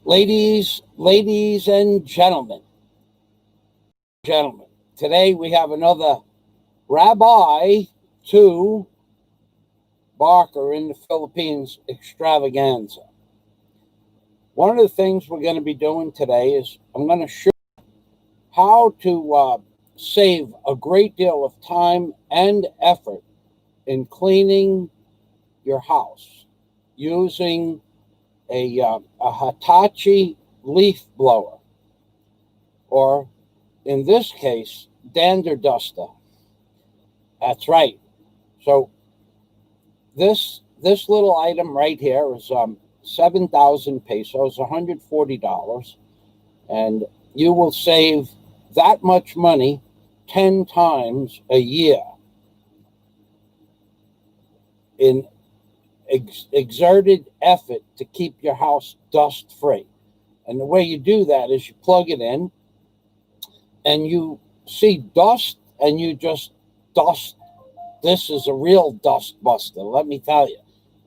Ladies and gentlemen, today we have another Rabbi to Barker in the Philippines extravaganza. One of the things we're going to be doing today is I'm going to show how to save a great deal of time and effort in cleaning your house using a Hitachi leaf blower, or in this case, dander duster. That's right. So this little item right here is 7,000 pesos, $140, and you will save that much money 10 times a year in exerted effort to keep your house dust free. And the way you do that is you plug it in and you see dust and you just dust. This is a real dust buster, let me tell you.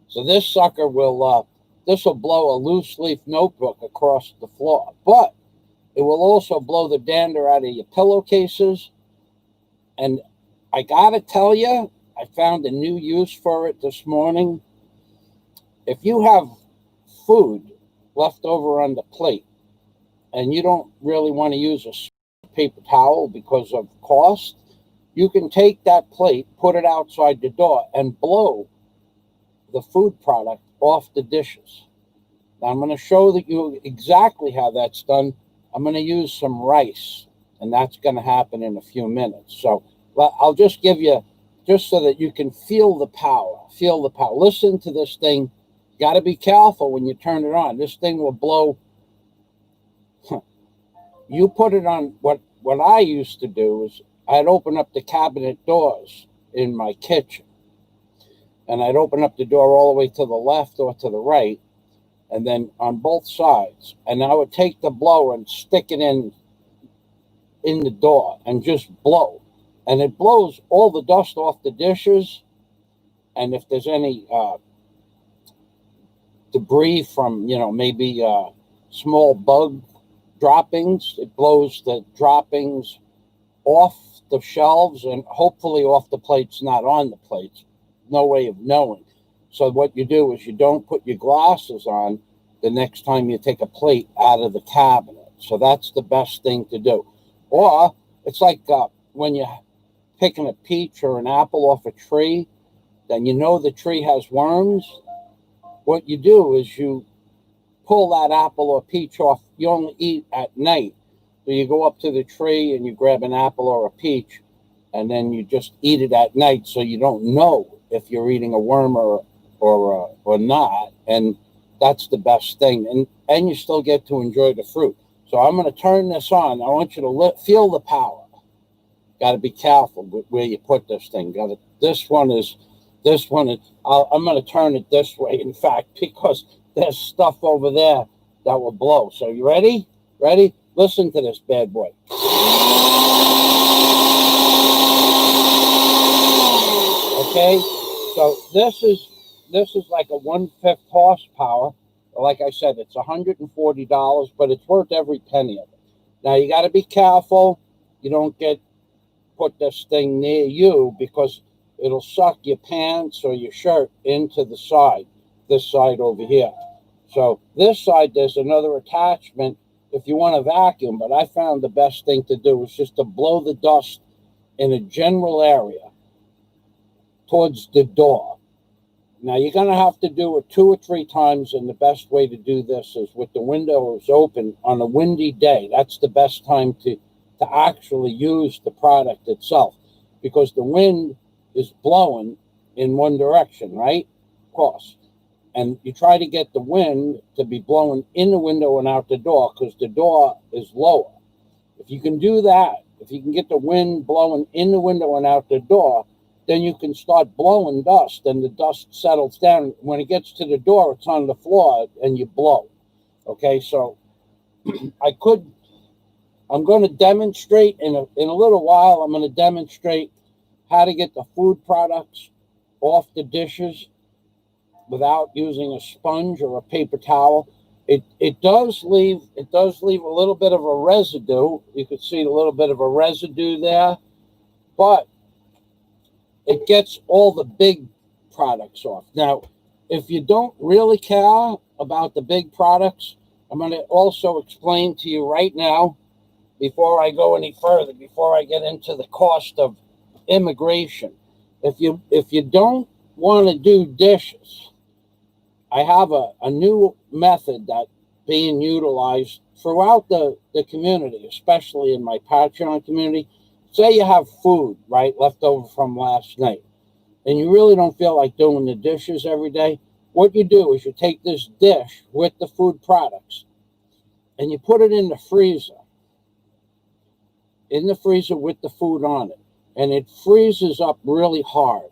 So this sucker will blow a loose leaf notebook across the floor, but it will also blow the dander out of your pillowcases. And I gotta tell you, I found a new use for it this morning. If you have food left over on the plate and you don't really want to use a paper towel because of cost, you can take that plate, put it outside the door, and blow the food product off the dishes. Now, I'm going to show you exactly how that's done. I'm going to use some rice, and that's going to happen in a few minutes. So I'll just give you, just so that you can feel the power. Listen to this thing. Got to be careful when you turn it on. This thing will blow. You put it on. What I used to do is I'd open up the cabinet doors in my kitchen, and I'd open up the door all the way to the left or to the right, and then on both sides, and I would take the blower and stick it in the door and just blow, and it blows all the dust off the dishes, and if there's any debris from, maybe small bug droppings, it blows the droppings off the shelves and hopefully off the plates, not on the plates. No way of knowing. So what you do is you don't put your glasses on the next time you take a plate out of the cabinet. So that's the best thing to do. Or it's like when you're picking a peach or an apple off a tree, then you know the tree has worms. What you do is you pull that apple or peach off. You only eat at night. So you go up to the tree and you grab an apple or a peach, and then you just eat it at night, so you don't know if you're eating a worm or not. And that's the best thing. And you still get to enjoy the fruit. So I'm going to turn this on. I want you to feel the power. Got to be careful with where you put this thing. This one is. I'm going to turn it this way, in fact, because there's stuff over there that will blow. So you ready? Ready? Listen to this bad boy. Okay, so this is like a 1/5 horsepower. Like I said, it's $140, but it's worth every penny of it. Now you got to be careful you don't put this thing near you, because it'll suck your pants or your shirt into the side, this side over here. So this side, there's another attachment if you want to vacuum, but I found the best thing to do is just to blow the dust in a general area towards the door. Now you're going to have to do it 2 or 3 times, and the best way to do this is with the windows open on a windy day. That's the best time to actually use the product itself, because the wind is blowing in one direction, right? Of course. And you try to get the wind to be blowing in the window and out the door, because the door is lower. If you can do that, if you can get the wind blowing in the window and out the door, then you can start blowing dust, and the dust settles down. When it gets to the door, it's on the floor, and you blow. Okay, so I'm going to demonstrate in a little while. I'm going to demonstrate how to get the food products off the dishes without using a sponge or a paper towel. It does leave a little bit of a residue. You could see a little bit of a residue there, but it gets all the big products off. Now, if you don't really care about the big products, I'm going to also explain to you right now, before I go any further, before I get into the cost of immigration. If you don't want to do dishes, I have a new method that being utilized throughout the community, especially in my Patreon community. Say you have food, right, left over from last night, and you really don't feel like doing the dishes every day. What you do is you take this dish with the food products and you put it in the freezer with the food on it, and it freezes up really hard.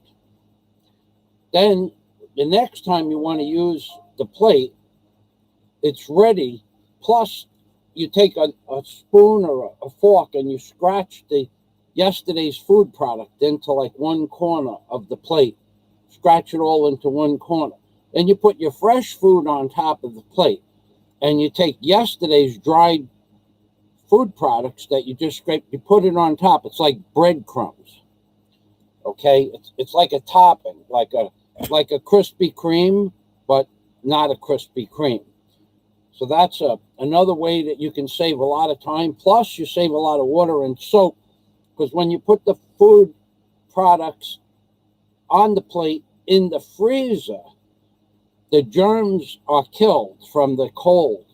Then the next time you want to use the plate, it's ready. Plus, you take a spoon or a fork and you scratch the yesterday's food product into like one corner of the plate. Scratch it all into one corner. Then you put your fresh food on top of the plate, and you take yesterday's dried food products that you just scraped, you put it on top. It's like breadcrumbs. Okay? It's like a topping, like a Krispy Kreme, but not a Krispy Kreme. So that's another way that you can save a lot of time. Plus, you save a lot of water and soap, because when you put the food products on the plate in the freezer, the germs are killed from the cold.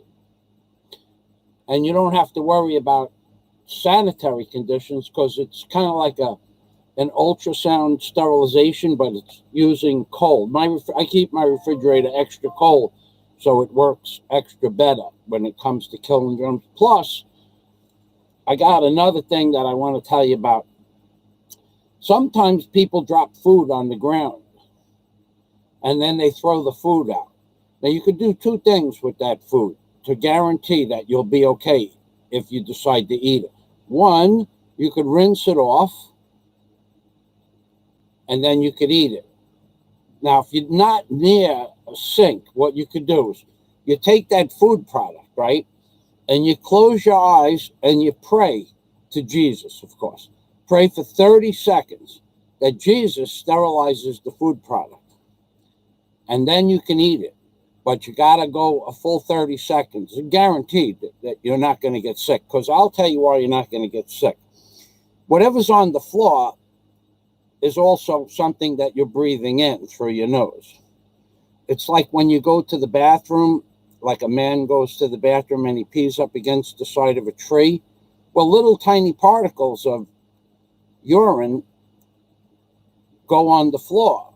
And you don't have to worry about sanitary conditions, because it's kind of like an ultrasound sterilization, but it's using cold. I keep my refrigerator extra cold, so it works extra better when it comes to killing germs. Plus, I got another thing that I want to tell you about. Sometimes people drop food on the ground, and then they throw the food out. Now, you could do two things with that food to guarantee that you'll be okay if you decide to eat it. One, you could rinse it off, and then you could eat it. Now, if you're not near a sink, what you could do is you take that food product, right, and you close your eyes and you pray to Jesus, of course. Pray for 30 seconds that Jesus sterilizes the food product. And then you can eat it. But you got to go a full 30 seconds. It's guaranteed that you're not going to get sick, because I'll tell you why you're not going to get sick. Whatever's on the floor is also something that you're breathing in through your nose. It's like when you go to the bathroom, like a man goes to the bathroom and he pees up against the side of a tree. Well, little tiny particles of urine go on the floor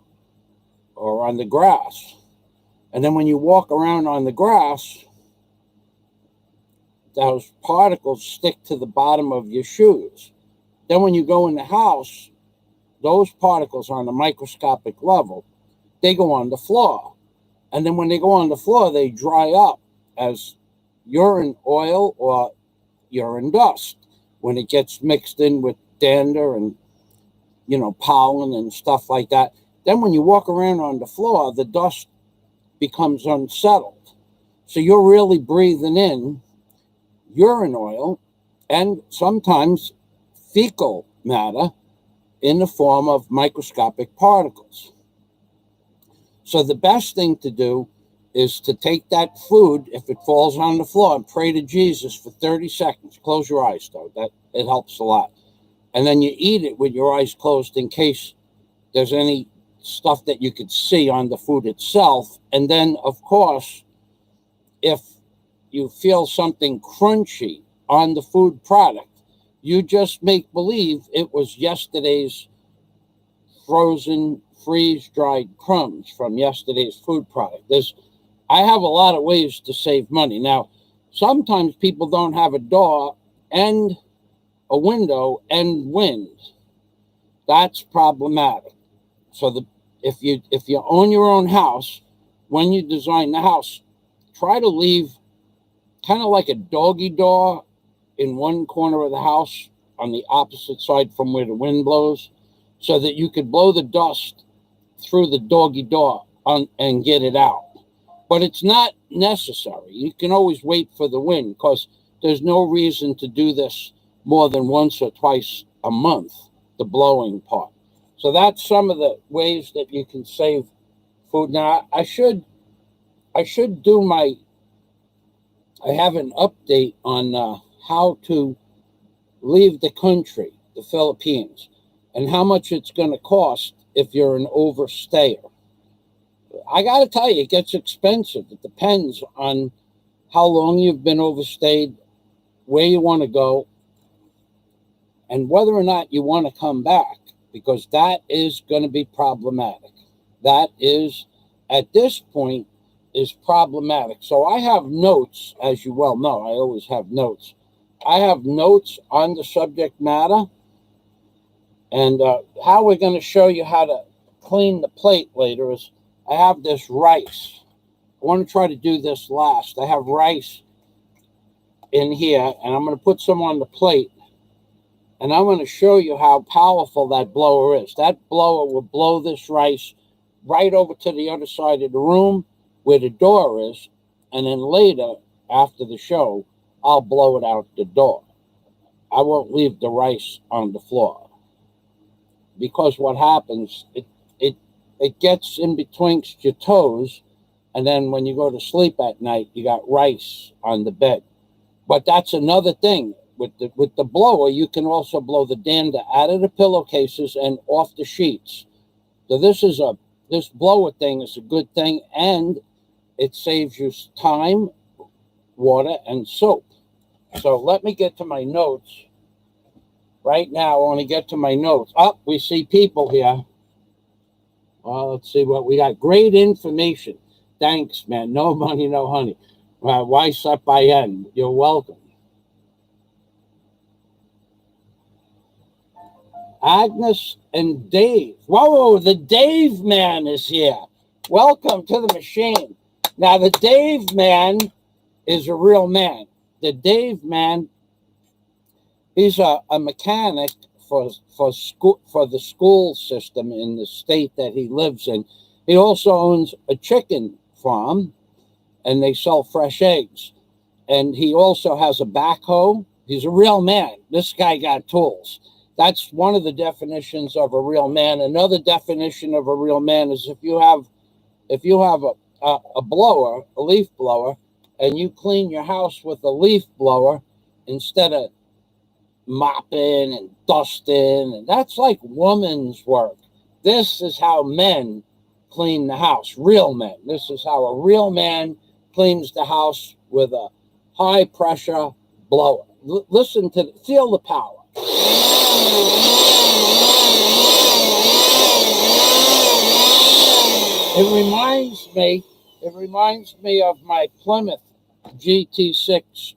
or on the grass. And then when you walk around on the grass, those particles stick to the bottom of your shoes. Then when you go in the house, those particles on a microscopic level, they go on the floor. And then when they go on the floor, they dry up as urine oil or urine dust when it gets mixed in with dander and, pollen and stuff like that. Then when you walk around on the floor, the dust becomes unsettled. So you're really breathing in urine oil and sometimes fecal matter in the form of microscopic particles. So the best thing to do is to take that food, if it falls on the floor, and pray to Jesus for 30 seconds. Close your eyes, though. It helps a lot. And then you eat it with your eyes closed in case there's any stuff that you could see on the food itself. And then, of course, if you feel something crunchy on the food product, you just make believe it was yesterday's frozen, freeze-dried crumbs from yesterday's food product. I have a lot of ways to save money. Now, sometimes people don't have a door and a window and wind. That's problematic. So if you own your own house, when you design the house, try to leave kind of like a doggy door in one corner of the house on the opposite side from where the wind blows, so that you could blow the dust through the doggy door and get it out. But it's not necessary. You can always wait for the wind because there's no reason to do this more than once or twice a month, the blowing part. So that's some of the ways that you can save food. Now I should do my. I have an update on how to leave the country, the Philippines, and how much it's going to cost if you're an overstayer. I got to tell you, it gets expensive. It depends on how long you've been overstayed, where you want to go, and whether or not you want to come back, because that is going to be problematic. That is, at this point, is problematic. So I have notes, as you well know. I always have notes. I have notes on the subject matter, and how we're going to show you how to clean the plate later is I have this rice. I want to try to do this last. I have rice in here, and I'm going to put some on the plate, and I'm going to show you how powerful that blower is. That blower will blow this rice right over to the other side of the room where the door is, and then later, after the show, I'll blow it out the door. I won't leave the rice on the floor, because what happens, it gets in betwixt your toes, and then when you go to sleep at night, you got rice on the bed. But that's another thing. With the blower, you can also blow the dander out of the pillowcases and off the sheets. So this blower thing is a good thing, and it saves you time, water, and soap. So let me get to my notes. Right now, I want to get to my notes. We see people here. Well, let's see what we got. Great information. Thanks, man. No money, no honey. Why sup by end? You're welcome. Agnes and Dave. Whoa, the Dave man is here. Welcome to the machine. Now, the Dave man is a real man. The Dave man, he's a mechanic for the school system in the state that he lives in. He also owns a chicken farm, and they sell fresh eggs. And he also has a backhoe. He's a real man. This guy got tools. That's one of the definitions of a real man. Another definition of a real man is if you have a blower, a leaf blower, and you clean your house with a leaf blower instead of mopping and dusting, and that's like woman's work. This is how men clean the house, real men. This is how a real man cleans the house with a high pressure blower. Listen to, feel the power. It reminds me of my Plymouth GT6.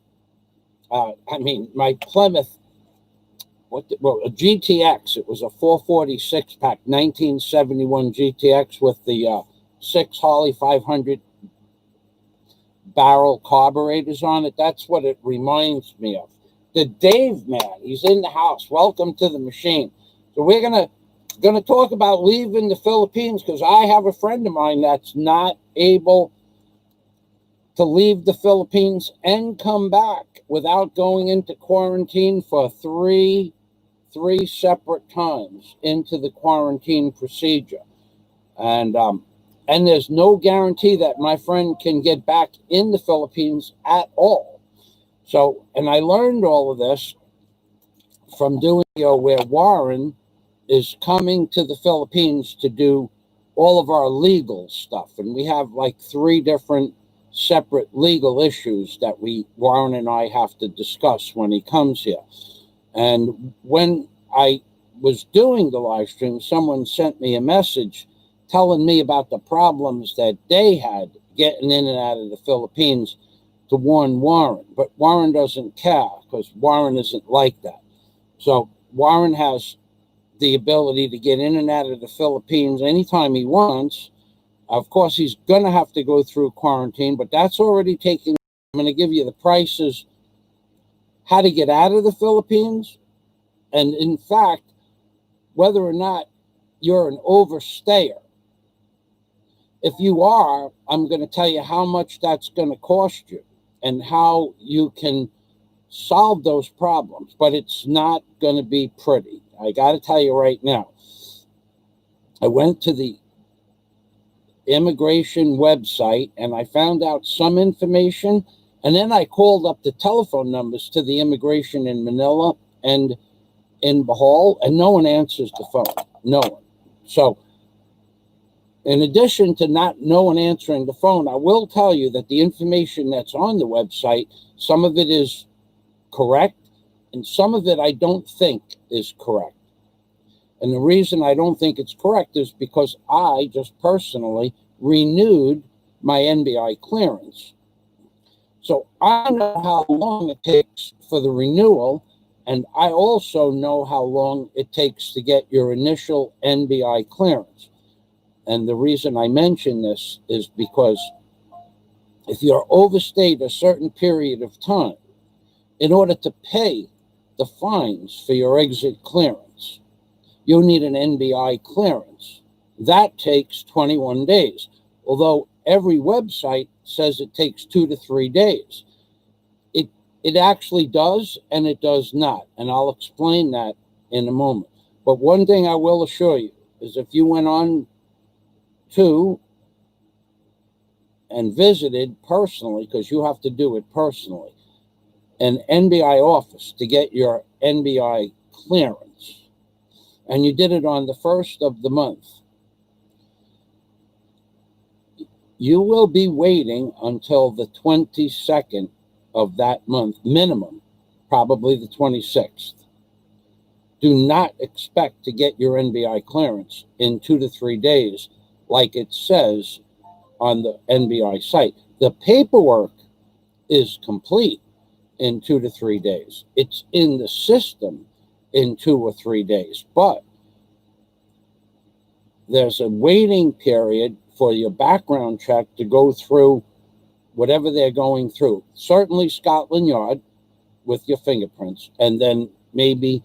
My Plymouth, a GTX. It was a 446 pack, 1971 GTX with the 6 Harley 500 barrel carburetors on it. That's what it reminds me of. The Dave man, he's in the house. Welcome to the machine. So we're gonna talk about leaving the Philippines, because I have a friend of mine that's not able to leave the Philippines and come back without going into quarantine for three separate times into the quarantine procedure. And there's no guarantee that my friend can get back in the Philippines at all. So, and I learned all of this from doing a video where Warren is coming to the Philippines to do all of our legal stuff. And we have like 3 different separate legal issues that Warren and I have to discuss when he comes here. And when I was doing the live stream, someone sent me a message telling me about the problems that they had getting in and out of the Philippines to warn Warren. But Warren doesn't care, because Warren isn't like that. So Warren has the ability to get in and out of the Philippines anytime he wants. Of course, he's going to have to go through quarantine, but that's already taken. I'm going to give you the prices, how to get out of the Philippines, and in fact, whether or not you're an overstayer. If you are, I'm going to tell you how much that's going to cost you and how you can solve those problems. But it's not going to be pretty. I got to tell you right now. I went to the immigration website and I found out some information, and then I called up the telephone numbers to the immigration in Manila and in Bohol, and no one answers the phone. No one. So in addition to no one answering the phone, I will tell you that the information that's on the website, some of it is correct and some of it I don't think is correct. And the reason I don't think it's correct is because I just personally renewed my NBI clearance. So I know how long it takes for the renewal, and I also know how long it takes to get your initial NBI clearance. And the reason I mention this is because if you're overstayed a certain period of time, in order to pay the fines for your exit clearance, you need an NBI clearance. That takes 21 days, although every website says it takes 2 to 3 days. It actually does, and it does not, and I'll explain that in a moment. But one thing I will assure you is if you went on to and visited personally, because you have to do it personally, an NBI office to get your NBI clearance, and you did it on the 1st of the month, you will be waiting until the 22nd of that month, minimum, probably the 26th. Do not expect to get your NBI clearance in 2 to 3 days like it says on the NBI site. The paperwork is complete in 2 to 3 days. It's in the system in 2 or 3 days, but there's a waiting period for your background check to go through whatever they're going through. Certainly Scotland Yard with your fingerprints, and then maybe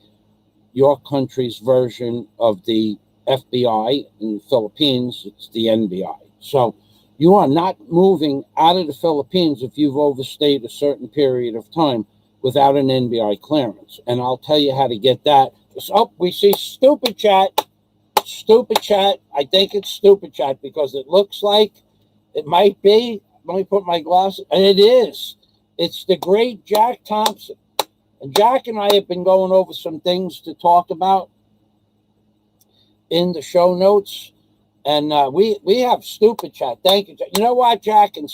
your country's version of the FBI in the Philippines, it's the NBI. So you are not moving out of the Philippines if you've overstayed a certain period of time without an NBI clearance. And I'll tell you how to get that. Oh, we see stupid chat. Stupid chat. I think it's stupid chat because it looks like it might be. Let me put my glasses. And it is. It's the great Jack Thompson. And Jack and I have been going over some things to talk about in the show notes. And we have stupid chat. Thank you, Jack. You know what, Jack? You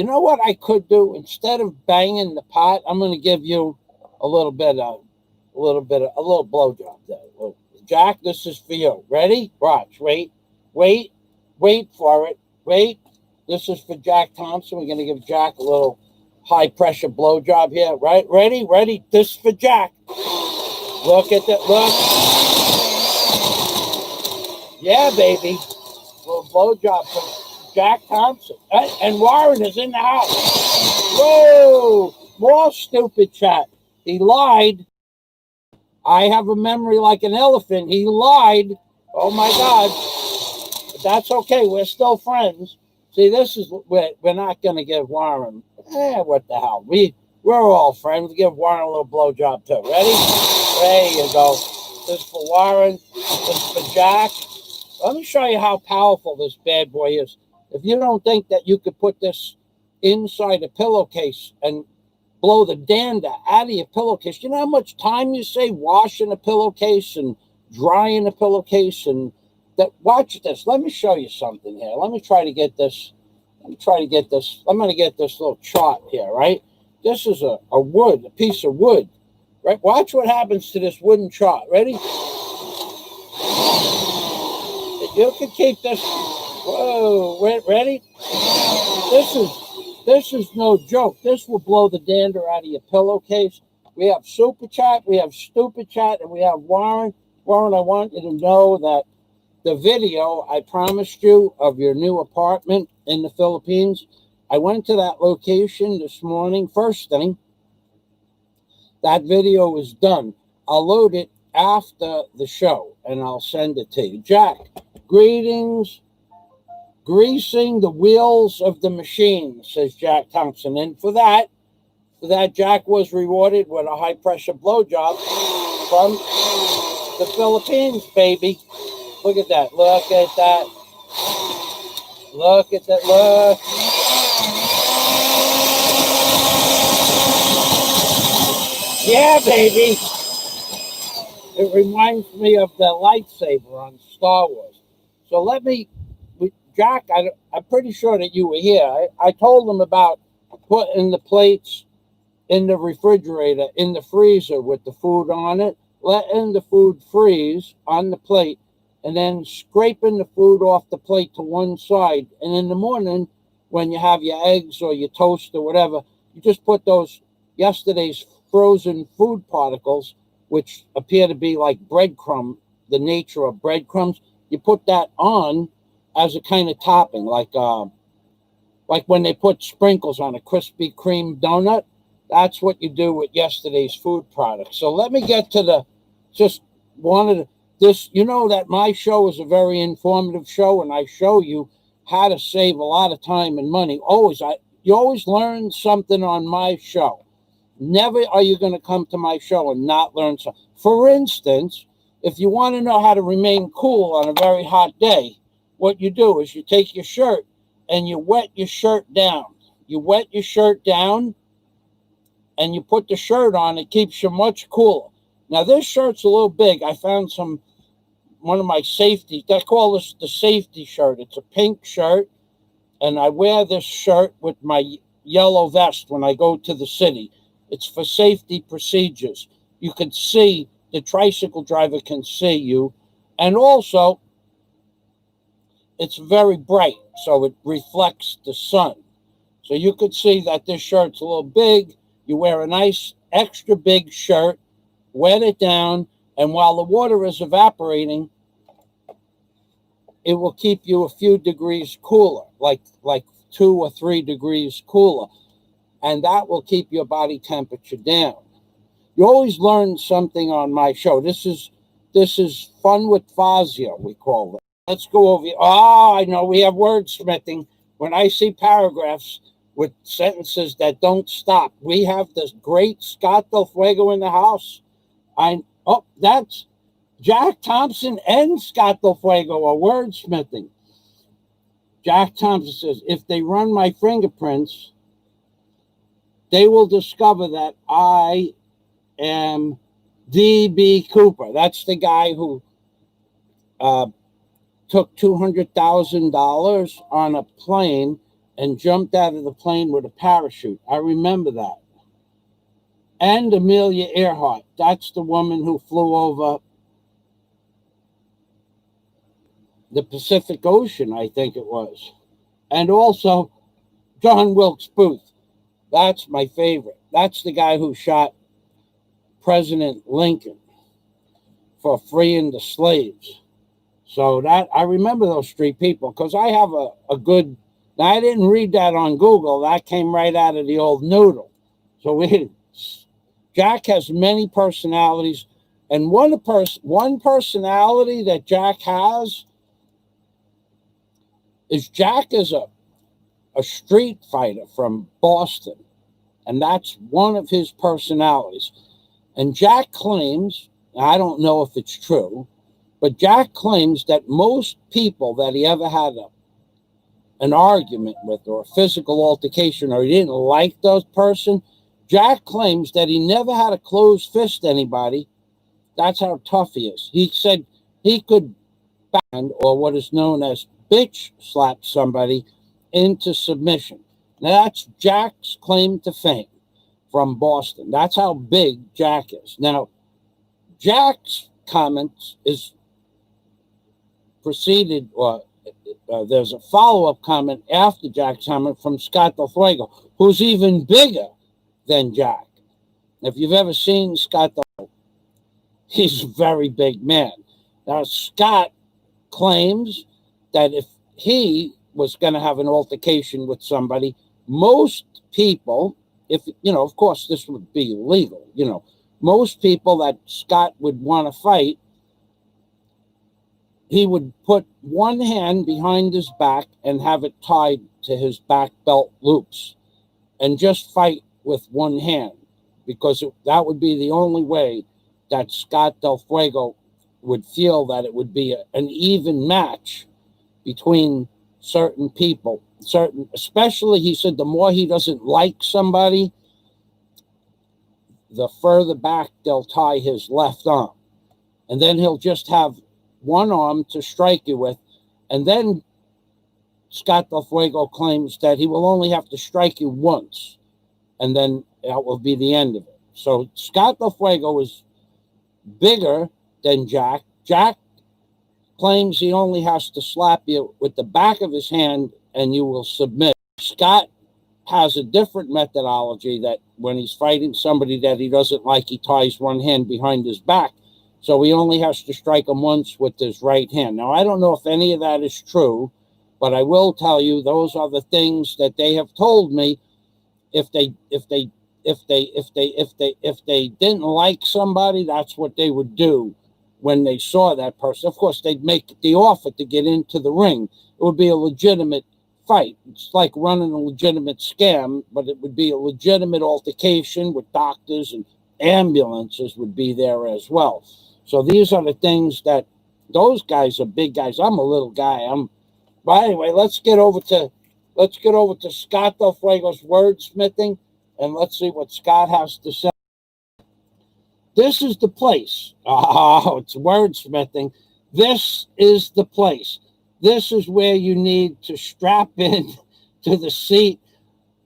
know what I could do? Instead of banging the pot, I'm going to give you a little blowjob there. Jack, this is for you. Ready? Watch. Wait for it. Wait. This is for Jack Thompson. We're going to give Jack a little high pressure blowjob here. Right? Ready? This is for Jack. Look at that. Look. Yeah, baby. A little blowjob from Jack Thompson. And Warren is in the house. Whoa! More stupid chat. He lied. I have a memory like an elephant. He lied. Oh, my God. But that's okay. We're still friends. See, this is, we're not going to give Warren, what the hell. We're all friends. Give Warren a little blowjob, too. Ready? There you go. This is for Warren. This is for Jack. Let me show you how powerful this bad boy is. If you don't think that you could put this inside a pillowcase and blow the dander out of your pillowcase, you know how much time you save washing a pillowcase and drying a pillowcase? And that, watch this. Let me show you something here. Let me try to get this. I'm going to get this little chart here, right? This is a piece of wood, right? Watch what happens to this wooden chart. Ready? You can keep this. Whoa, ready? This is no joke. This will blow the dander out of your pillowcase. We have super chat, we have stupid chat, and we have Warren. Warren, I want you to know that the video I promised you of your new apartment in the Philippines, I went to that location this morning, first thing. That video is done. I'll load it after the show, and I'll send it to you. Jack, greetings greasing the wheels of the machine, says Jack Thompson. And for that, Jack was rewarded with a high-pressure blowjob from the Philippines, baby. Look at that. Look at that. Look at that. Look. Yeah, baby. It reminds me of the lightsaber on Star Wars. So Jack, I'm pretty sure that you were here. I told them about putting the plates in the refrigerator, in the freezer with the food on it, letting the food freeze on the plate, and then scraping the food off the plate to one side. And in the morning, when you have your eggs or your toast or whatever, you just put those yesterday's frozen food particles, which appear to be like breadcrumb, the nature of breadcrumbs. You put that on as a kind of topping, like when they put sprinkles on a Krispy Kreme donut. That's what you do with yesterday's food products. So let me get to this. You know that my show is a very informative show, and I show you how to save a lot of time and money. You always learn something on my show. Never are you going to come to my show and not learn something. For instance, if you want to know how to remain cool on a very hot day, what you do is you take your shirt and you wet your shirt down. You wet your shirt down and you put the shirt on. It keeps you much cooler. Now, this shirt's a little big. I found one of my safety, they call this the safety shirt. It's a pink shirt, and I wear this shirt with my yellow vest when I go to the city. It's for safety procedures. You can see, the tricycle driver can see you. And also, it's very bright, so it reflects the sun. So you could see that this shirt's a little big. You wear a nice extra big shirt, wet it down, and while the water is evaporating, it will keep you a few degrees cooler, like 2 or 3 degrees cooler. And that will keep your body temperature down. You always learn something on my show. This is fun with Fazio, we call it. Let's go over here. I know we have wordsmithing. When I see paragraphs with sentences that don't stop, we have this great Scott Del Fuego in the house. That's Jack Thompson and Scott Del Fuego are wordsmithing. Jack Thompson says, if they run my fingerprints, they will discover that I am D.B. Cooper. That's the guy who took $200,000 on a plane and jumped out of the plane with a parachute. I remember that. And Amelia Earhart. That's the woman who flew over the Pacific Ocean, I think it was. And also John Wilkes Booth. That's my favorite. That's the guy who shot President Lincoln for freeing the slaves. So that I remember those 3 people because I have a good. Now I didn't read that on Google. That came right out of the old noodle. So Jack has many personalities, and one personality that Jack has is Jack is a street fighter from Boston, and that's one of his personalities. And Jack claims, I don't know if it's true, but Jack claims that most people that he ever had an argument with or a physical altercation or he didn't like those person, Jack claims that he never had to close fist anybody. That's how tough he is. He said he could band or what is known as bitch slap somebody into submission. Now that's Jack's claim to fame from Boston. That's how big Jack is. Now, Jack's comments is preceded, or there's a follow-up comment after Jack's comment from Scott Del Fuego, who's even bigger than Jack. If you've ever seen Scott Del Fuego, he's a very big man. Now, Scott claims that if he was going to have an altercation with somebody, most people, of course, this would be illegal, most people that Scott would want to fight he would put one hand behind his back and have it tied to his back belt loops and just fight with one hand because that would be the only way that Scott Del Fuego would feel that it would be an even match between certain people. Especially, he said, the more he doesn't like somebody, the further back they'll tie his left arm. And then he'll just have one arm to strike you with. And then Scott Del Fuego claims that he will only have to strike you once. And then that will be the end of it. So Scott Del Fuego is bigger than Jack. Jack claims he only has to slap you with the back of his hand and you will submit. Scott has a different methodology that when he's fighting somebody that he doesn't like, he ties one hand behind his back. So he only has to strike him once with his right hand. Now, I don't know if any of that is true, but I will tell you those are the things that they have told me. If they didn't like somebody, that's what they would do when they saw that person. Of course, they'd make the offer to get into the ring. It would be a legitimate fight. It's like running a legitimate scam, but it would be a legitimate altercation with doctors, and ambulances would be there as well. So these are the things that those guys are big guys. I'm a little guy. But anyway, let's get over to Scott Del Fuego's wordsmithing, and let's see what Scott has to say. This is the place. Oh, it's wordsmithing. This is the place. This is where you need to strap in to the seat,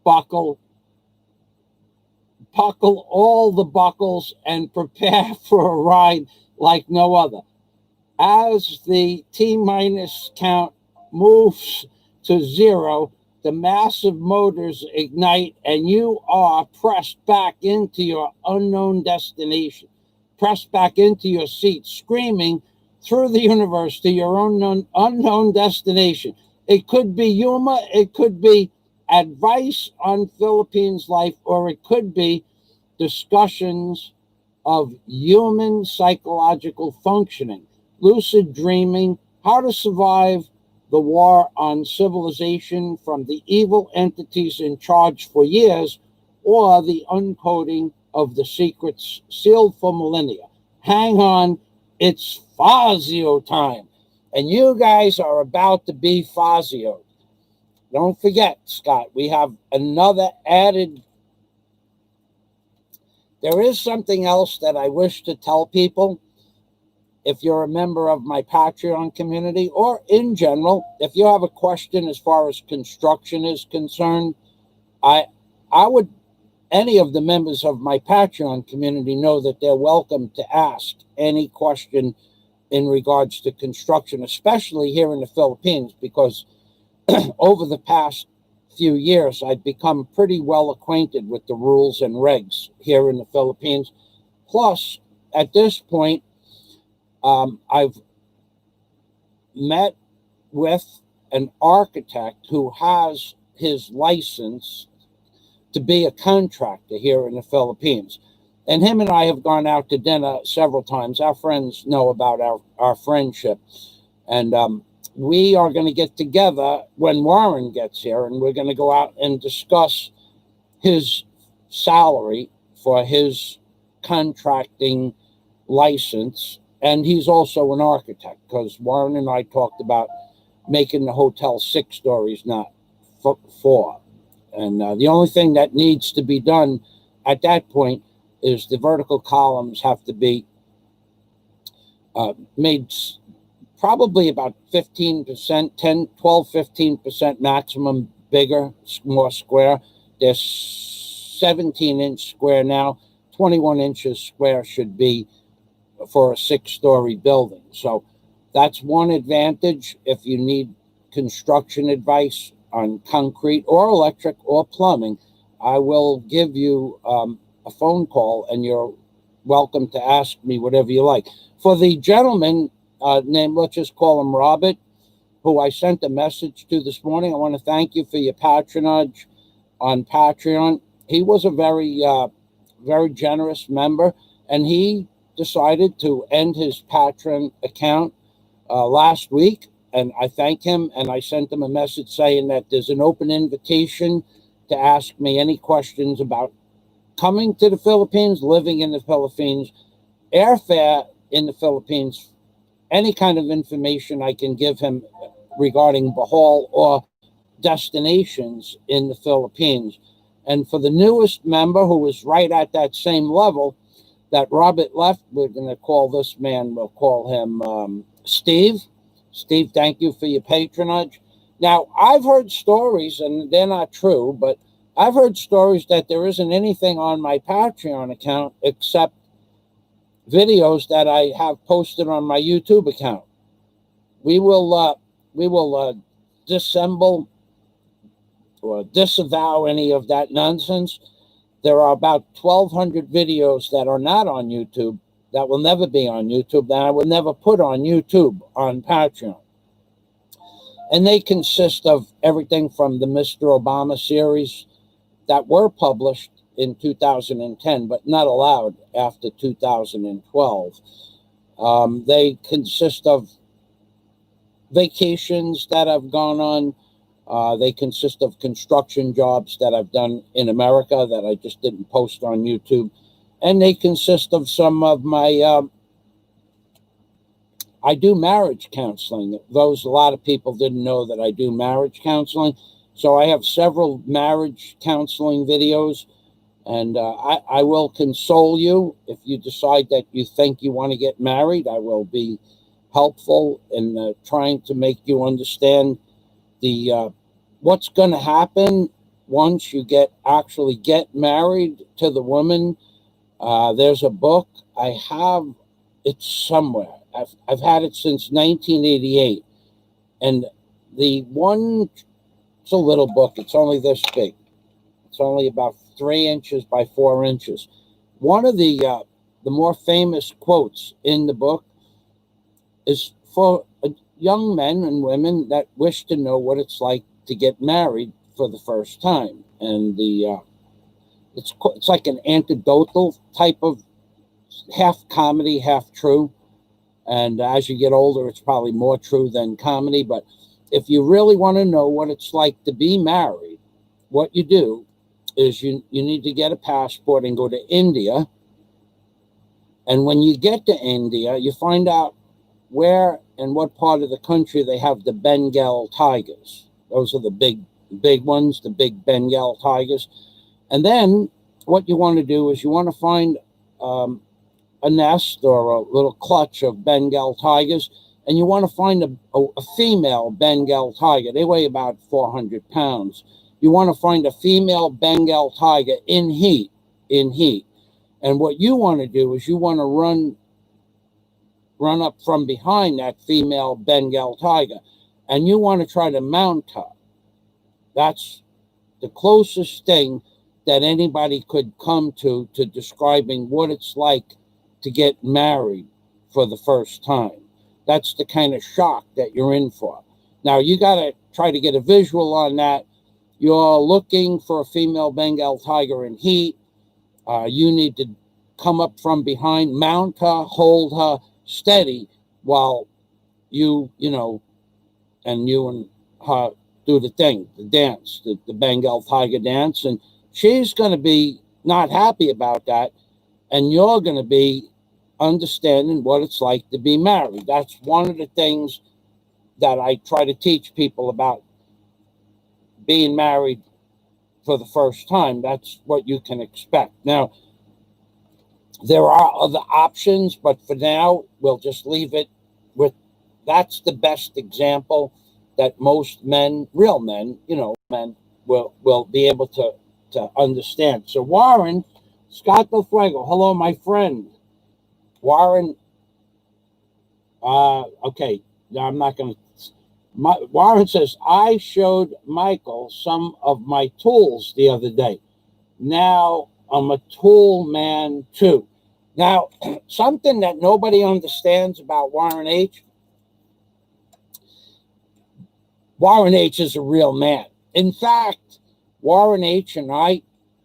buckle all the buckles, and prepare for a ride like no other. As the T-minus count moves to 0, the massive motors ignite and you are pressed back into your unknown destination, pressed back into your seat, screaming through the universe to your unknown destination. It could be humor, it could be advice on Philippines life, or it could be discussions of human psychological functioning, lucid dreaming, how to survive the war on civilization from the evil entities in charge for years, or the uncoding of the secrets sealed for millennia. Hang on, it's Fazio time. And you guys are about to be Fazio. Don't forget, Scott, we have another added. There is something else that I wish to tell people. If you're a member of my Patreon community, or in general, if you have a question as far as construction is concerned, I would, any of the members of my Patreon community know that they're welcome to ask any question in regards to construction, especially here in the Philippines, because over the past few years, I've become pretty well acquainted with the rules and regs here in the Philippines. Plus, at this point, I've met with an architect who has his license to be a contractor here in the Philippines. And him and I have gone out to dinner several times. Our friends know about our friendship. And we are going to get together when Warren gets here, and we're going to go out and discuss his salary for his contracting license. And he's also an architect, because Warren and I talked about making the hotel 6 stories, not 4. And the only thing that needs to be done at that point is the vertical columns have to be made probably about 15%, 10, 12, 15% maximum bigger, more square. They're 17-inch square now. 21 inches square should be for a 6-story building. So that's one advantage. If you need construction advice on concrete or electric or plumbing, I will give you a phone call, and you're welcome to ask me whatever you like. For the gentleman named, let's just call him Robert, who I sent a message to this morning, I want to thank you for your patronage on Patreon. He was a very, very generous member, and he decided to end his Patreon account last week, and I thank him, and I sent him a message saying that there's an open invitation to ask me any questions about coming to the Philippines, living in the Philippines, airfare in the Philippines, any kind of information I can give him regarding Bohol or destinations in the Philippines. And for the newest member who is right at that same level that Robert left, we're going to call this man, we'll call him Steve. Steve, thank you for your patronage. Now, I've heard stories, and they're not true, but I've heard stories that there isn't anything on my Patreon account except videos that I have posted on my YouTube account. We will disassemble or disavow any of that nonsense. There are about 1,200 videos that are not on YouTube, that will never be on YouTube, that I will never put on YouTube on Patreon. And they consist of everything from the Mr. Obama series that were published in 2010, but not allowed after 2012. They consist of vacations that I've gone on. They consist of construction jobs that I've done in America that I just didn't post on YouTube. And they consist of some of my, I do marriage counseling. A lot of people didn't know that I do marriage counseling. So I have several marriage counseling videos, and I will console you if you decide that you think you want to get married. I will be helpful in trying to make you understand the what's going to happen once you actually get married to the woman. There's a book I have. It's somewhere. I've had it since 1988, and it's a little book. It's only this big. It's only about 3 inches by 4 inches. One of the more famous quotes in the book is for young men and women that wish to know what it's like to get married for the first time, and it's like an anecdotal type of, half comedy, half true. And as you get older, it's probably more true than comedy. But if you really want to know what it's like to be married, what you do is you need to get a passport and go to India. And when you get to India, you find out where and what part of the country they have the Bengal tigers. Those are the big ones, the big Bengal tigers. And then what you want to do is you want to find a nest or a little clutch of Bengal tigers, and you want to find a female Bengal tiger. They weigh about 400 pounds. You want to find a female Bengal tiger in heat. And what you want to do is you want to run up from behind that female Bengal tiger, and you want to try to mount her. That's the closest thing that anybody could come to describing what it's like to get married for the first time. That's the kind of shock that you're in for. Now, you got to try to get a visual on that. You're looking for a female Bengal tiger in heat. You need to come up from behind, mount her, hold her steady while you and her do the thing, the dance, the Bengal tiger dance. And she's going to be not happy about that. And you're going to be understanding what it's like to be married. That's one of the things that I try to teach people about being married for the first time. That's what you can expect. Now, there are other options, but for now, we'll just leave it with that's the best example that most men, real men, men will be able to understand. So Warren, Scott Del Fuego, hello, my friend. Warren, okay, I'm not going to. Warren says, I showed Michael some of my tools the other day. Now I'm a tool man too. Now, something that nobody understands about Warren H. Warren H is a real man. In fact, Warren H and I,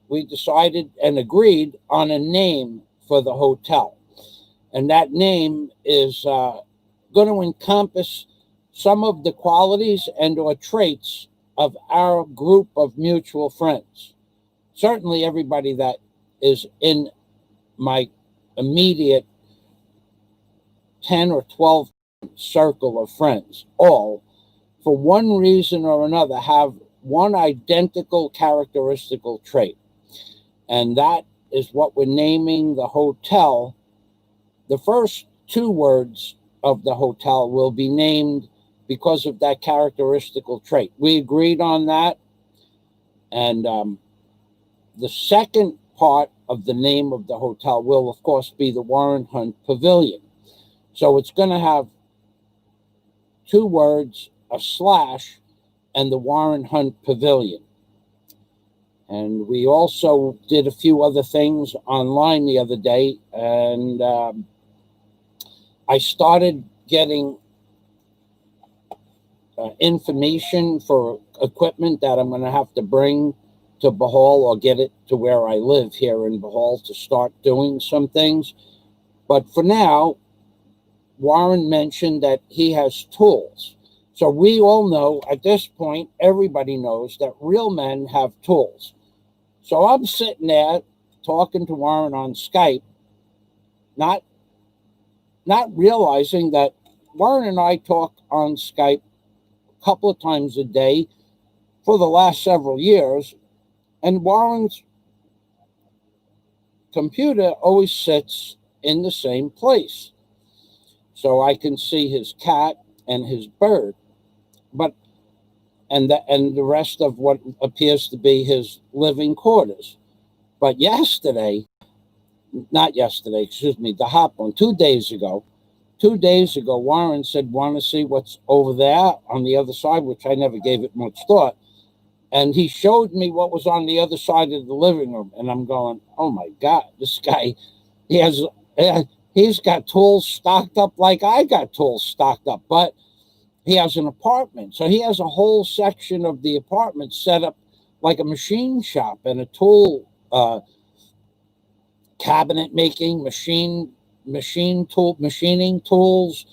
we decided and agreed on a name for the hotel. And that name is going going to encompass some of the qualities and or traits of our group of mutual friends. Certainly everybody that is in my immediate 10 or 12 circle of friends, all, for one reason or another, have one identical characteristical trait. And that is what we're naming the hotel. The first two words of the hotel will be named because of that characteristical trait. We agreed on that. And the second part of the name of the hotel will, of course, be the Warren Hunt Pavilion. So it's going to have two words, a slash, and the Warren Hunt Pavilion. And we also did a few other things online the other day, and I started getting information for equipment that I'm going to have to bring to Bohol or get it to where I live here in Bohol to start doing some things. But for now, Warren mentioned that he has tools. So we all know at this point, everybody knows that real men have tools. So I'm sitting there talking to Warren on Skype, not realizing that Warren and I talk on Skype a couple of times a day for the last several years, and Warren's computer always sits in the same place. So I can see his cat and his bird, and the rest of what appears to be his living quarters. But the hot one, 2 days ago, Warren said, want to see what's over there on the other side, which I never gave it much thought. And he showed me what was on the other side of the living room. And I'm going, oh my God, this guy, he's got tools stocked up like I got tools stocked up. But he has an apartment. So he has a whole section of the apartment set up like a machine shop and a tool cabinet making, machining tools,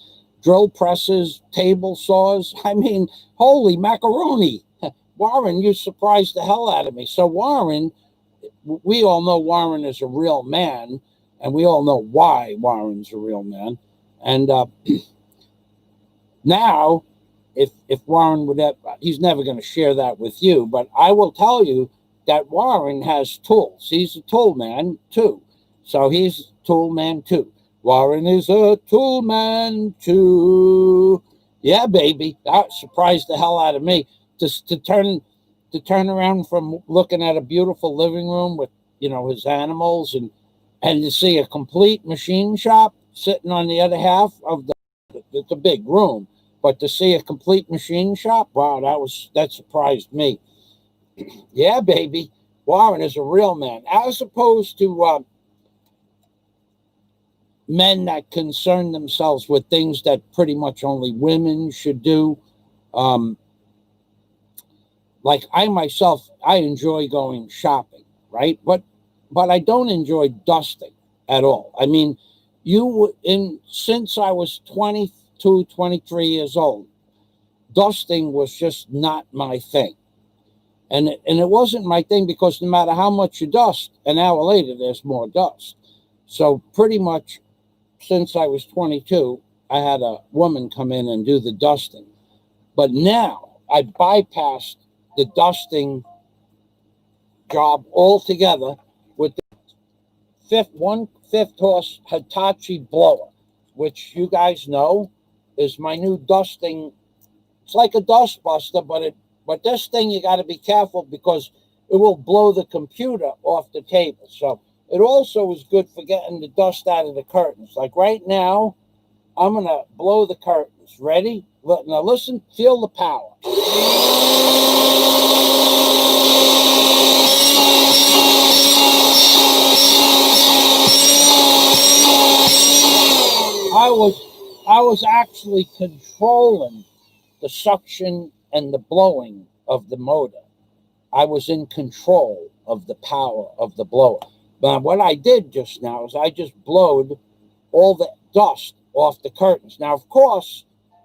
drill presses, table saws. I mean, holy macaroni. Warren, you surprised the hell out of me. So Warren, we all know Warren is a real man, and we all know why Warren's a real man. And now, if Warren would have, he's never going to share that with you, but I will tell you that Warren has tools. He's a tool man too. So he's a tool man too. Warren is a tool man too. Yeah, baby. That surprised the hell out of me. To turn around from looking at a beautiful living room with, his animals and to see a complete machine shop sitting on the other half of the big room. But to see a complete machine shop, wow, that surprised me. Yeah, baby. Warren is a real man. As opposed to men that concern themselves with things that pretty much only women should do. Like I myself, I enjoy going shopping, right? But I don't enjoy dusting at all. I mean, since I was 22, 23 years old, dusting was just not my thing. And it wasn't my thing because no matter how much you dust, an hour later, there's more dust. So pretty much since I was 22, I had a woman come in and do the dusting. But now I bypassed the dusting job altogether with the 1/5 horse Hitachi blower, which you guys know is my new dusting. It's like a dust buster, but this thing you got to be careful because it will blow the computer off the table. So it also is good for getting the dust out of the curtains. Like right now, I'm going to blow the curtains. Ready? Now listen, feel the power. I was actually controlling the suction and the blowing of the motor. I was in control of the power of the blower. But what I did just now is I just blowed all the dust off the curtains. Now, of course,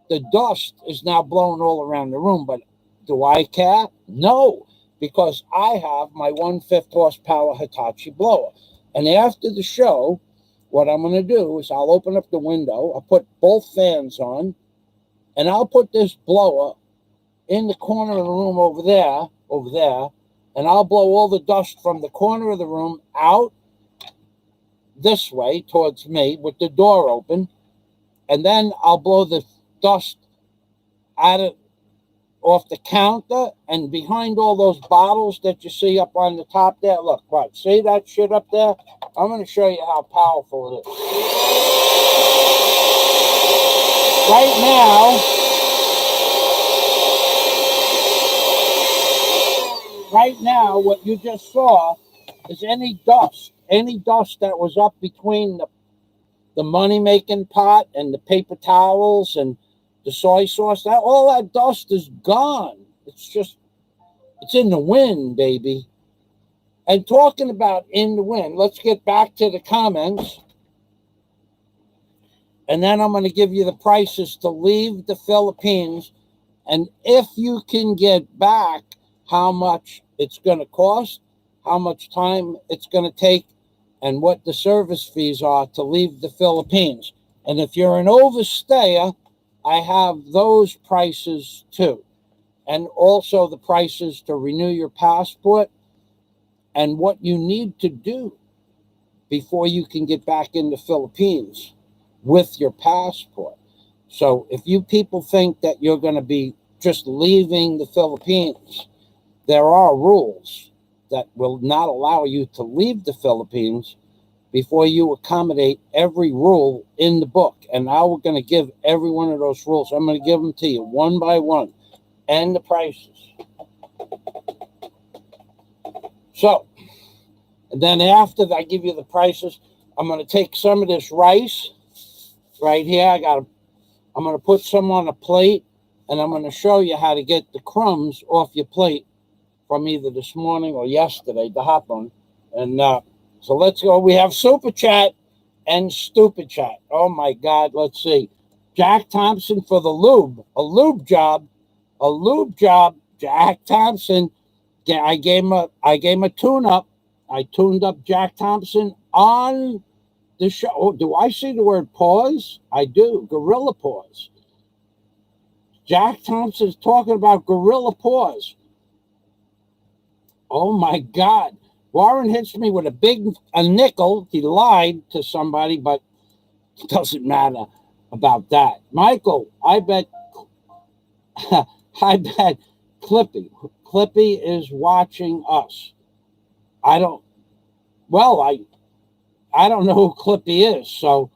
the dust is now blowing all around the room, but do I care? No, because I have my 1/5 horsepower Hitachi blower. And after the show, what I'm going to do is I'll open up the window, I'll put both fans on, and I'll put this blower in the corner of the room over there, and I'll blow all the dust from the corner of the room out this way towards me with the door open, and then I'll blow the dust out of off the counter and behind all those bottles that you see up on the top there. Look, what? See that shit up there? I'm going to show you how powerful it is. Right now, what you just saw is any dust that was up between the money-making pot and the paper towels and the soy sauce, all that dust is gone. It's in the wind, baby. And talking about in the wind, let's get back to the comments. And then I'm going to give you the prices to leave the Philippines. And if you can get back how much it's going to cost, how much time it's going to take, and what the service fees are to leave the Philippines. And if you're an overstayer, I have those prices too. And also the prices to renew your passport and what you need to do before you can get back in the Philippines with your passport. So if you people think that you're going to be just leaving the Philippines, there are rules that will not allow you to leave the Philippines before you accommodate every rule in the book. And now we're going to give every one of those rules. I'm going to give them to you one by one, and the prices. So, and then after I give you the prices, I'm going to take some of this rice right here. I'm going to put some on a plate, and I'm going to show you how to get the crumbs off your plate from either this morning or yesterday, the hot one. And so let's go. We have Super Chat and Stupid Chat. Oh, my God. Let's see. Jack Thompson for the lube. A lube job. Jack Thompson. I gave him a tune-up. I tuned up Jack Thompson on the show. Oh, do I see the word pause? I do. Gorilla pause. Jack Thompson's talking about gorilla pause. Oh, my God. Warren hits me with a nickel. He lied to somebody, but it doesn't matter about that. Michael, I bet Clippy is watching us. I don't know who Clippy is, so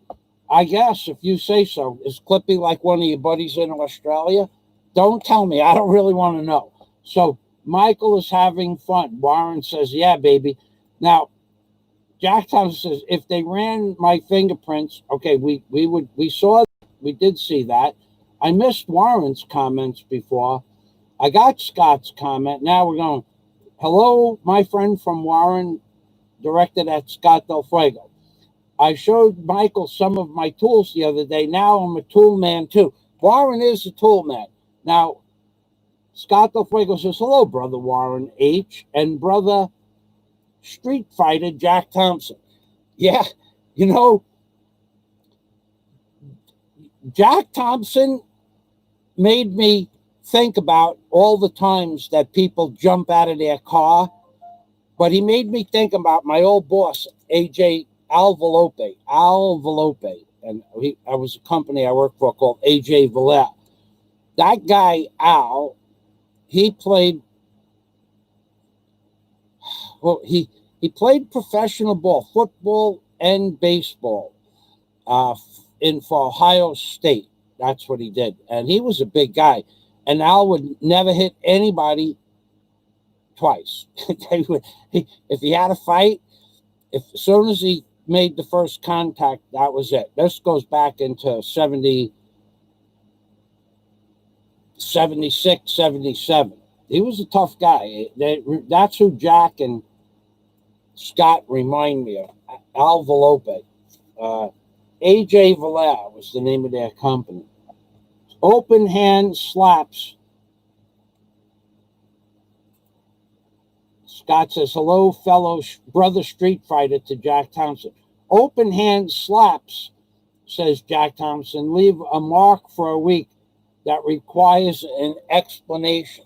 I guess if you say so, is Clippy like one of your buddies in Australia? Don't tell me. I don't really want to know. So Michael is having fun. Warren says, yeah, baby. Now, Jack Thompson says, if they ran my fingerprints, okay, we did see that. I missed Warren's comments before. I got Scott's comment. Now we're going, hello, my friend from Warren, directed at Scott Del Fuego. I showed Michael some of my tools the other day. Now I'm a tool man too. Warren is a tool man. Now, Scott Del Fuego says, hello, brother Warren H. and brother Street Fighter Jack Thompson. Yeah, Jack Thompson made me think about all the times that people jump out of their car, but he made me think about my old boss, AJ Alvelope, and I was a company I worked for called AJ Valer. That guy, Al, he played professional ball, football and baseball for Ohio State. That's what he did. And he was a big guy. And Al would never hit anybody twice. If he had a fight, as soon as he made the first contact, that was it. This goes back into 76, 77. He was a tough guy. That's who Jack and Scott remind me of. Al Velope. AJ Valera was the name of their company. Open hand slaps. Scott says, hello, fellow brother street fighter to Jack Thompson. Open hand slaps, says Jack Thompson, leave a mark for a week that requires an explanation.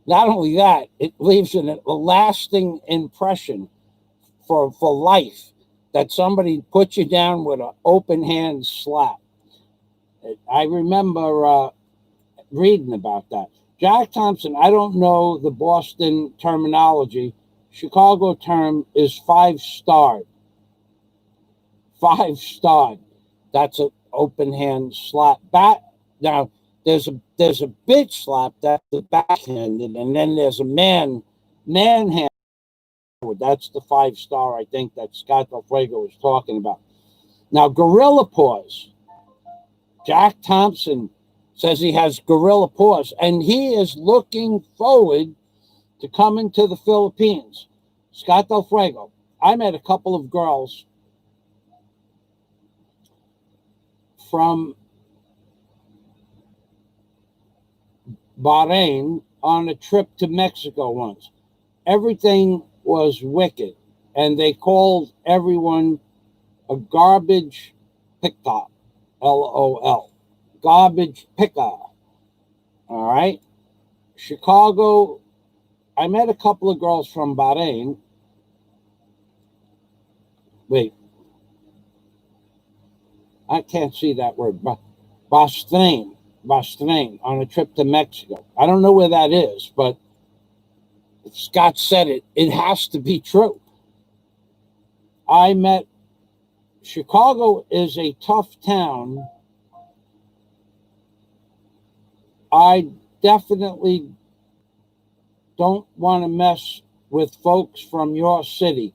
Not only that, it leaves a lasting impression for life that somebody put you down with an open hand slap. I remember reading about that. Jack Thompson, I don't know the Boston terminology. Chicago term is 5-starred. 5-starred. That's an open hand slap. Now, there's a bitch slap, that's the backhanded, and then there's a man hand. That's the 5-star, I think, that Scott Del Fuego was talking about. Now, gorilla paws. Jack Thompson says he has gorilla paws, and he is looking forward to coming to the Philippines. Scott Del Fuego, I met a couple of girls from Bahrain on a trip to Mexico once. Everything was wicked, and they called everyone a garbage picker, LOL. Garbage picker. All right. Chicago, I met a couple of girls from Bahrain. Wait. I can't see that word. Bahrain on a trip to Mexico. I don't know where that is, but if Scott said it, it has to be true. Chicago is a tough town. I definitely don't want to mess with folks from your city.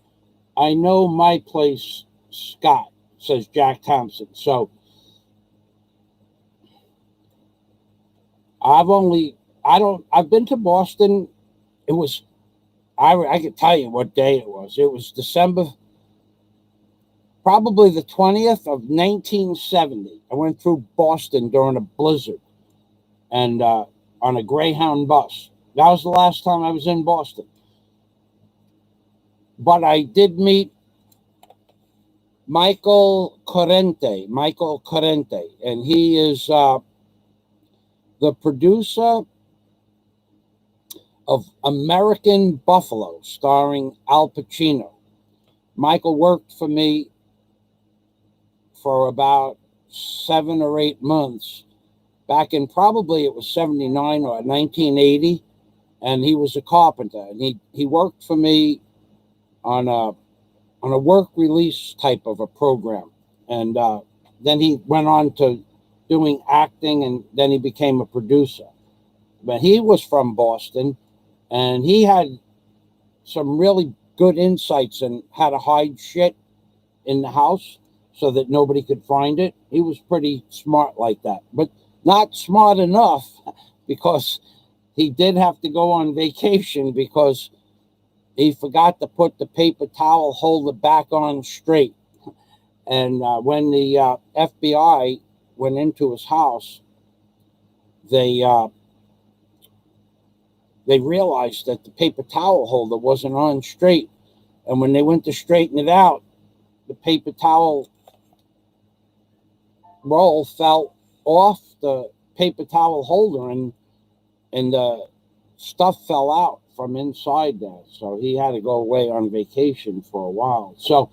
I know my place, Scott, says Jack Thompson. So I've been to Boston. It was, I could tell you what day it was. It was December, probably the 20th of 1970. I went through Boston during a blizzard and on a Greyhound bus. That was the last time I was in Boston. But I did meet Michael Corrente, and he is the producer of American Buffalo, starring Al Pacino. Michael worked for me for about 7 or 8 months back in, probably it was 79 or 1980, and he was a carpenter, and he worked for me on a work release type of a program, and then he went on to doing acting, and then he became a producer. But he was from Boston, and he had some really good insights on how to hide shit in the house so that nobody could find it. He was pretty smart like that, but not smart enough, because he did have to go on vacation because he forgot to put the paper towel holder back on straight. And when the FBI went into his house, they realized that the paper towel holder wasn't on straight. And when they went to straighten it out, the paper towel roll fell off the paper towel holder, and the stuff fell out from inside there. So he had to go away on vacation for a while. So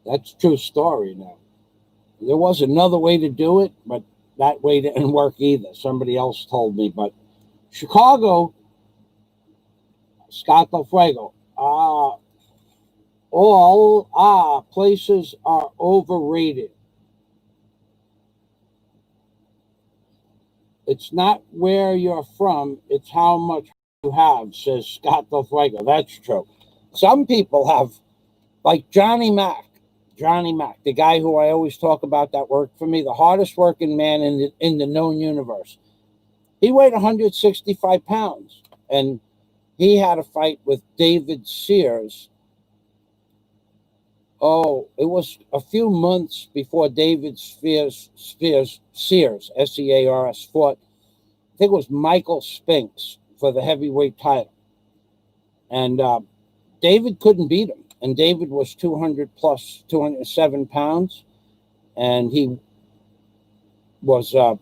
that's a true story. Now, there was another way to do it, but that way didn't work either. Somebody else told me. But Chicago, Scott Del Fuego, all places are overrated. It's not where you're from, it's how much you have, says Scott Del Fuego. That's true. Some people have, like Johnny Mac, the guy who I always talk about that worked for me, the hardest working man in the known universe. He weighed 165 pounds, and he had a fight with David Sears Oh, it was a few months before David Sears, Sears, fought. I think it was Michael Spinks for the heavyweight title, and David couldn't beat him. And David was 200 plus 207 pounds, and was uh,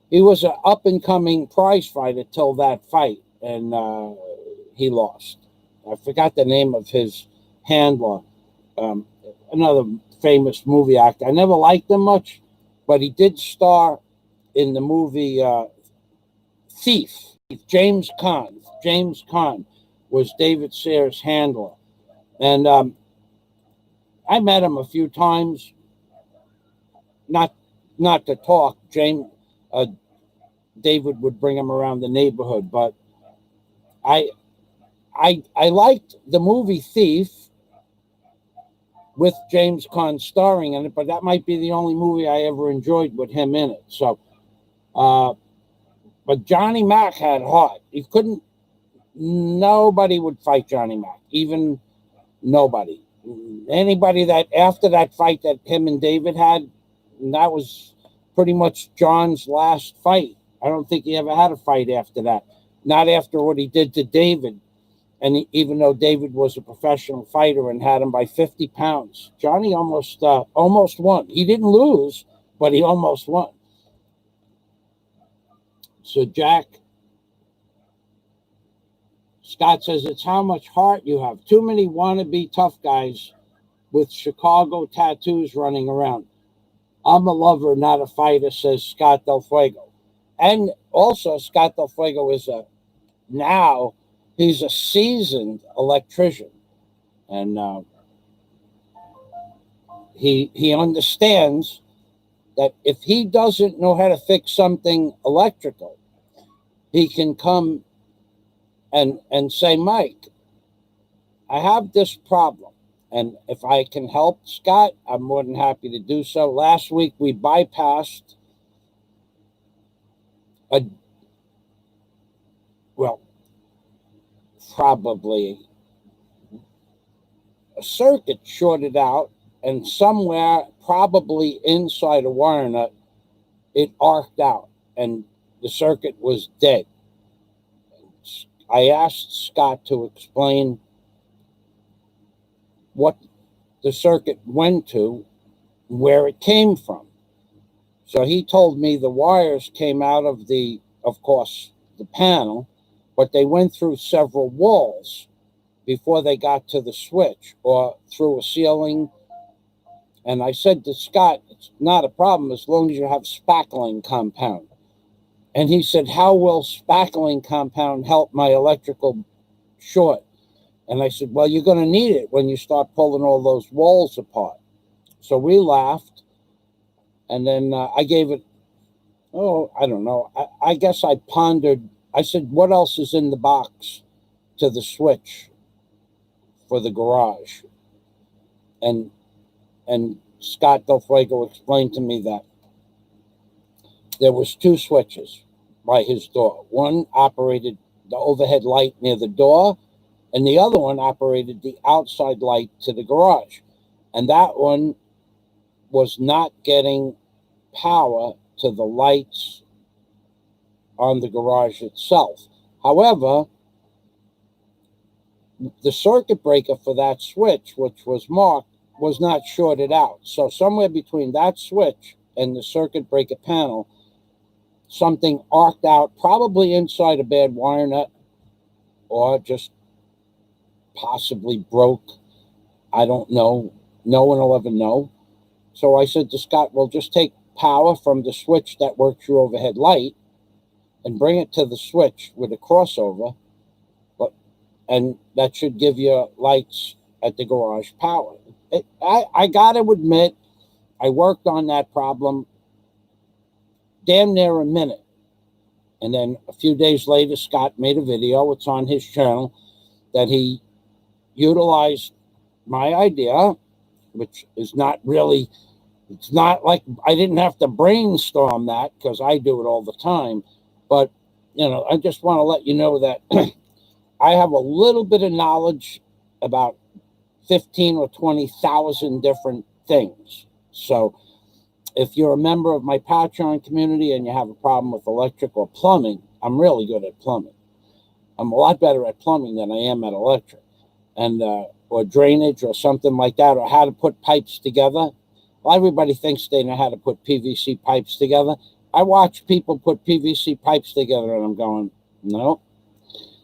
he was an up and coming prize fighter till that fight, and he lost. I forgot the name of his handler, um, another famous movie actor. I never liked him much, but he did star in the movie Thief. James Caan. James Caan was David Sayers' handler, and I met him a few times. Not not to talk. Uh, David would bring him around the neighborhood, but I I liked the movie Thief with James Caan starring in it, but that might be the only movie I ever enjoyed with him in it. So, uh, but Johnny Mack had heart. He couldn't. Nobody would fight Johnny Mack, even nobody. Anybody that after that fight that him and David had, that was pretty much John's last fight. I don't think he ever had a fight after that. Not after what he did to David. And even though David was a professional fighter and had him by 50 pounds, Johnny almost won. He didn't lose, but he almost won. So Scott says it's how much heart you have. Too many wannabe tough guys with Chicago tattoos running around. I'm a lover, not a fighter, says Scott Del Fuego. And also, Scott Del Fuego is now he's a seasoned electrician, and he understands that if he doesn't know how to fix something electrical, he can come and say, Mike, I have this problem. And if I can help Scott, I'm more than happy to do so. Last week, we bypassed probably a circuit shorted out, and somewhere, probably inside a wire nut, it arced out, and the circuit was dead. I asked Scott to explain what the circuit went to, where it came from. So he told me the wires came out of course, the panel, but they went through several walls before they got to the switch or through a ceiling. And I said to Scott, it's not a problem as long as you have spackling compound. And he said, how will spackling compound help my electrical short? And I said, well, you're going to need it when you start pulling all those walls apart. So we laughed. And then I gave it, I don't know. I guess I pondered. I said, what else is in the box to the switch for the garage? And Scott Del Fuego explained to me that there was two switches by his door. One operated the overhead light near the door, and the other one operated the outside light to the garage. And that one was not getting power to the lights on the garage itself. However, the circuit breaker for that switch, which was marked, was not shorted out. So somewhere between that switch and the circuit breaker panel, something arced out, probably inside a bad wire nut, or just possibly broke. I don't know. No one will ever know. So I said to Scott, well, just take power from the switch that works your overhead light and bring it to the switch with a crossover, and that should give you lights at the garage power. I got to admit, I worked on that problem damn near a minute. And then a few days later, Scott made a video. It's on his channel that he utilized my idea, which is not really, it's not like I didn't have to brainstorm that because I do it all the time. But, I just want to let you know that I have a little bit of knowledge about 15 or 20,000 different things. So if you're a member of my Patreon community and you have a problem with electric or plumbing, I'm really good at plumbing. I'm a lot better at plumbing than I am at electric, and or drainage or something like that, or how to put pipes together. Well, everybody thinks they know how to put PVC pipes together. I watch people put PVC pipes together, and I'm going, no.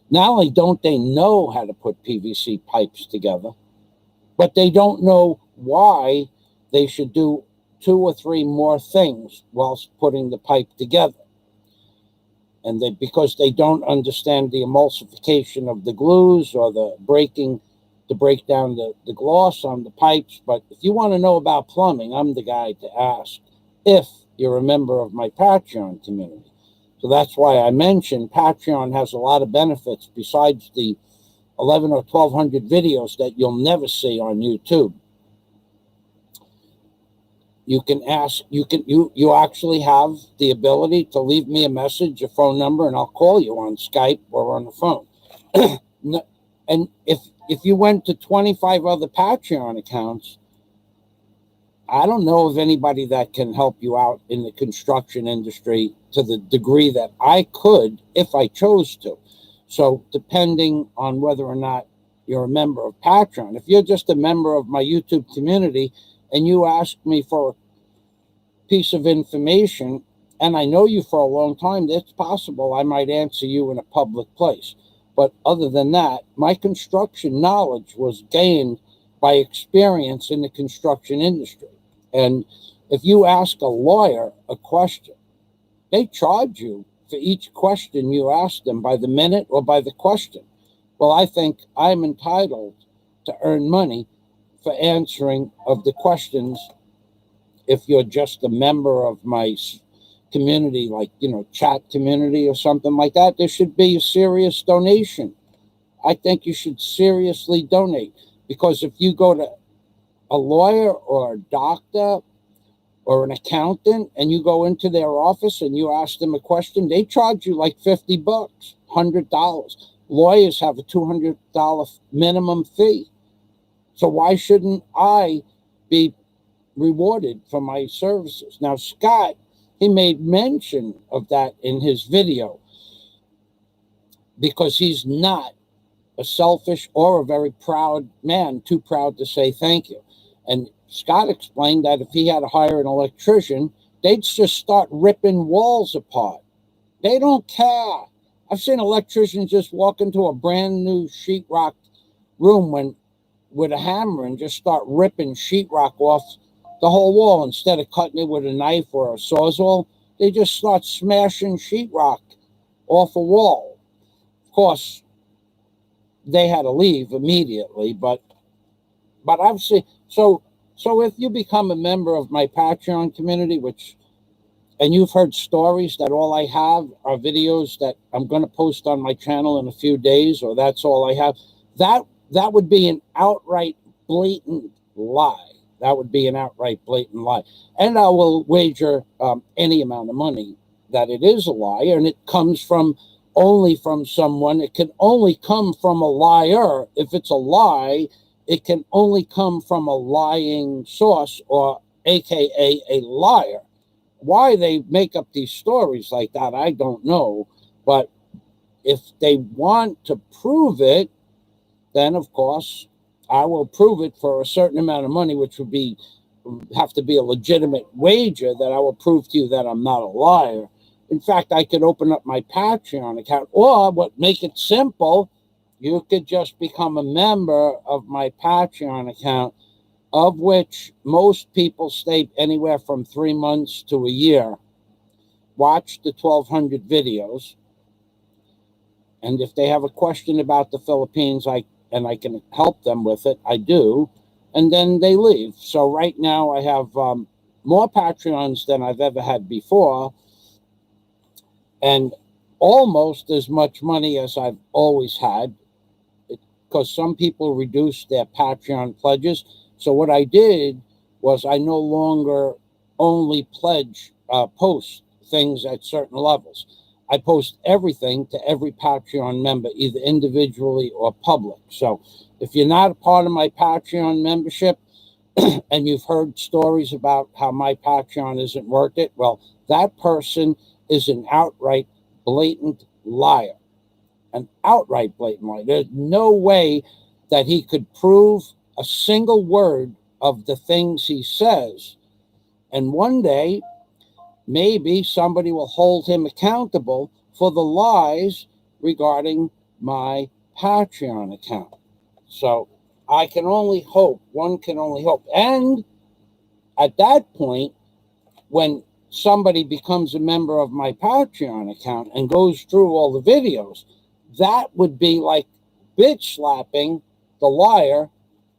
Not only don't they know how to put PVC pipes together, but they don't know why they should do 2 or 3 more things whilst putting the pipe together. And because they don't understand the emulsification of the glues or the breaking to break down the gloss on the pipes. But if you want to know about plumbing, I'm the guy to ask if you're a member of my Patreon community. So that's why I mentioned Patreon has a lot of benefits besides the 11 or 1,200 videos that you'll never see on YouTube. You can ask, you actually have the ability to leave me a message, a phone number, and I'll call you on Skype or on the phone. And if you went to 25 other Patreon accounts, I don't know of anybody that can help you out in the construction industry to the degree that I could if I chose to. So depending on whether or not you're a member of Patreon, if you're just a member of my YouTube community and you ask me for a piece of information, and I know you for a long time, it's possible I might answer you in a public place. But other than that, my construction knowledge was gained by experience in the construction industry. And if you ask a lawyer a question, they charge you for each question you ask them by the minute or by the question. Well, I think I'm entitled to earn money for answering of the questions. If you're just a member of my community, like, chat community or something like that, there should be a serious donation. I think you should seriously donate, because if you go to a lawyer or a doctor or an accountant and you go into their office and you ask them a question, they charge you like $50, $100. Lawyers have a $200 minimum fee. So why shouldn't I be rewarded for my services? Now, Scott, he made mention of that in his video because he's not a selfish or a very proud man, too proud to say thank you. And Scott explained that if he had to hire an electrician, they'd just start ripping walls apart. They don't care. I've seen electricians just walk into a brand new sheetrock room with a hammer and just start ripping sheetrock off the whole wall. Instead of cutting it with a knife or a sawzall, they just start smashing sheetrock off a wall. Of course, they had to leave immediately, but I've seen, so if you become a member of my Patreon community, and you've heard stories that all I have are videos that I'm going to post on my channel in a few days, or that's all I have, that would be an outright blatant lie. That would be an outright blatant lie. And I will wager any amount of money that it is a lie, and it comes only from someone. It can only come from a liar. If it's a lie, it can only come from a lying source, or AKA a liar. Why they make up these stories like that, I don't know. But if they want to prove it, then of course I will prove it for a certain amount of money, which would have to be a legitimate wager that I will prove to you that I'm not a liar. In fact, I could open up my Patreon account, or make it simple, you could just become a member of my Patreon account, of which most people stay anywhere from 3 months to a year. Watch the 1,200 videos. And if they have a question about the Philippines, I can help them with it, I do. And then they leave. So right now I have more Patreons than I've ever had before, and almost as much money as I've always had, because some people reduced their Patreon pledges. So what I did was I no longer only post things at certain levels. I post everything to every Patreon member, either individually or public. So If you're not a part of my Patreon membership and you've heard stories about how my Patreon isn't worth it, well, that person is an outright blatant liar. An outright blatant liar. There's no way that he could prove a single word of the things he says. And one day, maybe somebody will hold him accountable for the lies regarding my Patreon account. So I can only hope, one can only hope. And at that point, when somebody becomes a member of my Patreon account and goes through all the videos, that would be like bitch slapping the liar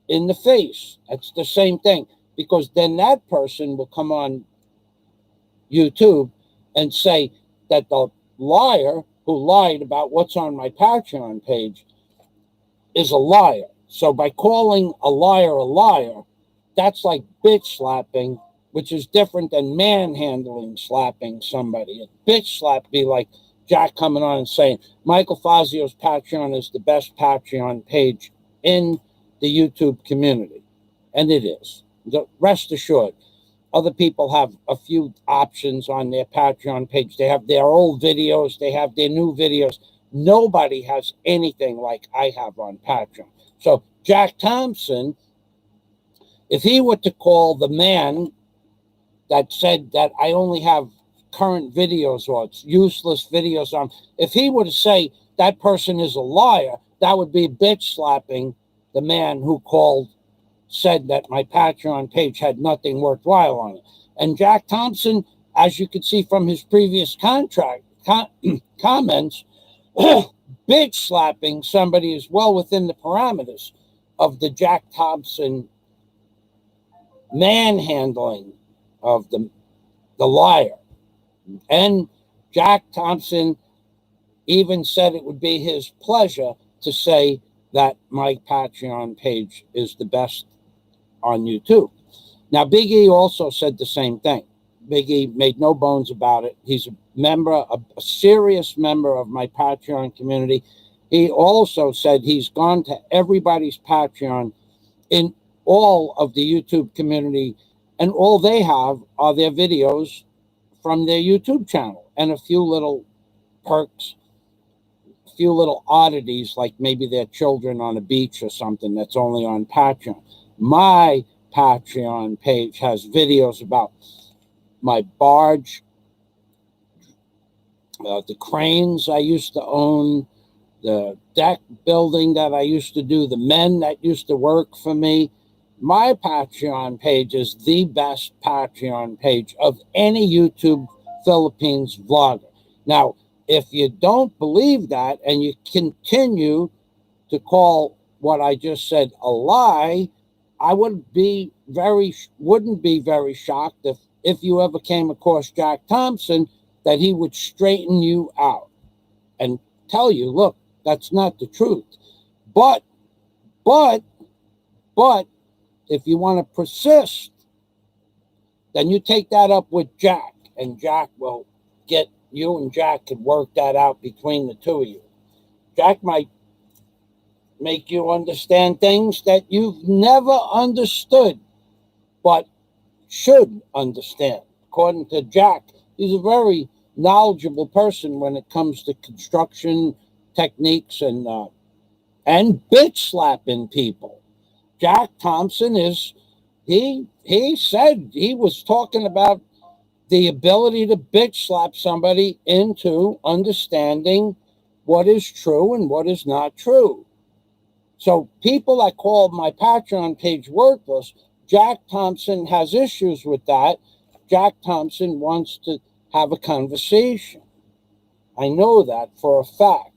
in the face. It's the same thing, because then that person will come on YouTube and say that the liar who lied about what's on my Patreon page is a liar. So by calling a liar, that's like bitch slapping, which is different than manhandling, slapping somebody. A bitch slap be like Jack coming on and saying, Michael Fazio's Patreon is the best Patreon page in the YouTube community. And it is. Rest assured. Other people have a few options on their Patreon page. They have their old videos, they have their new videos. Nobody has anything like I have on Patreon. So Jack Thompson, if he were to call the man that said that I only have current videos or it's useless videos on, if he were to say that person is a liar, that would be bitch slapping the man who said that my Patreon page had nothing worthwhile on it. And Jack Thompson, as you could see from his previous comments, bitch slapping somebody is well within the parameters of the Jack Thompson manhandling of the liar. And Jack Thompson even said it would be his pleasure to say that my Patreon page is the best on YouTube. Now, Big E also said the same thing. Big E made no bones about it. He's a member, a serious member of my Patreon community. He also said he's gone to everybody's Patreon in all of the YouTube community, and all they have are their videos from their YouTube channel and a few little perks, a few little oddities, like maybe their children on a beach or something that's only on Patreon. My Patreon page has videos about my barge, the cranes I used to own, the deck building that I used to do, the men that used to work for me. My Patreon page is the best Patreon page of any YouTube Philippines vlogger. Now, if you don't believe that and you continue to call what I just said a lie, I wouldn't be very shocked if you ever came across Jack Thompson, that he would straighten you out and tell you, look, that's not the truth. But if you want to persist, then you take that up with Jack, and Jack will get you, and Jack can work that out between the two of you. Jack might make you understand things that you've never understood, but should understand. According to Jack, he's a very knowledgeable person when it comes to construction techniques and bitch slapping people. Jack Thompson he said he was talking about the ability to bitch slap somebody into understanding what is true and what is not true. So people that call my Patreon page worthless, Jack Thompson has issues with that. Jack Thompson wants to have a conversation. I know that for a fact.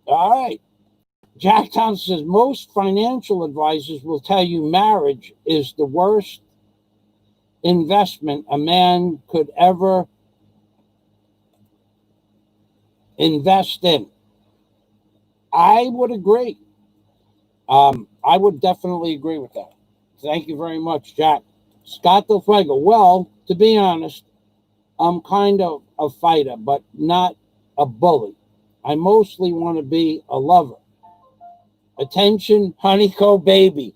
All right. Jack Thompson says most financial advisors will tell you marriage is the worst investment a man could ever invest in. I would agree. I would definitely agree with that. Thank you very much, Jack. Scott Del Fuego. Well, to be honest, I'm kind of a fighter, but not a bully. I mostly want to be a lover. Attention, honeycomb baby.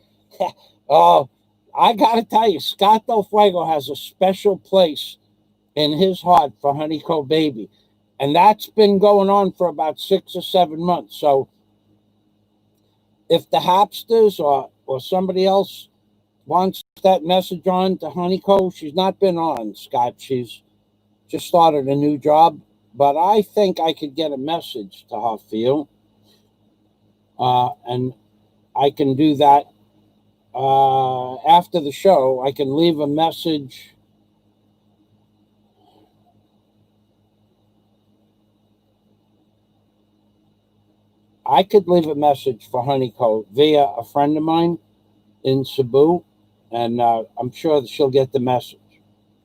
Oh, I gotta tell you, Scott Del Fuego has a special place in his heart for honeycomb baby, and that's been going on for about 6 or 7 months. So if the Hapsters or somebody else wants that message on to Honeycomb, she's not been on, Scott. She's just started a new job, but I think I could get a message to her for you, and I can do that after the show. I can leave a message. I could leave a message for Honeycomb via a friend of mine in Cebu, and I'm sure that she'll get the message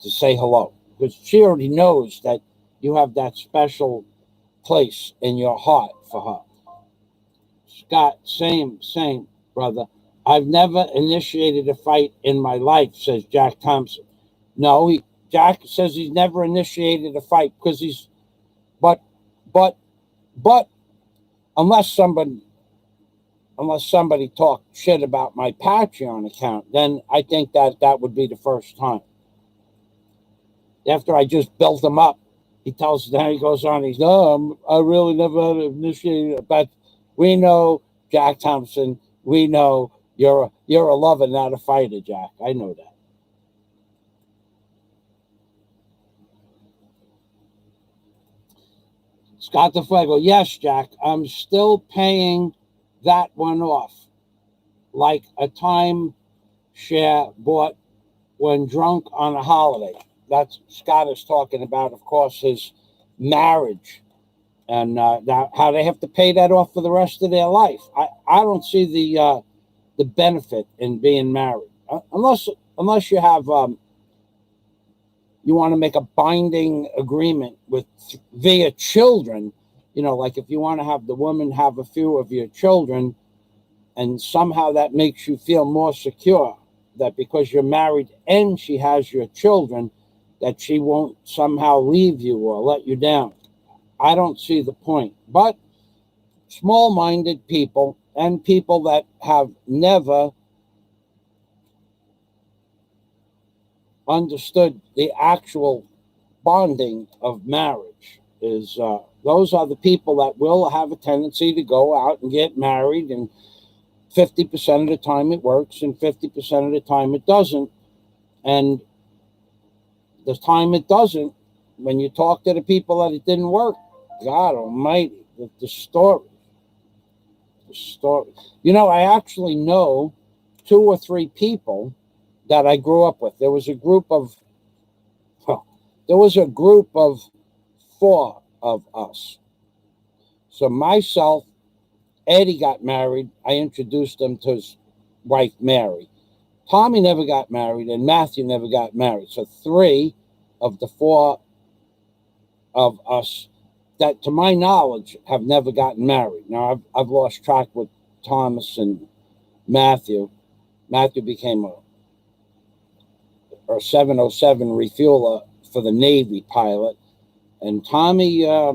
to say hello because she already knows that you have that special place in your heart for her. Scott, same, brother. I've never initiated a fight in my life, says Jack Thompson. No, Jack says he's never initiated a fight because but, but, but, unless somebody talked shit about my Patreon account, then I think that would be the first time. After I just built him up, he goes on, I really never had initiated, but we know, Jack Thompson, we know you're a lover, not a fighter, Jack. I know that. Scott the Fuego, yes, Jack, I'm still paying that one off, like a timeshare bought when drunk on a holiday. That's Scott is talking about, of course, his marriage and how they have to pay that off for the rest of their life. I don't see the benefit in being married unless you have you want to make a binding agreement with via children. You know, like if you want to have the woman have a few of your children, and somehow that makes you feel more secure that because you're married and she has your children, that she won't somehow leave you or let you down. I don't see the point. But small minded people and people that have never understood the actual bonding of marriage is those are the people that will have a tendency to go out and get married, and 50% of the time it works and 50% of the time it doesn't. And the time it doesn't, when you talk to the people that it didn't work, God almighty, the story. The story. You know, I actually know 2 or 3 people that I grew up with. There was a group of 4 of us. So myself, Eddie got married. I introduced him to his wife, Mary. Tommy never got married, and Matthew never got married. So 3 of the 4 of us that, to my knowledge, have never gotten married. Now, I've lost track with Thomas and Matthew. Matthew became a 707 refueler for the Navy pilot. And Tommy, I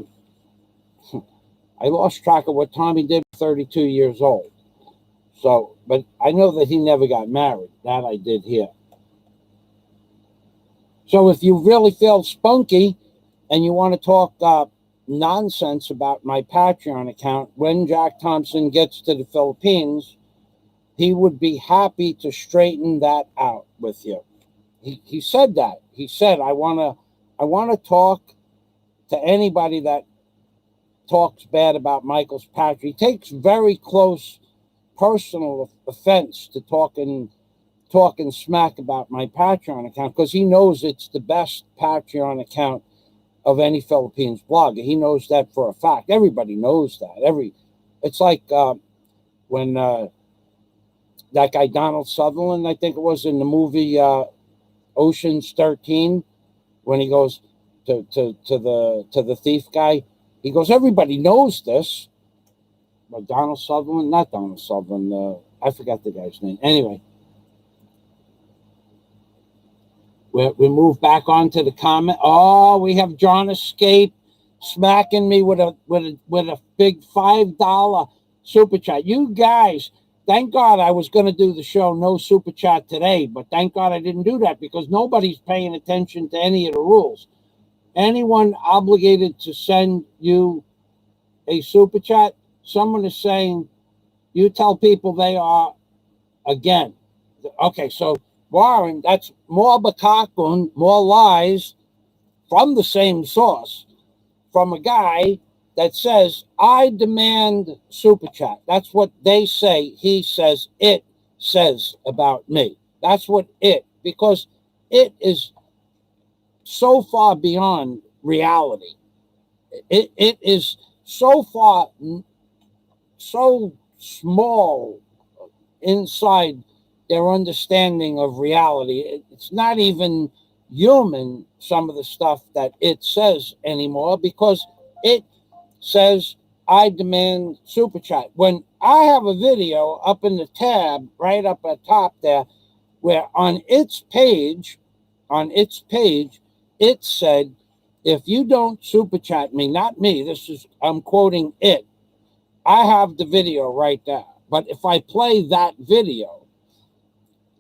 lost track of what Tommy did at 32 years old. So, but I know that he never got married. That I did hear. So if you really feel spunky and you want to talk nonsense about my Patreon account, when Jack Thompson gets to the Philippines, he would be happy to straighten that out with you. He said that. He said, I wanna talk to anybody that talks bad about Michael's Patreon. He takes very close personal offense to talking smack about my Patreon account because he knows it's the best Patreon account of any Philippines blogger. He knows that for a fact. Everybody knows that. It's like when that guy Donald Sutherland, I think it was in the movie Ocean's 13, when he goes to the thief guy. He goes, everybody knows this. But Donald Sutherland, not Donald Sutherland. I forgot the guy's name. Anyway, We move back onto the comment. Oh, we have John Escape smacking me with a big $5 super chat. You guys, thank God I was going to do the show no super chat today, but thank God I didn't do that because nobody's paying attention to any of the rules. Anyone obligated to send you a super chat, someone is saying you tell people they are again. Okay, so Warren, that's more bakakun, more lies from the same source, from a guy that says, I demand super chat. That's what they say. He says, it says about me. That's what because it is so far beyond reality. It is so far, so small inside their understanding of reality. It's not even human, some of the stuff that it says anymore, because it says, I demand super chat. When I have a video up in the tab, right up at top there, where on its page, it said, if you don't super chat me, not me, I'm quoting it. I have the video right there. But if I play that video,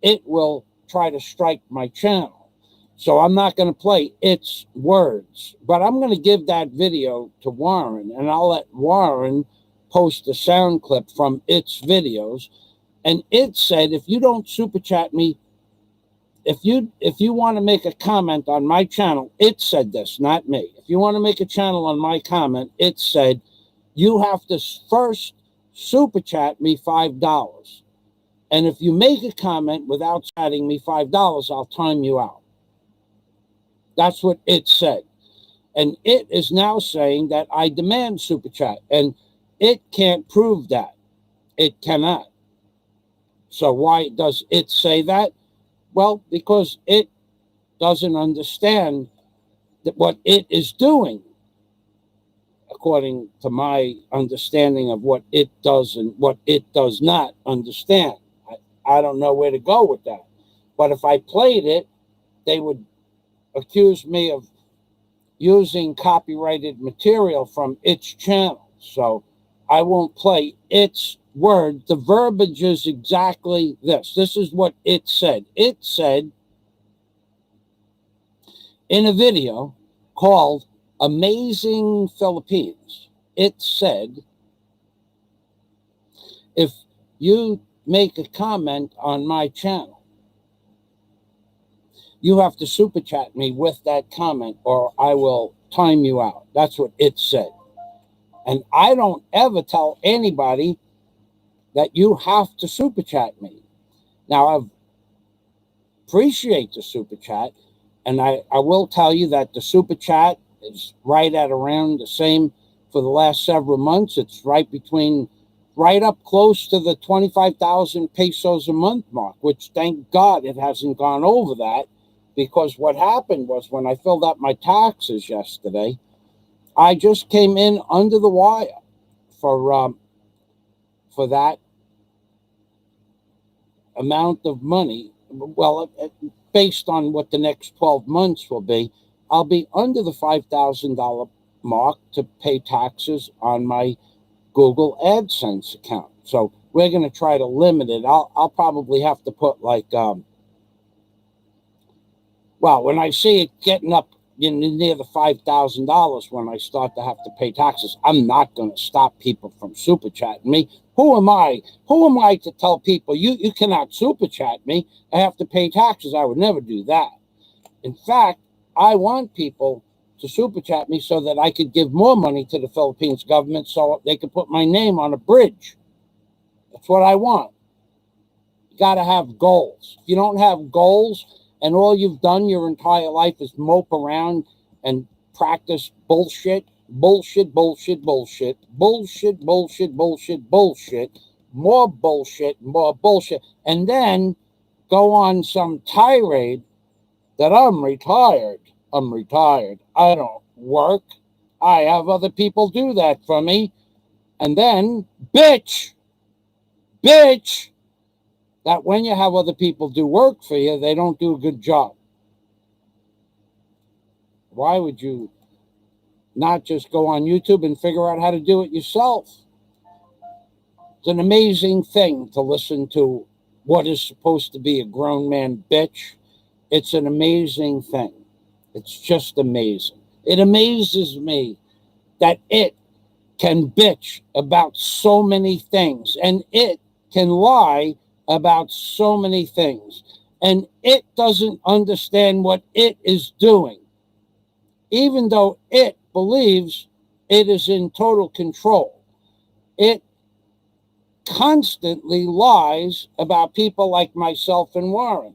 it will try to strike my channel. So I'm not going to play its words, but I'm going to give that video to Warren, and I'll let Warren post a sound clip from its videos. And it said, if you don't super chat me, if you want to make a comment on my channel, it said this, not me. If you want to make a channel on my comment, it said, you have to first super chat me $5. And if you make a comment without chatting me $5, I'll time you out. That's what it said. And it is now saying that I demand super chat. And it can't prove that. It cannot. So why does it say that? Well, because it doesn't understand that what it is doing, according to my understanding of what it does and what it does not understand. I don't know where to go with that. But if I played it, they would accuse me of using copyrighted material from its channel. So I won't play its word. The verbiage is exactly this. This is what it said. It said in a video called Amazing Philippines, it said, if you make a comment on my channel, you have to super chat me with that comment or I will time you out. That's what it said. And I don't ever tell anybody that you have to super chat me. Now, I appreciate the super chat, and I will tell you that the super chat is right at around the same for the last several months. It's right up close to the 25,000 pesos a month mark, which thank God it hasn't gone over that, because what happened was when I filled out my taxes yesterday, I just came in under the wire for that amount of money. Well, based on what the next 12 months will be, I'll be under the $5,000 mark to pay taxes on my Google AdSense account. So we're going to try to limit it. I'll probably have to put like, when I see it getting up near the $5,000 when I start to have to pay taxes, I'm not going to stop people from super chatting me. Who am I? Who am I to tell people you cannot super chat me? I have to pay taxes. I would never do that. In fact, I want people to super chat me so that I could give more money to the Philippines government so they could put my name on a bridge. That's what I want. You got to have goals. If you don't have goals and all you've done your entire life is mope around and practice bullshit, more bullshit, more bullshit, and then go on some tirade that I'm retired. I don't work. I have other people do that for me. And then, bitch, that when you have other people do work for you, they don't do a good job. Why would you not just go on YouTube and figure out how to do it yourself? It's an amazing thing to listen to what is supposed to be a grown man bitch. It's an amazing thing. It's just amazing. It amazes me that it can bitch about so many things, and it can lie about so many things, and it doesn't understand what it is doing, even though it believes it is in total control. It constantly lies about people like myself and Warren.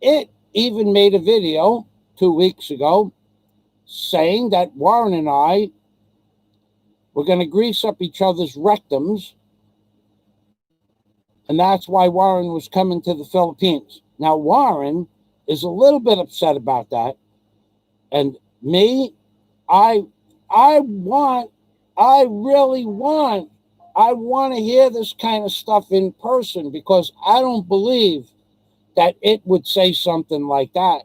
It even made a video 2 weeks ago saying that Warren and I were going to grease up each other's rectums, and that's why Warren was coming to the Philippines. Now, Warren is a little bit upset about that, and me, I want, I really want, I want to hear this kind of stuff in person, because I don't believe that it would say something like that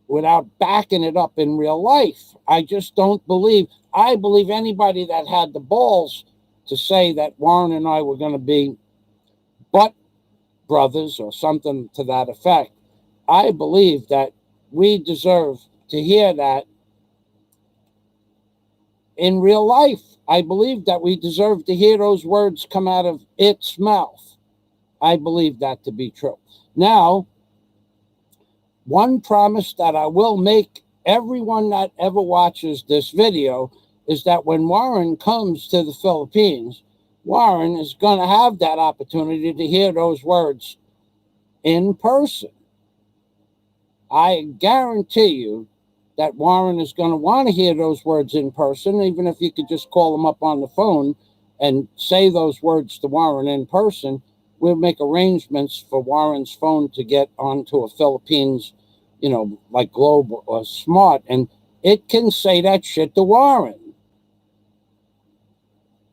without backing it up in real life. I just don't believe. I believe anybody that had the balls to say that Warren and I were going to be butt brothers or something to that effect. I believe that we deserve to hear that in real life. I believe that we deserve to hear those words come out of its mouth. I believe that to be true. Now, one promise that I will make everyone that ever watches this video is that when Warren comes to the Philippines, Warren is going to have that opportunity to hear those words in person. I guarantee you that Warren is going to want to hear those words in person, even if you could just call him up on the phone and say those words to Warren in person. We'll make arrangements for Warren's phone to get onto a Philippines, like Globe or Smart, and it can say that shit to Warren.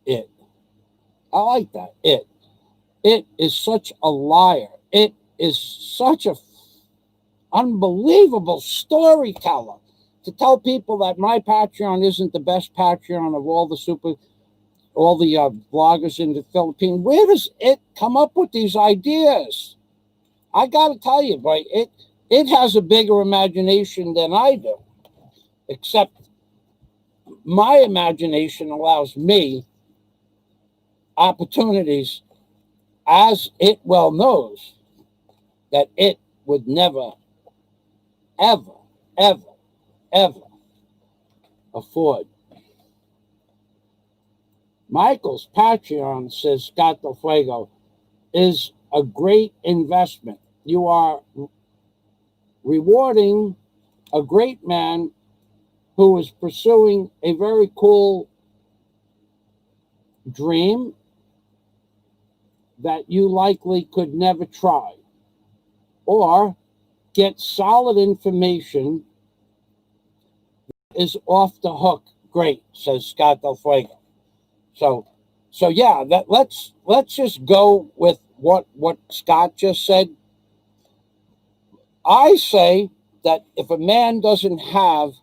It. I like that. It is such a liar. It is such a unbelievable storyteller to tell people that my Patreon isn't the best Patreon of all the bloggers in the Philippines. Where does it come up with these ideas? I got to tell you, boy, it has a bigger imagination than I do, except my imagination allows me opportunities, as it well knows, that it would never, ever, ever, ever afford. Michael's Patreon, says Scott Del Fuego, is a great investment. You are rewarding a great man who is pursuing a very cool dream that you likely could never try, or get solid information is off the hook. Great, says Scott Del Fuego. So yeah, let's just go with what Scott just said. I say that if a man doesn't have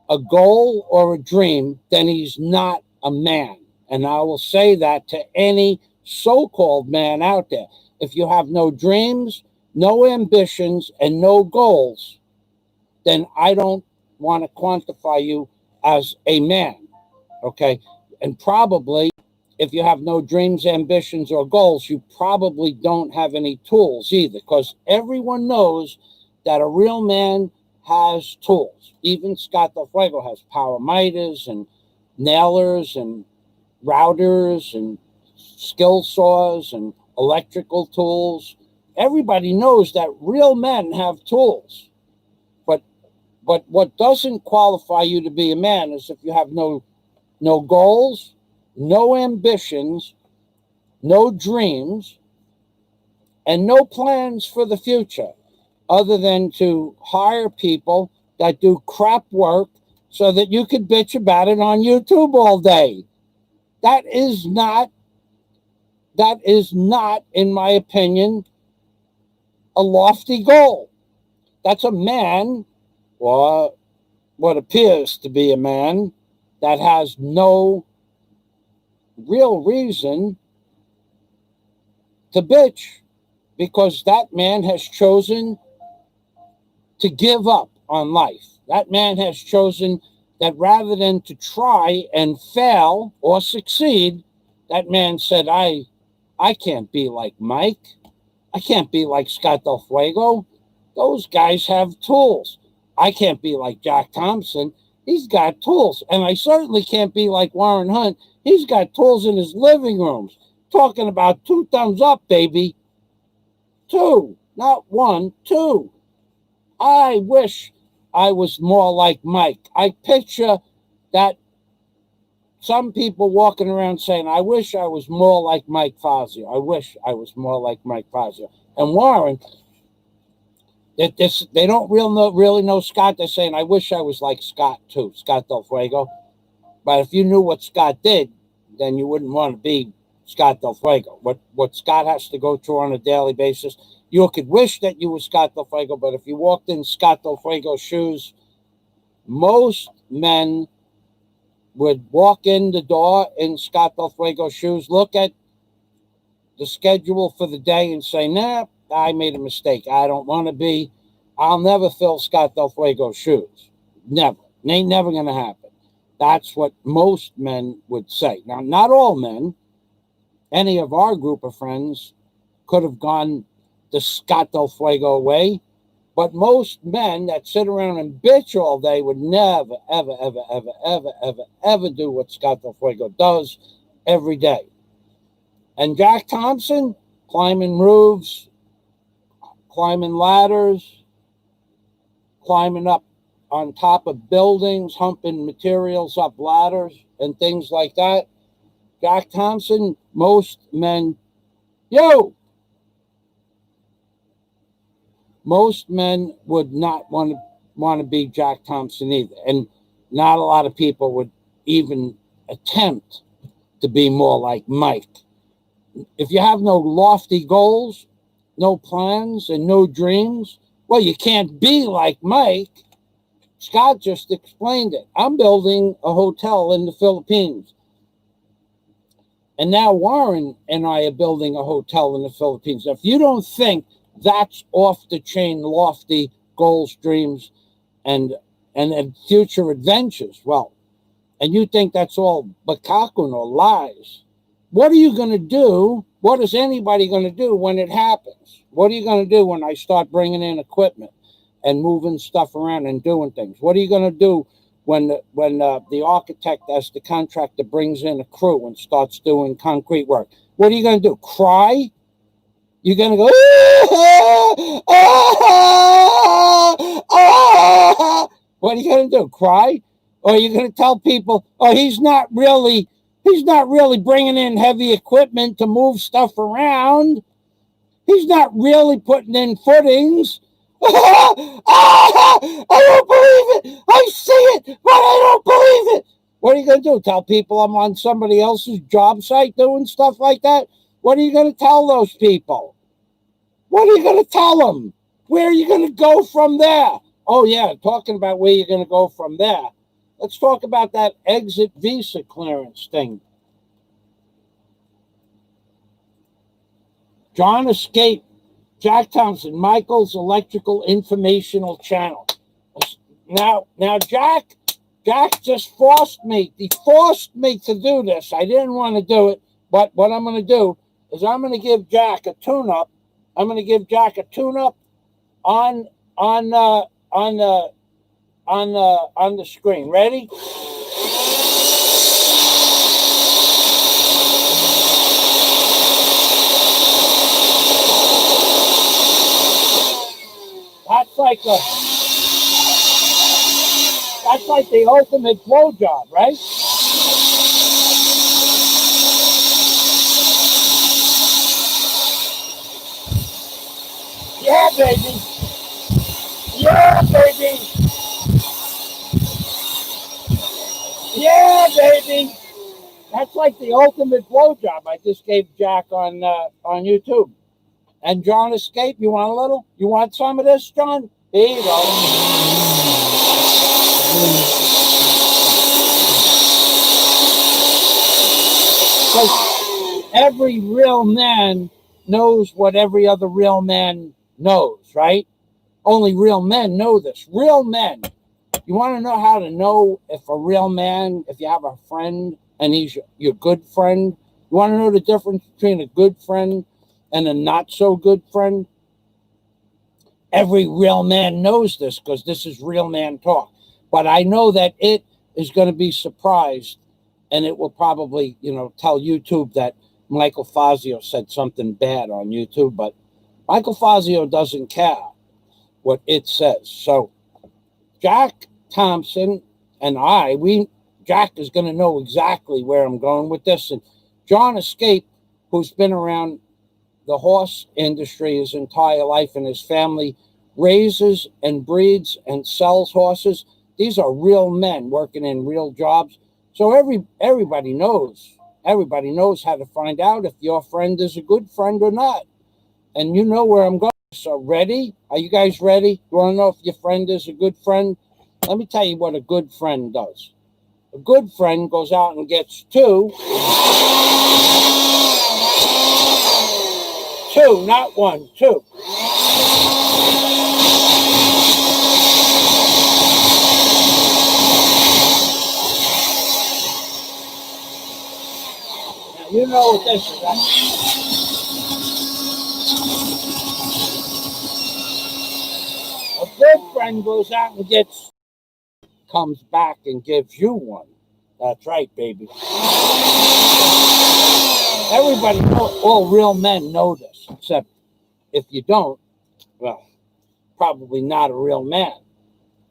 a goal or a dream, then he's not a man. And I will say that to any so-called man out there. If you have no dreams, no ambitions, and no goals, then I don't want to quantify you as a man. Okay? And probably, if you have no dreams, ambitions, or goals, you probably don't have any tools either, because everyone knows that a real man has tools. Even Scott Del Fuego has power miters and nailers and routers and skill saws and electrical tools. Everybody knows that real men have tools. But what doesn't qualify you to be a man is if you have no goals, no ambitions, no dreams, and no plans for the future other than to hire people that do crap work so that you could bitch about it on YouTube all day. That is not, in my opinion, a lofty goal. That's a man or what appears to be a man that has no real reason to bitch, because that man has chosen to give up on life. That man has chosen that rather than to try and fail or succeed, that man said, I can't be like Mike. I can't be like Scott Del Fuego. Those guys have tools. I can't be like Jack Thompson. He's got tools. And I certainly can't be like Warren Hunt. He's got tools in his living rooms. Talking about 2 thumbs up, baby. 2, not 1, 2. I wish I was more like Mike. I picture that some people walking around saying, I wish I was more like Mike Fazio. I wish I was more like Mike Fazio. And Warren, they don't really know Scott. They're saying, I wish I was like Scott too, Scott Del Fuego. But if you knew what Scott did, then you wouldn't want to be Scott Del Fuego. What Scott has to go through on a daily basis, you could wish that you were Scott Del Fuego, but if you walked in Scott Del Fuego's shoes, most men would walk in the door in Scott Del Fuego's shoes, look at the schedule for the day and say, nah, I made a mistake. I don't want to be. I'll never fill Scott Del Fuego's shoes. Never. It ain't never going to happen. That's what most men would say. Now, not all men. Any of our group of friends could have gone the Scott Del Fuego way, but most men that sit around and bitch all day would never, ever, ever, ever, ever, ever, ever do what Scott Del Fuego does every day. And Jack Thompson, climbing roofs, climbing ladders, climbing up on top of buildings, humping materials up ladders and things like that. Jack Thompson, most men, most men would not want to be Jack Thompson either. And not a lot of people would even attempt to be more like Mike. If you have no lofty goals, no plans, and no dreams, well, you can't be like Mike. Scott just explained it. I'm building a hotel in the Philippines. And now Warren and I are building a hotel in the Philippines. If you don't think that's off the chain, lofty goals, dreams, and future adventures, well, and you think that's all bakakun or lies, what are you going to do? What is anybody going to do when it happens? What are you going to do when I start bringing in equipment and moving stuff around and doing things? What are you going to do when the architect, as the contractor, brings in a crew and starts doing concrete work? What are you going to do? Cry? You're going to go, what are you going to do? Cry? Or are you going to tell people, oh, he's not really bringing in heavy equipment to move stuff around. He's not really putting in footings. I don't believe it. I see it, but I don't believe it. What are you going to do? Tell people I'm on somebody else's job site doing stuff like that? What are you going to tell those people? What are you going to tell them? Where are you going to go from there? Oh, yeah, talking about where you're going to go from there. Let's talk about that exit visa clearance thing. John Escape, Jack Thompson, Michael's Electrical Informational Channel. Now, Jack just forced me. He forced me to do this. I didn't want to do it, but what I'm going to do is I'm going to give Jack a tune-up. I'm going to give Jack a tune-up on the screen. Ready? That's like the ultimate blowjob, right? Yeah, baby. Yeah, baby. Yeah, baby. That's like the ultimate blowjob I just gave Jack on YouTube. And John Escape, you want a little? You want some of this, John? Here you go. Because every real man knows what every other real man knows, right? Only real men know this. Real men. You want to know how to know if a real man, if you have a friend and he's your good friend? You want to know the difference between a good friend and a not so good friend? Every real man knows this because this is real man talk. But I know that it is going to be surprised, and it will probably, tell YouTube that Michael Fazio said something bad on YouTube. But Michael Fazio doesn't care what it says. So Jack Thompson and Jack is going to know exactly where I'm going with this. And John Escape, who's been around the horse industry his entire life, and his family raises and breeds and sells horses. These are real men working in real jobs. So everybody knows how to find out if your friend is a good friend or not. And you know where I'm going. So ready? Are you guys ready? You want to know if your friend is a good friend? Let me tell you what a good friend does. A good friend goes out and gets two, not one, two. Now, you know what this is, right? A good friend goes out and comes back and gives you one. That's right, baby. Everybody knows, all real men know this, except if you don't, well, probably not a real man.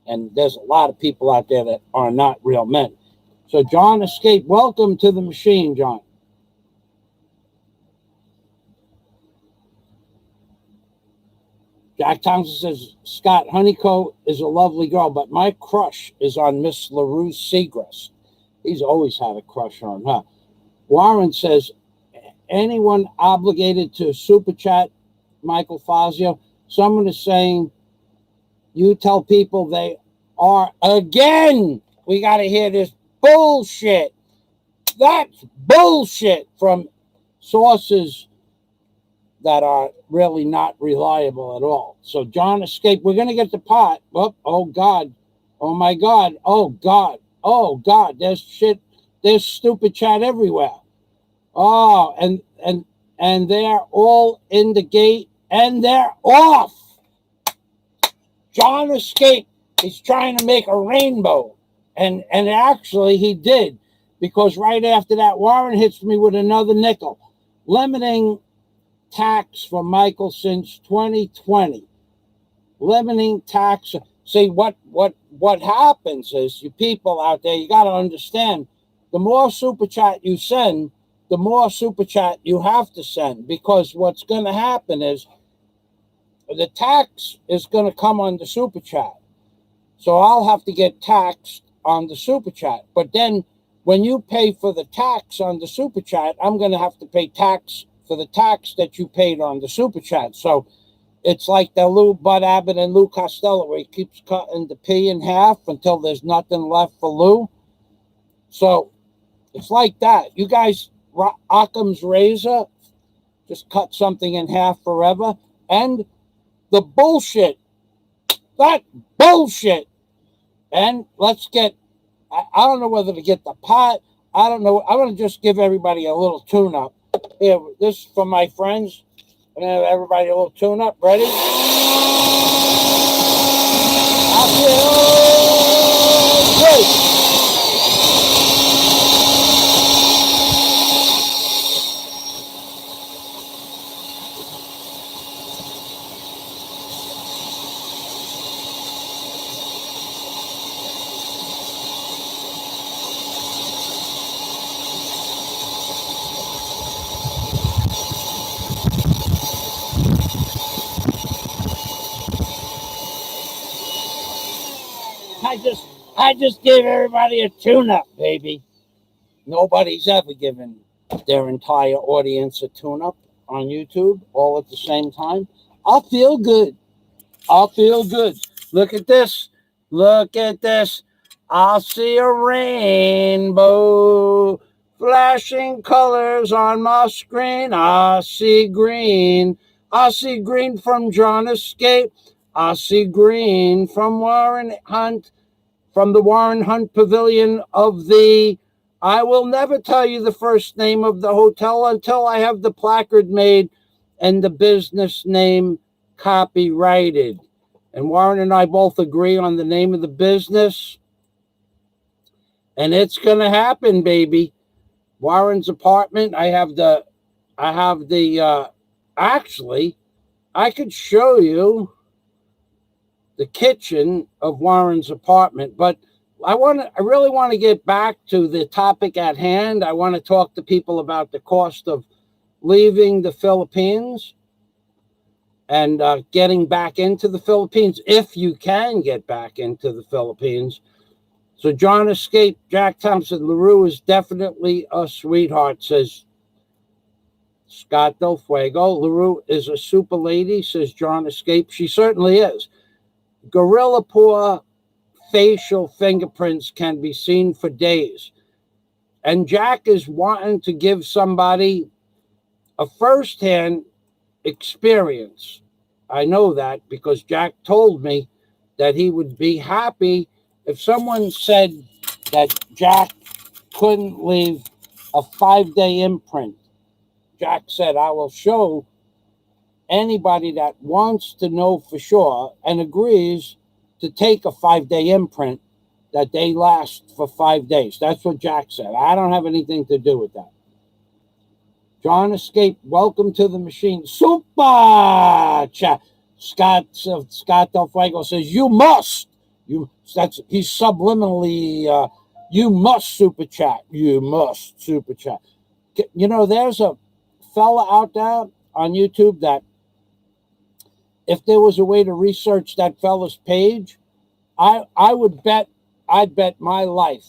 And there's a lot of people out there that are not real men. So John Escape, welcome to the machine, John. Jack Thompson says, Scott, Honeyco is a lovely girl, but my crush is on Miss LaRue Seagrass. He's always had a crush on her. Warren says, anyone obligated to super chat Michael Fazio? Someone is saying, you tell people they are again. We got to hear this bullshit. That's bullshit from sources that are really not reliable at all. So John Escape, we're going to get the pot. Oh, God. Oh, my God. Oh, God. Oh, God. There's shit. There's stupid chat everywhere. Oh, and they're all in the gate, and they're off. John Escape is trying to make a rainbow. And actually he did, because right after that, Warren hits me with another nickel. Limiting tax for Michael since 2020. Limiting tax. See, what happens is, you people out there, you got to understand, the more super chat you send, the more super chat you have to send, because what's going to happen is the tax is going to come on the super chat. So I'll have to get taxed on the super chat. But then when you pay for the tax on the super chat, I'm going to have to pay tax for the tax that you paid on the super chat. So it's like the Bud Abbott and Lou Costello, where he keeps cutting the P in half until there's nothing left for Lou. So it's like that. You guys, Occam's razor, just cut something in half forever. And the bullshit, that bullshit. And let's get, I don't know whether to get the pot. I don't know. I'm going to just give everybody a little tune-up. Here, this is for my friends. I'm going to have everybody a little tune-up. Ready? I feel great. I just gave everybody a tune-up, baby. Nobody's ever given their entire audience a tune-up on YouTube all at the same time. I'll feel good. I'll feel good. Look at this. Look at this. I see a rainbow flashing colors on my screen. I see green. I see green from John Escape. I see green from Warren Hunt, from the Warren Hunt Pavilion of the. I will never tell you the first name of the hotel until I have the placard made and the business name copyrighted. And Warren and I both agree on the name of the business. And it's gonna happen, baby. Warren's apartment. Actually, I could show you the kitchen of Warren's apartment, but I really want to get back to the topic at hand. I want to talk to people about the cost of leaving the Philippines and getting back into the Philippines, if you can get back into the Philippines. So John Escape, Jack Thompson, LaRue is definitely a sweetheart, says Scott Del Fuego. LaRue is a super lady, says John Escape. She certainly is. Gorilla paw facial fingerprints can be seen for days. And Jack is wanting to give somebody a firsthand experience. I know that because Jack told me that he would be happy if someone said that Jack couldn't leave a 5-day imprint. Jack said, I will show anybody that wants to know for sure and agrees to take a 5-day imprint that they last for 5 days. That's what Jack said. I don't have anything to do with that. John Escape, welcome to the machine. Super chat. Scott Del Fuego says, you must. He's subliminally, you must super chat. You must super chat. You know, there's a fella out there on YouTube that if there was a way to research that fella's page, I'd bet my life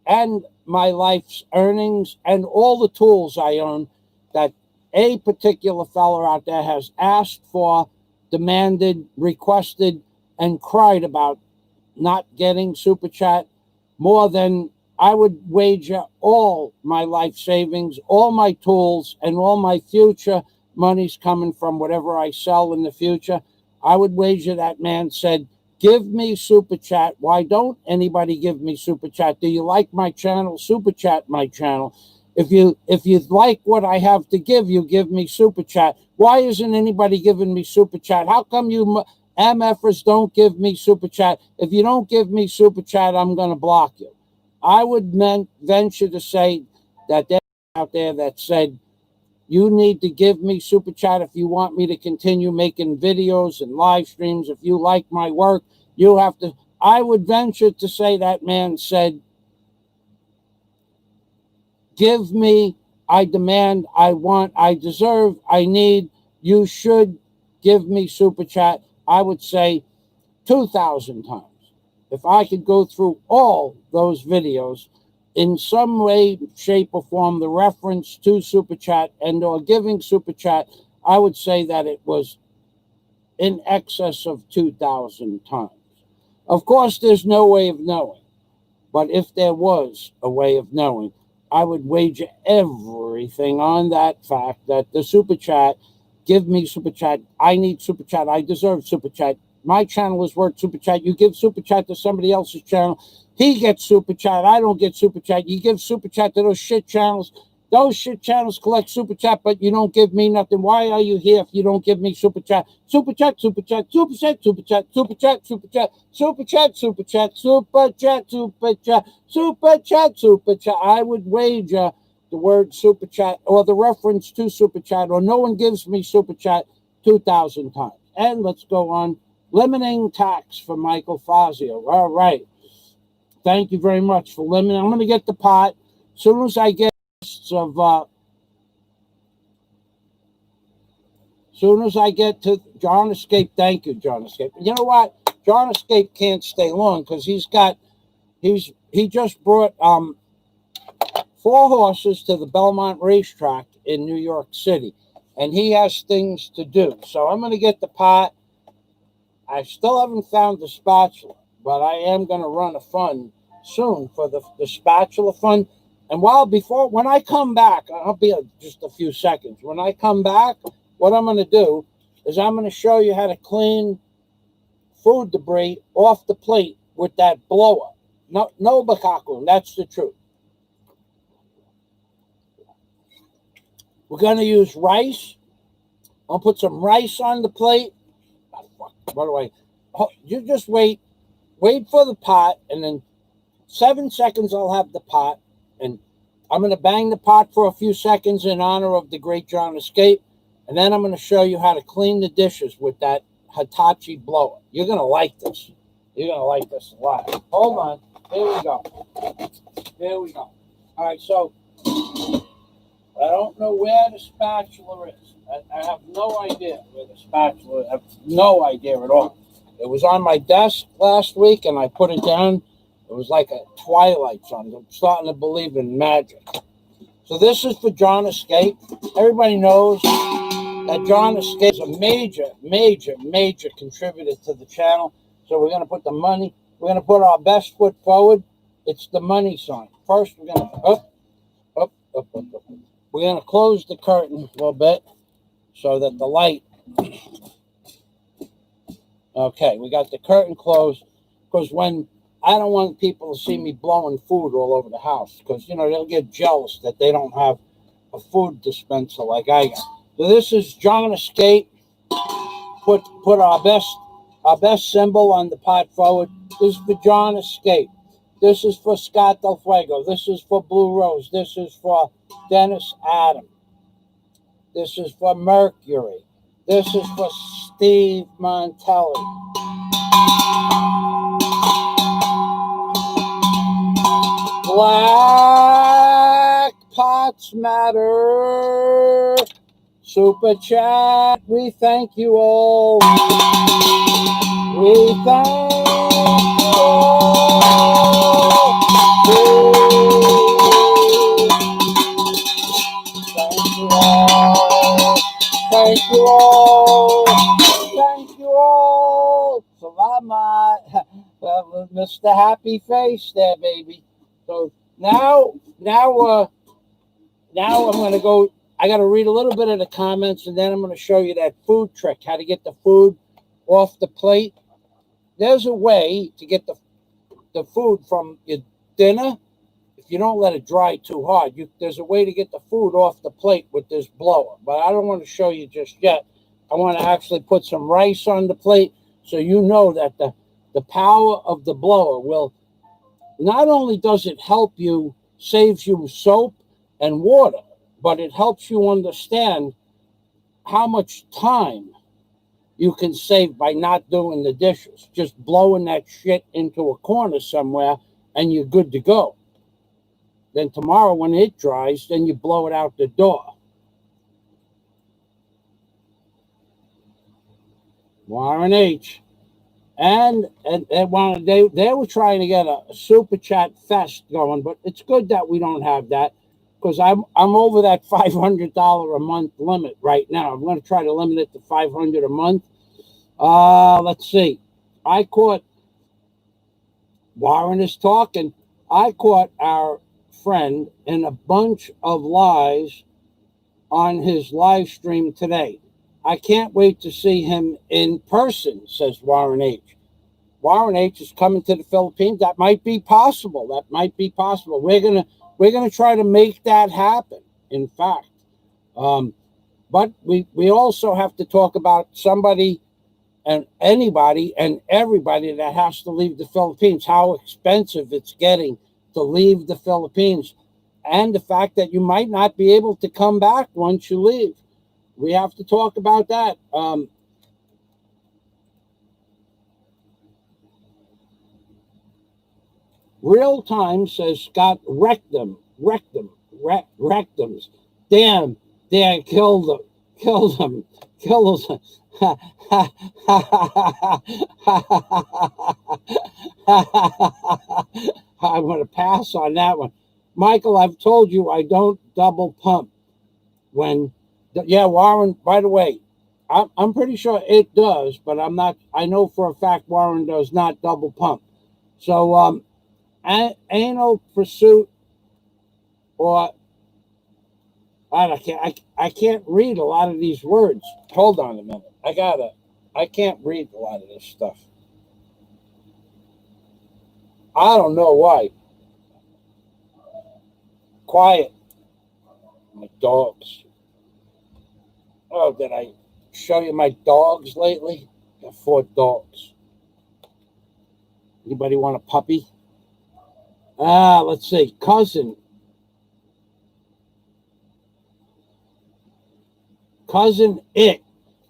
and my life's earnings and all the tools I own that a particular fella out there has asked for, demanded, requested, and cried about not getting super chat more than I would wager all my life savings, all my tools, and all my future money's coming from whatever I sell in the future. I would wager that man said, give me super chat. Why don't anybody give me super chat? Do you like my channel? Super chat my channel. If you like what I have to give you, give me super chat. Why isn't anybody giving me super chat? How come you MFers don't give me super chat? If you don't give me super chat, I'm going to block you. I would venture to say that there's out there that said, you need to give me super chat if you want me to continue making videos and live streams. If you like my work, you have to. I would venture to say that man said, give me, I demand, I want, I deserve, I need, you should give me super chat. I would say 2,000 times. If I could go through all those videos in some way, shape, or form, the reference to super chat and or giving super chat, I would say that it was in excess of 2,000 times. Of course, there's no way of knowing, but if there was a way of knowing, I would wager everything on that fact that the super chat, give me super chat, I need super chat, I deserve super chat, my channel is worth super chat. You give super chat to somebody else's channel, he gets super chat, I don't get super chat. You give super chat to those shit channels. Those shit channels collect super chat, but you don't give me nothing. Why are you here if you don't give me super chat? Super chat, super chat, super chat, super chat, super chat, super chat, super chat, super chat, super chat, super chat, super chat, super chat. I would wager the word super chat or the reference to super chat, or no one gives me super chat 2,000 times. And let's go on. Limiting tax for Michael Fazio. All right. Thank you very much for limiting. I'm going to get the pot. As soon as I get soon as I get to John Escape, thank you, John Escape. You know what? John Escape can't stay long because he just brought 4 horses to the Belmont racetrack in New York City, and he has things to do. So I'm going to get the pot. I still haven't found the spatula, but I am going to run a fund soon for the spatula fun. And when I come back, I'll be just a few seconds. When I come back, what I'm going to do is I'm going to show you how to clean food debris off the plate with that blower. No, no bakakun. That's the truth. We're going to use rice. I'll put some rice on the plate. By the way, you just wait for the pot, and then 7 seconds I'll have the pot, and I'm going to bang the pot for a few seconds in honor of the great John Escape, and then I'm going to show you how to clean the dishes with that Hitachi blower. You're going to like this. You're going to like this a lot. Hold on. Here we go. Here we go. All right, so I don't know where the spatula is. I have no idea where the spatula is. I have no idea at all. It was on my desk last week, and I put it down. It was like a twilight zone. I'm starting to believe in magic. So this is for John Escape. Everybody knows that John Escape is a major contributor to the channel. So we're going to put the money. We're going to put our best foot forward. It's the money sign. First, we're going to up. We're going to close the curtain a little bit so that the light. Okay, we got the curtain closed because I don't want people to see me blowing food all over the house because, they'll get jealous that they don't have a food dispenser like I got. So this is John Escape. Put our best symbol on the pot forward. This is for John Escape. This is for Scott Del Fuego. This is for Blue Rose. This is for Dennis Adam. This is for Mercury. This is for Steve Montelli. Black Pots Matter. Super Chat. We thank you all. We thank you all. Thank you all. Thank you all. Thank you all. Salamat. Mr. Happy Face there, baby. So now I'm going to go. I got to read a little bit of the comments, and then I'm going to show you that food trick, how to get the food off the plate. There's a way to get the food from your dinner. If you don't let it dry too hard, there's a way to get the food off the plate with this blower. But I don't want to show you just yet. I want to actually put some rice on the plate so you know that the power of the blower will, not only does it help you, saves you soap and water, but it helps you understand how much time you can save by not doing the dishes. Just blowing that shit into a corner somewhere and you're good to go. Then tomorrow when it dries, then you blow it out the door. Warren H. And they were trying to get a super chat fest going, but it's good that we don't have that because I'm over that $500 a month limit right now. I'm going to try to limit it to $500 a month. Let's see. I caught Warren is talking. I caught our friend in a bunch of lies on his live stream today. I can't wait to see him in person, says Warren H. Warren H is coming to the Philippines. That might be possible. We're gonna try to make that happen. In fact, but we also have to talk about somebody and anybody and everybody that has to leave the Philippines. How expensive it's getting to leave the Philippines, and the fact that you might not be able to come back once you leave. We have to talk about that. Real time, says Scott, rectums. Damn, kill them. I'm going to pass on that one. Michael, I've told you I don't double pump when, Warren, by the way, I'm pretty sure it does, but I'm not, I know for a fact Warren does not double pump. So, anal pursuit, or I can't read a lot of these words. Hold on a minute. I can't read a lot of this stuff. I don't know why. Quiet. My dogs. Oh, did I show you my dogs lately? I got 4 dogs. Anybody want a puppy? Let's see. Cousin It.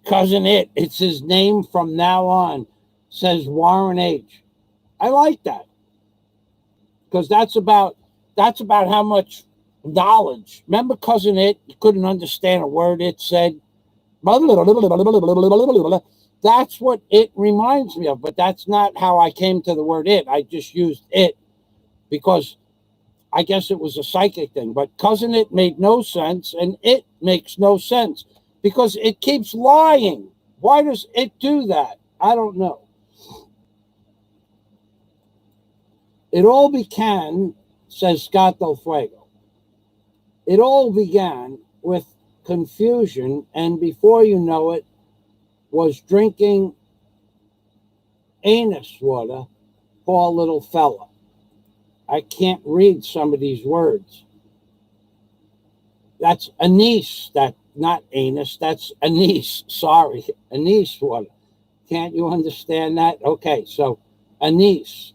Cousin It. It's his name from now on. Says Warren H. I like that. Because that's about how much knowledge. Remember Cousin It? You couldn't understand a word it said. That's what it reminds me of, but that's not how I came to the word it. I just used it because I guess it was a psychic thing. But Cousin It made no sense, and it makes no sense because it keeps lying. Why does it do that? I don't know. It all began, says Scott Del Fuego, it all began with confusion, and before you know it, was drinking anus water. Poor little fella. I can't read some of these words. That's anise, that not anus, that's anise. Sorry, anise water. Can't you understand that? Okay, so anise.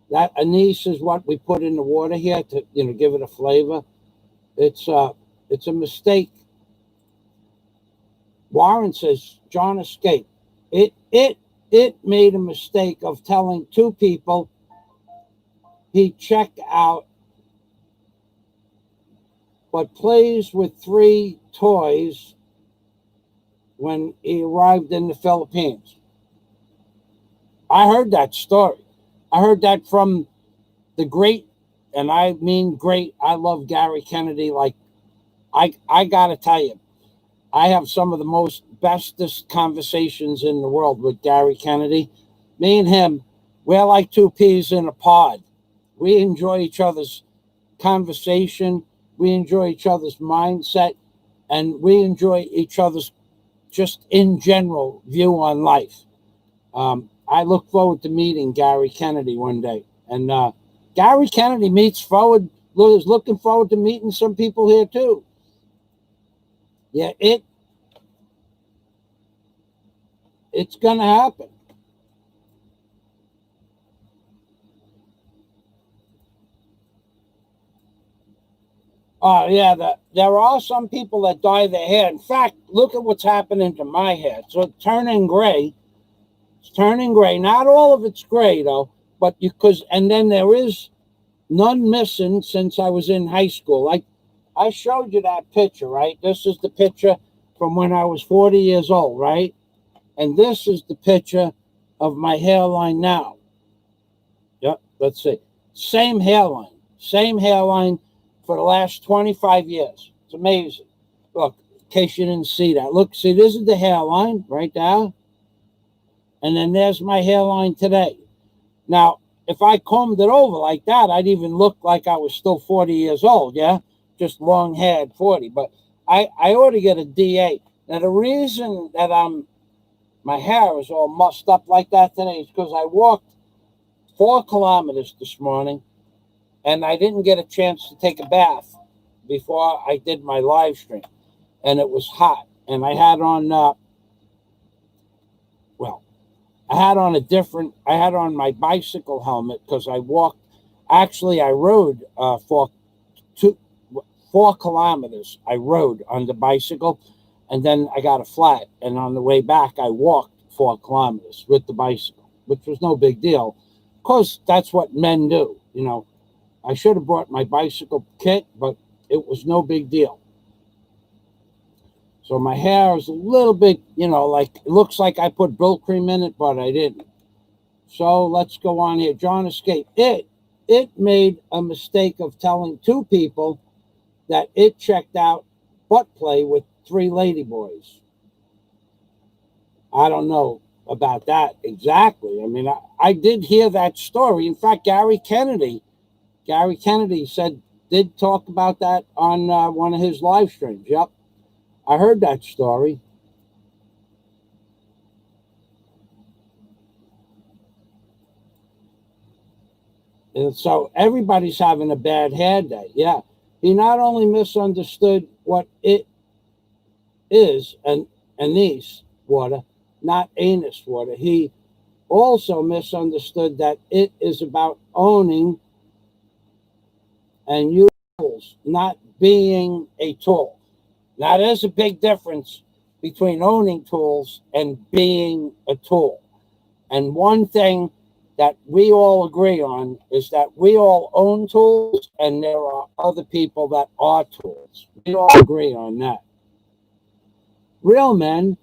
That anise is what we put in the water here to give it a flavor. It's a mistake. Warren says John escaped. It made a mistake of telling 2 people he checked out, but plays with 3 toys when he arrived in the Philippines. I heard that story. I heard that from the great, and I mean great, I love Gary Kennedy. Like, I got to tell you, I have some of the most bestest conversations in the world with Gary Kennedy. Me and him, we're like 2 peas in a pod. We enjoy each other's conversation. We enjoy each other's mindset. And we enjoy each other's just in general view on life. I look forward to meeting Gary Kennedy one day. And Gary Kennedy is looking forward to meeting some people here too. Yeah, it's going to happen. Yeah, there are some people that dye their hair. In fact, look at what's happening to my hair. So it's turning gray. It's turning gray. Not all of it's gray though, but and then there is none missing since I was in high school. Like I showed you that picture, right? This is the picture from when I was 40 years old, right? And this is the picture of my hairline now. Yep, let's see. Same hairline for the last 25 years. It's amazing. Look, in case you didn't see that. Look, see, this is the hairline right there. And then there's my hairline today. Now, if I combed it over like that, I'd even look like I was still 40 years old, yeah? Just long haired 40. But I ought to get a DA. Now, the reason that my hair is all mussed up like that today is because I walked 4 kilometers this morning and I didn't get a chance to take a bath before I did my live stream. And it was hot. And I had on, I had on my bicycle helmet because I walked, actually, I rode 4 kilometers. I rode on the bicycle and then I got a flat. And on the way back, I walked 4 kilometers with the bicycle, which was no big deal because that's what men do. I should have brought my bicycle kit, but it was no big deal. So my hair is a little bit, like it looks like I put Bill cream in it, but I didn't. So let's go on here. John escaped. It made a mistake of telling 2 people that it checked out butt play with 3 ladyboys. I don't know. about that. Exactly. I mean, I did hear that story. In fact, Gary Kennedy did talk about that on one of his live streams. Yep, I heard that story. And so everybody's having a bad hair day. Yeah. He not only misunderstood what it is, an anise water, not anus water, he also misunderstood that it is about owning and using tools, not being a tool. Now, there's a big difference between owning tools and being a tool. And one thing that we all agree on is that we all own tools and there are other people that are tools. We all agree on that. Real men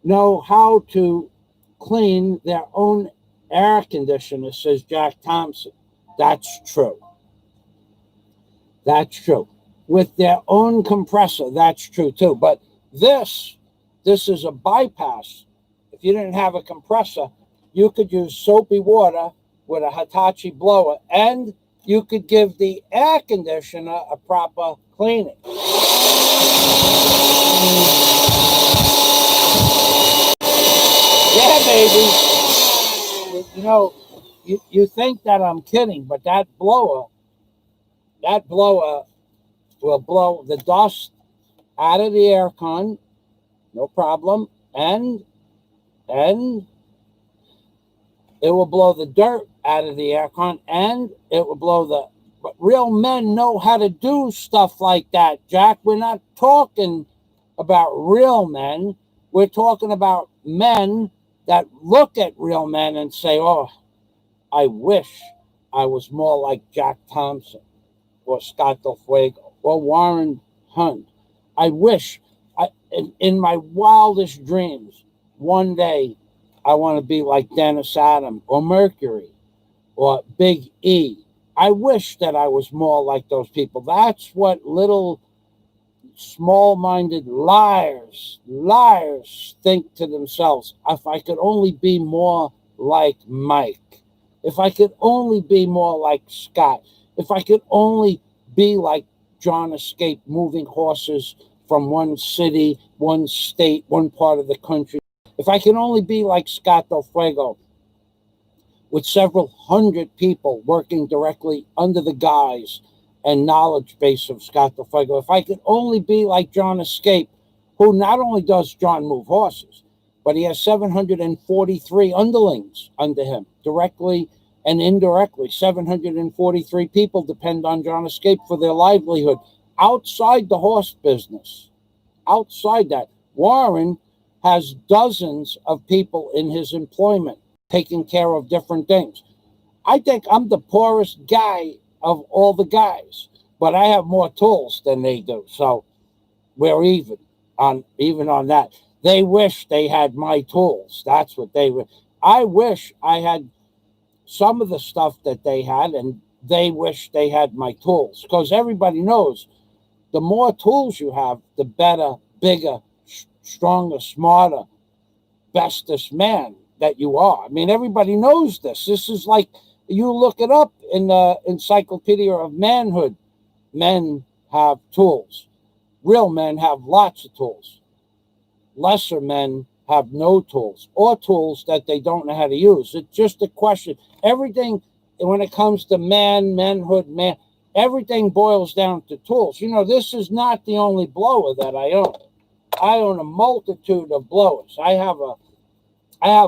know how to clean their own air conditioner, says Jack Thompson. That's true. That's true. With their own compressor, that's true too. But this, this is a bypass. If you didn't have a compressor, you could use soapy water with a Hitachi blower, and you could give the air conditioner a proper cleaning. Yeah, baby. You know, you think that I'm kidding, but that blower will blow the dust out of the air con, no problem, and it will blow the dirt out of the air con, and it will blow the. But real men know how to do stuff like that, Jack. We're not talking about real men. We're talking about men that look at real men and say, "Oh, I wish I was more like Jack Thompson or Scott Del Fuego or Warren Hunt. I wish, in my wildest dreams, one day I want to be like Dennis Adam or Mercury or Big E. I wish that I was more like those people." That's what little small-minded liars think to themselves. If I could only be more like Mike, if I could only be more like Scott, if I could only be like John Escape, moving horses from one city, one state, one part of the country, if I could only be like Scott Del Fuego, with several hundred people working directly under the guise and knowledge base of Scott Del Fuego. If I could only be like John Escape, who not only does John move horses, but he has 743 underlings under him, directly and indirectly. 743 people depend on John Escape for their livelihood outside the horse business. Outside that, Warren has dozens of people in his employment taking care of different things. I think I'm the poorest guy of all the guys, but I have more tools than they do. So we're even on that. They wish they had my tools. That's what they wish. I wish I had some of the stuff that they had, and they wish they had my tools. Because everybody knows the more tools you have, the better, bigger, stronger, smarter, bestest man that you are. I mean, everybody knows this. This is like, you look it up in the Encyclopedia of Manhood. Men have tools. Real men have lots of tools. Lesser men have no tools, or tools that they don't know how to use. It's just a question. Everything, when it comes to manhood, everything boils down to tools. You know, this is not the only blower that I own. I own a multitude of blowers. I have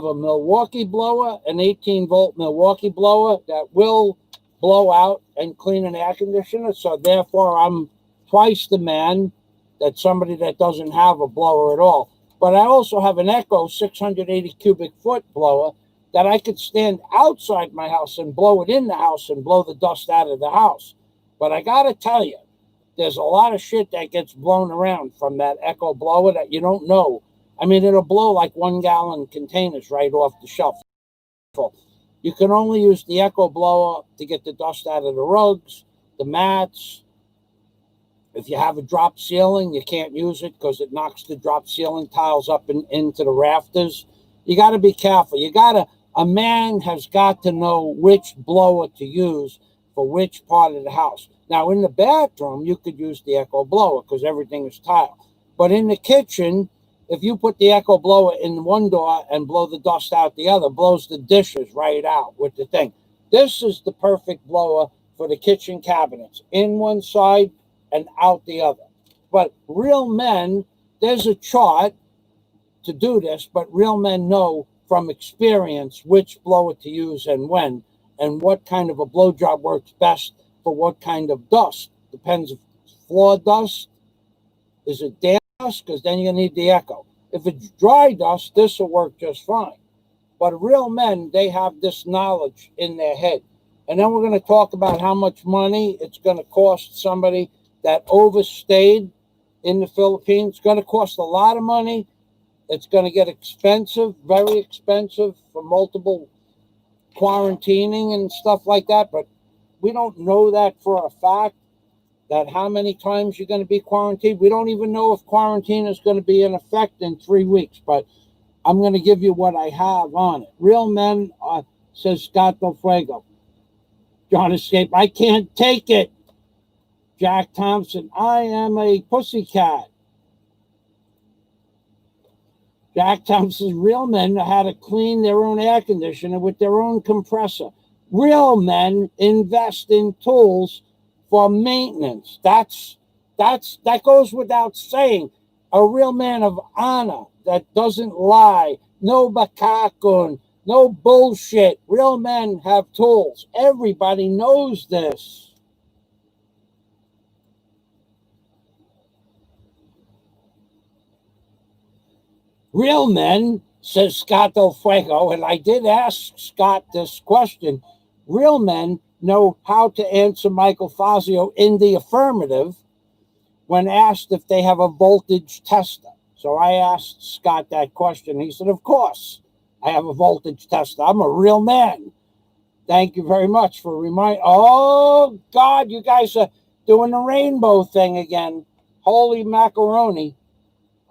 a Milwaukee blower, an 18-volt Milwaukee blower that will blow out and clean an air conditioner. So therefore, I'm twice the man that somebody that doesn't have a blower at all. But I also have an Echo 680 cubic foot blower that I could stand outside my house and blow it in the house and blow the dust out of the house. But I got to tell you, there's a lot of shit that gets blown around from that Echo blower that you don't know. I mean, it'll blow like 1-gallon containers right off the shelf. You can only use the Echo blower to get the dust out of the rugs, the mats. If you have a drop ceiling, you can't use it because it knocks the drop ceiling tiles up into the rafters. you got to be careful. A man has got to know which blower to use for which part of the house. Now, in the bathroom, you could use the echo blower because everything is tile. But in the kitchen, if you put the echo blower in one door and blow the dust out the other, blows the dishes right out with the thing. This is the perfect blower for the kitchen cabinets, in one side and out the other. But real men, there's a chart to do this, but real men know from experience which blower to use and when, and what kind of a blow job works best for what kind of dust. Depends if it's floor dust, is it damp dust? Because then you need the echo. If it's dry dust, this will work just fine. But real men, they have this knowledge in their head. And then we're going to talk about how much money it's going to cost somebody that overstayed in the Philippines. It's going to cost a lot of money. It's going to get expensive, very expensive for multiple quarantining and stuff like that. But we don't know that for a fact, that how many times you're going to be quarantined. We don't even know if quarantine is going to be in effect in 3 weeks. But I'm going to give you what I have on it. Real men, says Scott Del Fuego. John Escape, I can't take it. Jack Thompson, I am a pussycat. Jack Thompson's real men know how to clean their own air conditioner with their own compressor. Real men invest in tools for maintenance. That goes without saying. A real man of honor that doesn't lie. No bakakun, no bullshit. Real men have tools. Everybody knows this. Real men, says Scott Del Fuego, and I did ask Scott this question. Real men know how to answer Michael Fazio in the affirmative when asked if they have a voltage tester. So I asked Scott that question. He said, of course, I have a voltage tester. I'm a real man. Thank you very much for reminding. Oh, God, you guys are doing the rainbow thing again. Holy macaroni.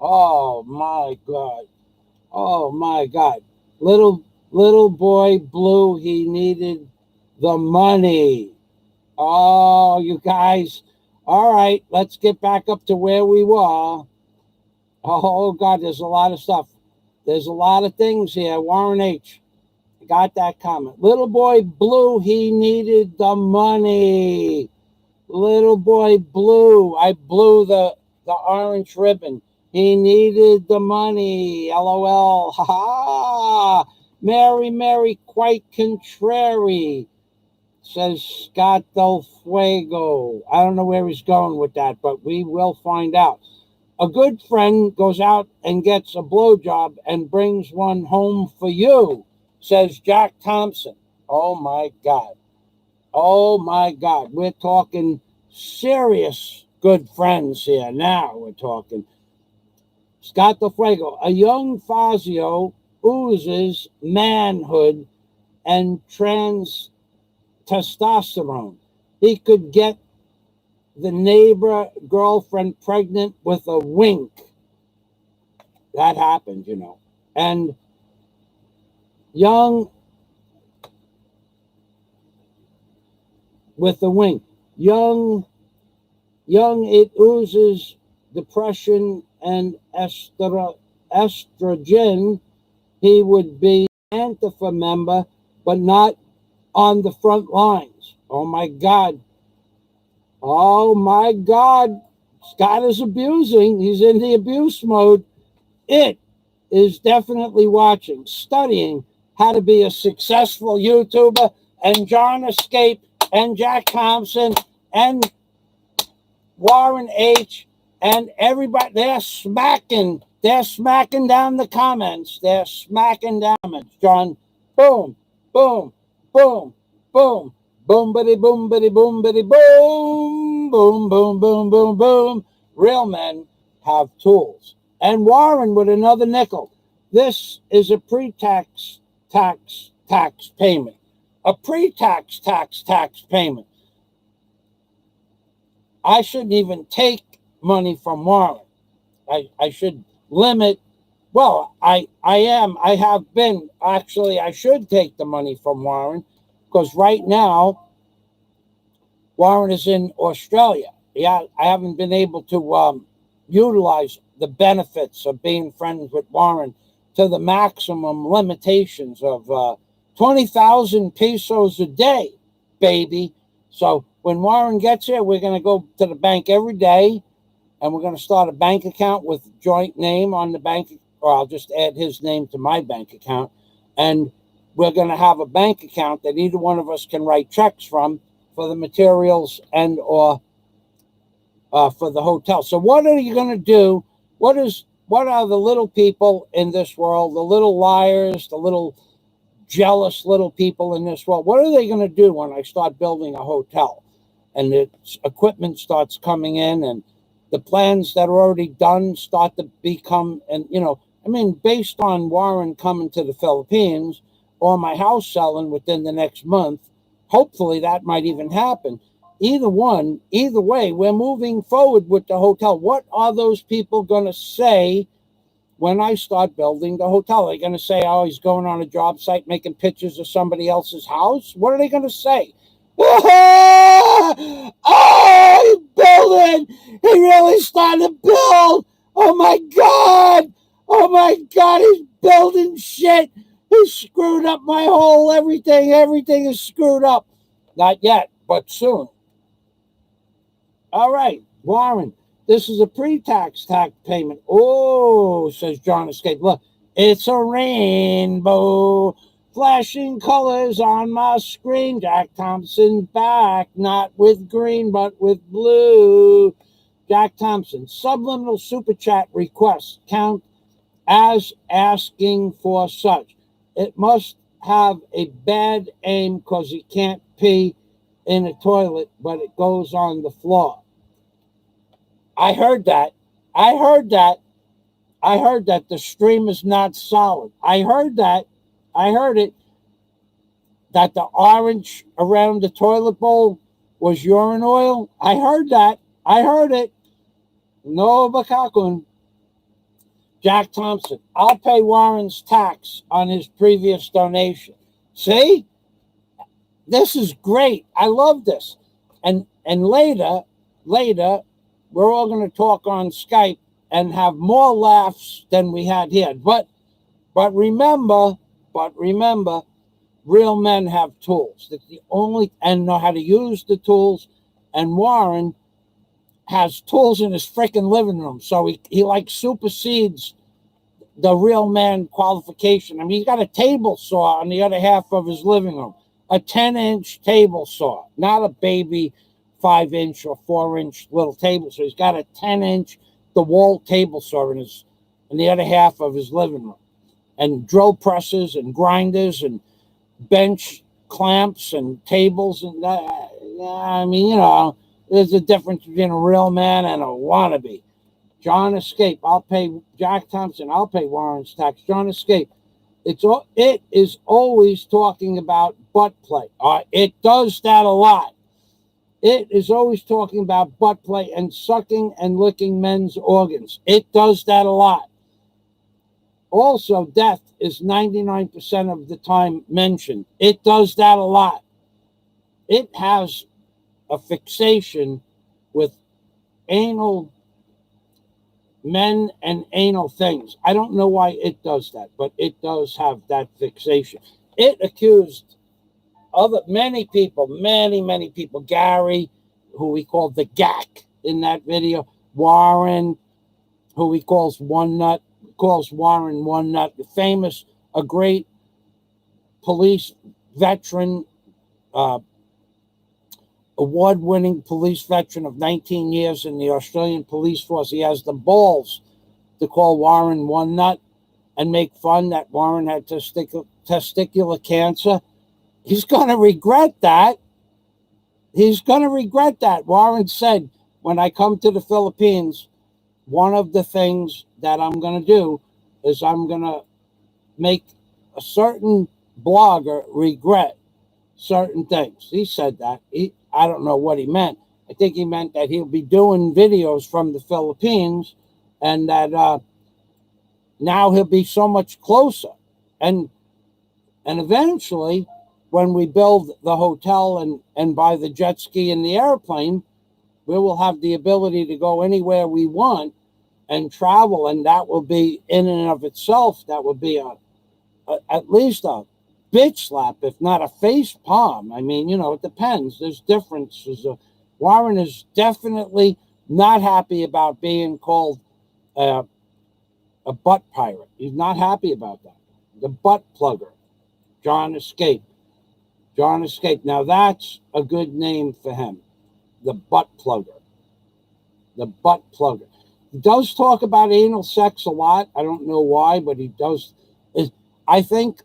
Oh, my God. Oh, my God. Little boy Blue, he needed the money. Oh, you guys. All right, let's get back up to where we were. Oh, God, there's a lot of stuff. There's a lot of things here. Warren H. Got that comment. Little boy Blue, he needed the money. Little boy Blue, I blew the orange ribbon. He needed the money. LOL. Ha ha. Mary, quite contrary, says Scott Del Fuego. I don't know where he's going with that, but we will find out. A good friend goes out and gets a blowjob and brings one home for you, says Jack Thompson. Oh my God. Oh my God. We're talking serious good friends here. Now we're talking. Scott Del Fuego. A young Fazio oozes manhood and testosterone. He could get the neighbor girlfriend pregnant with a wink. That happened, you know. And young with a wink. Young, it oozes depression and estrogen. He would be an Antifa member, but not on the front lines. Oh my God. Oh my God. Scott is abusing. He's in the abuse mode. It is definitely watching, studying how to be a successful YouTuber. And John Escape and Jack Thompson and Warren H. and everybody, they're smacking down the comments. They're smacking down comments. John, boom, boom, boom, boom, boom, bitty, boom, bitty, boom, bitty, boom, boom, boom, boom, boom, boom. Real men have tools. And Warren with another nickel. This is a pre-tax tax payment. A pre-tax tax payment. I shouldn't even take money from Warren. I should limit Well, I am. I have been. Actually, I should take the money from Warren because right now Warren is in Australia. Yeah, I haven't been able to utilize the benefits of being friends with Warren to the maximum limitations of 20,000 pesos a day, baby. So when Warren gets here, we're going to go to the bank every day and we're going to start a bank account with joint name on the bank, or I'll just add his name to my bank account. And we're going to have a bank account that either one of us can write checks from for the materials and or for the hotel. So what are you going to do? What are the little people in this world, the little liars, the little jealous little people in this world? What are they going to do when I start building a hotel and the equipment starts coming in and the plans that are already done start to become, and I mean, based on Warren coming to the Philippines or my house selling within the next month, hopefully that might even happen. Either way, we're moving forward with the hotel. What are those people going to say when I start building the hotel? Are they going to say, oh, he's going on a job site making pictures of somebody else's house? What are they going to say? Oh, he's building. He really started to build. Oh my God. Oh my God. He's building shit. He screwed up my whole everything. Everything is screwed up. Not yet, but soon. All right, Warren, this is a pre-tax tax payment. Oh, says John Escape. Look, it's a rainbow. Flashing colors on my screen. Jack Thompson back, not with green, but with blue. Jack Thompson, subliminal super chat request count as asking for such. It must have a bad aim because he can't pee in a toilet, but it goes on the floor. I heard that. I heard that. I heard that the stream is not solid. I heard that. I heard it. That the orange around the toilet bowl was urine oil. I heard that. I heard it. No bakakun. Jack Thompson. I'll pay Warren's tax on his previous donation. See? This is great. I love this. And later, we're all going to talk on Skype and have more laughs than we had here. But remember, real men have tools. That's the only, and know how to use the tools. And Warren has tools in his freaking living room, so he like supersedes the real man qualification. I mean, he's got a table saw on the other half of his living room, a 10-inch table saw, not a baby 5-inch or 4-inch little table saw. He's got a 10-inch DeWalt table saw in the other half of his living room, and drill presses and grinders and bench clamps and tables and that. I mean, there's a difference between a real man and a wannabe. John Escape, I'll pay Jack Thompson. I'll pay Warren's tax. John Escape, it is always talking about butt play. It does that a lot. It is always talking about butt play and sucking and licking men's organs. It does that a lot. Also, death is 99% of the time mentioned. It does that a lot. It has a fixation with anal men and anal things. I don't know why it does that, but it does have that fixation. It accused many people, Gary, who he called the GAC in that video, Warren, who he calls Warren One Nut, a great police veteran, award-winning police veteran of 19 years in the Australian police force. He has the balls to call Warren One Nut and make fun that Warren had testicular cancer. He's going to regret that. Warren said, when I come to the Philippines, one of the things that I'm going to do is I'm going to make a certain blogger regret certain things. He said that. I don't know what he meant. I think he meant that he'll be doing videos from the Philippines and that now he'll be so much closer. And eventually, when we build the hotel and buy the jet ski and the airplane, we will have the ability to go anywhere we want and travel, and that will be in and of itself, that will be at least a bitch slap, if not a face palm. I mean, it depends. There's differences. Warren is definitely not happy about being called a butt pirate. He's not happy about that. The butt plugger, John Escape. John Escape. Now that's a good name for him. The butt plugger. The butt plugger. He does talk about anal sex a lot. I don't know why, but he does. I think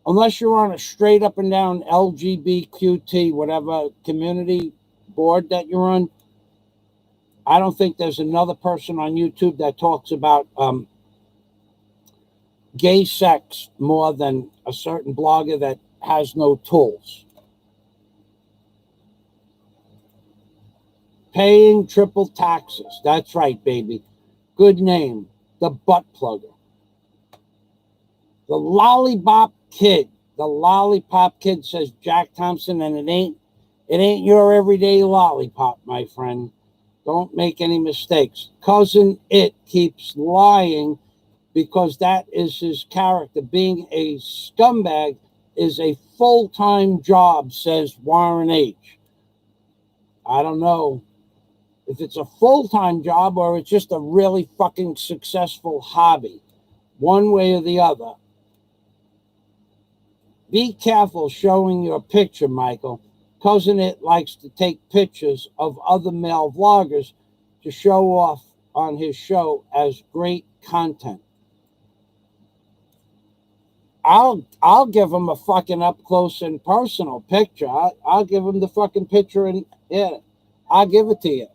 unless you're on a straight up and down LGBTQT, whatever community board that you're on, I don't think there's another person on YouTube that talks about gay sex more than a certain blogger that has no tools. Paying triple taxes. That's right, baby. Good name. The butt plugger. The lollipop kid. The lollipop kid, says Jack Thompson, and it ain't your everyday lollipop, my friend. Don't make any mistakes. Cousin It keeps lying because that is his character. Being a scumbag is a full-time job, says Warren H. I don't know if it's a full-time job or it's just a really fucking successful hobby. One way or the other. Be careful showing your picture, Michael. Cousin It likes to take pictures of other male vloggers to show off on his show as great content. I'll give him a fucking up close and personal picture. I'll give him the fucking picture, and yeah, I'll give it to you.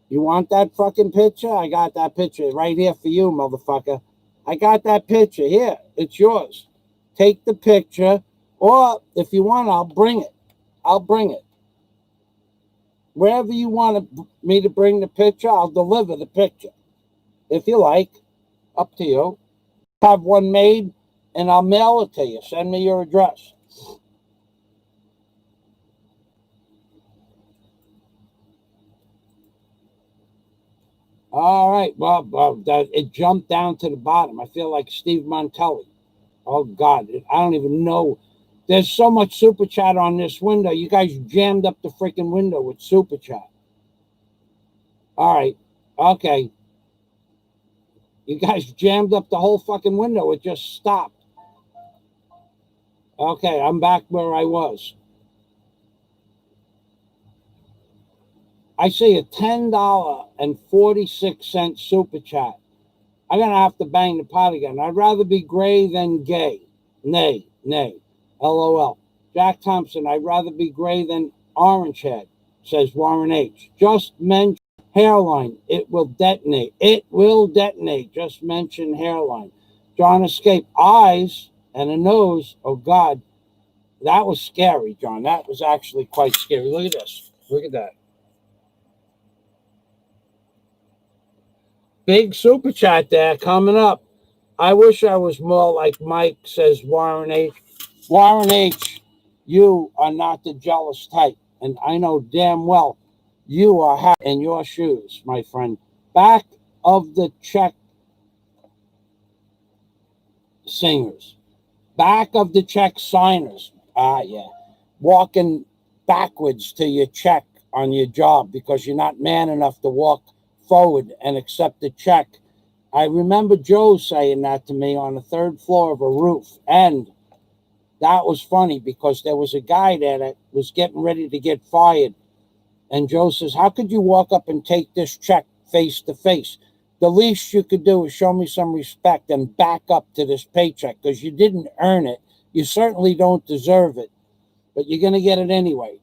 You want that fucking picture? I got that picture right here for you, motherfucker. I got that picture here. It's yours. Take the picture, or if you want, I'll bring it. I'll bring it. Wherever you want me to bring the picture, I'll deliver the picture. If you like, up to you. Have one made, and I'll mail it to you. Send me your address. All right. Well, it jumped down to the bottom. I feel like Steve Montelli. Oh, God. I don't even know. There's so much super chat on this window. You guys jammed up the freaking window with super chat. All right. Okay. You guys jammed up the whole fucking window. It just stopped. Okay, I'm back where I was. I see a $10.46 super chat. I'm going to have to bang the pot again. I'd rather be gray than gay. Nay. LOL. Jack Thompson, I'd rather be gray than orange head, says Warren H. Just mention hairline. It will detonate. It will detonate. Just mention hairline. John Escape. Eyes and a nose. Oh, God. That was scary, John. That was actually quite scary. Look at this. Look at that. Big super chat there coming up. I wish I was more like Mike, says Warren H. Warren H., you are not the jealous type, and I know damn well you are happy in your shoes, my friend. Back of the check singers. Back of the check signers. Yeah. Walking backwards to your check on your job because you're not man enough to walk forward and accept the check. I remember Joe saying that to me on the third floor of a roof. And that was funny because there was a guy there that was getting ready to get fired. And Joe says, how could you walk up and take this check face to face? The least you could do is show me some respect and back up to this paycheck because you didn't earn it. You certainly don't deserve it, but you're going to get it anyway.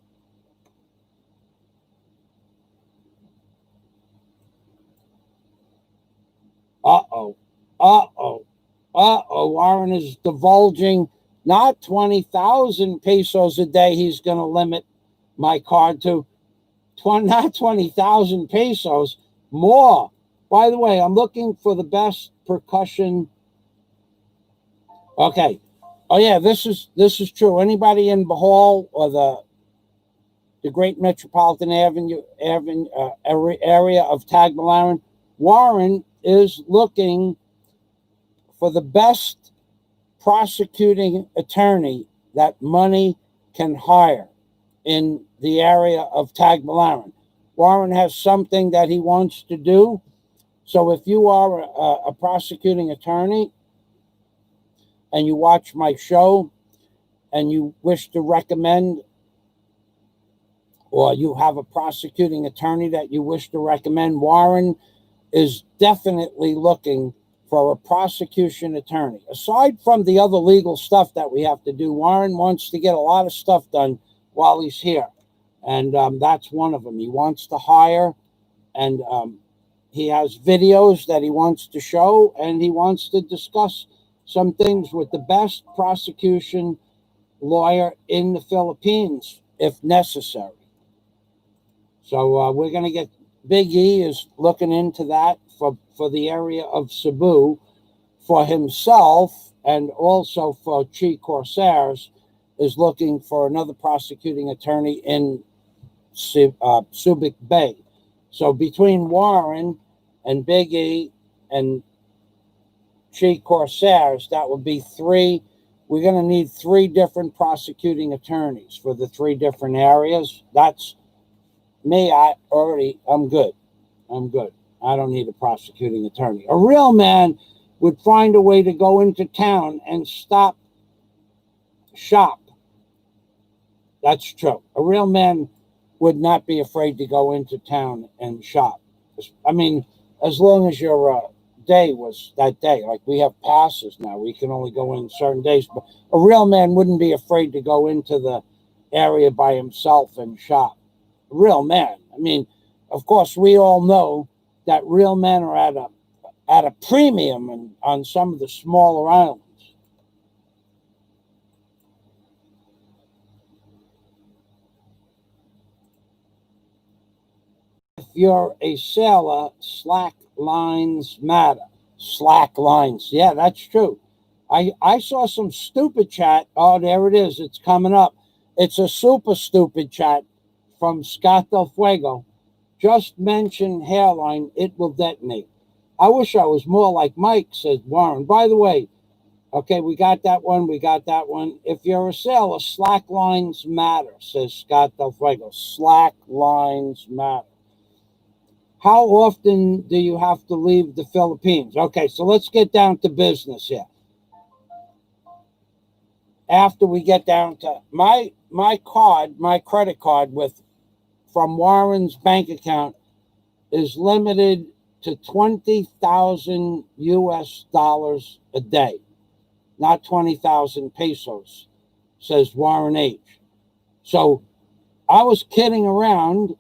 Uh-oh. Warren is divulging not 20,000 pesos a day he's going to limit my card to. Not 20,000 pesos, more. By the way, I'm looking for the best percussion. Okay. Oh yeah, this is true. Anybody in Bahal or the great metropolitan area of Tagbilaran, Warren is looking for the best prosecuting attorney that money can hire in the area of Tagbilaran. Warren has something that he wants to do. So if you are a prosecuting attorney and you watch my show and you wish to recommend, or you have a prosecuting attorney that you wish to recommend, Warren is definitely looking for a prosecution attorney. Aside from the other legal stuff that we have to do, Warren wants to get a lot of stuff done while he's here. And that's one of them. He wants to hire, and he has videos that he wants to show, and he wants to discuss some things with the best prosecution lawyer in the Philippines, if necessary. So we're going to get, Big E is looking into that for the area of Cebu for himself, and also for Chi Corsairs is looking for another prosecuting attorney in Subic Bay. So between Warren and Big E and Chi Corsairs, that would be three. We're going to need three different prosecuting attorneys for the three different areas. That's me. I'm good. I'm good. I don't need a prosecuting attorney. A real man would find a way to go into town and shop. That's true. A real man would not be afraid to go into town and shop. I mean, as long as your day was that day. Like we have passes now. We can only go in certain days. But a real man wouldn't be afraid to go into the area by himself and shop. A real man. I mean, of course, we all know that real men are at a premium on some of the smaller islands. If you're a sailor, slack lines matter. Slack lines. Yeah, that's true. I saw some stupid chat. Oh, there it is. It's coming up. It's a super stupid chat from Scott Del Fuego. Just mention hairline, it will detonate. I wish I was more like Mike, says Warren. By the way, okay, we got that one. We got that one. If you're a sailor, slack lines matter, says Scott Del Fuego. Slack lines matter. How often do you have to leave the Philippines? Okay, so let's get down to business here. After we get down to my credit card from Warren's bank account is limited to 20,000 US dollars a day, not 20,000 pesos, says Warren H. So I was kidding around,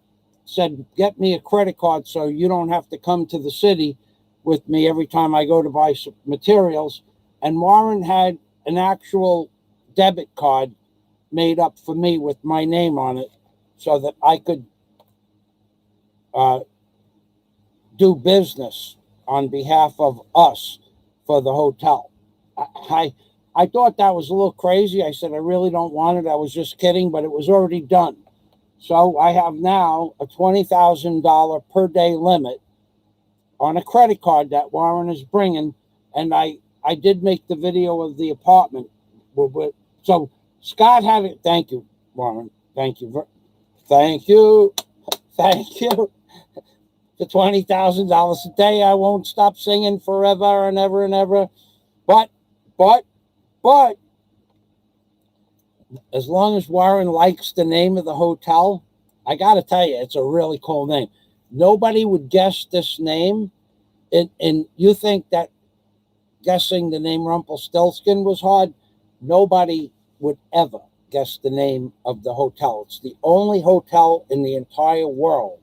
said, get me a credit card so you don't have to come to the city with me every time I go to buy some materials. And Warren had an actual debit card made up for me with my name on it so that I could do business on behalf of us for the hotel. I thought that was a little crazy. I said, I really don't want it. I was just kidding, but it was already done. So I have now a $20,000 per day limit on a credit card that Warren is bringing. And I did make the video of the apartment. So Scott had it. Thank you, Warren. Thank you. Thank you. Thank you. The $20,000 a day. I won't stop singing forever and ever and ever. But, as long as Warren likes the name of the hotel, I got to tell you, it's a really cool name. Nobody would guess this name. And you think that guessing the name Rumpelstiltskin was hard? Nobody would ever guess the name of the hotel. It's the only hotel in the entire world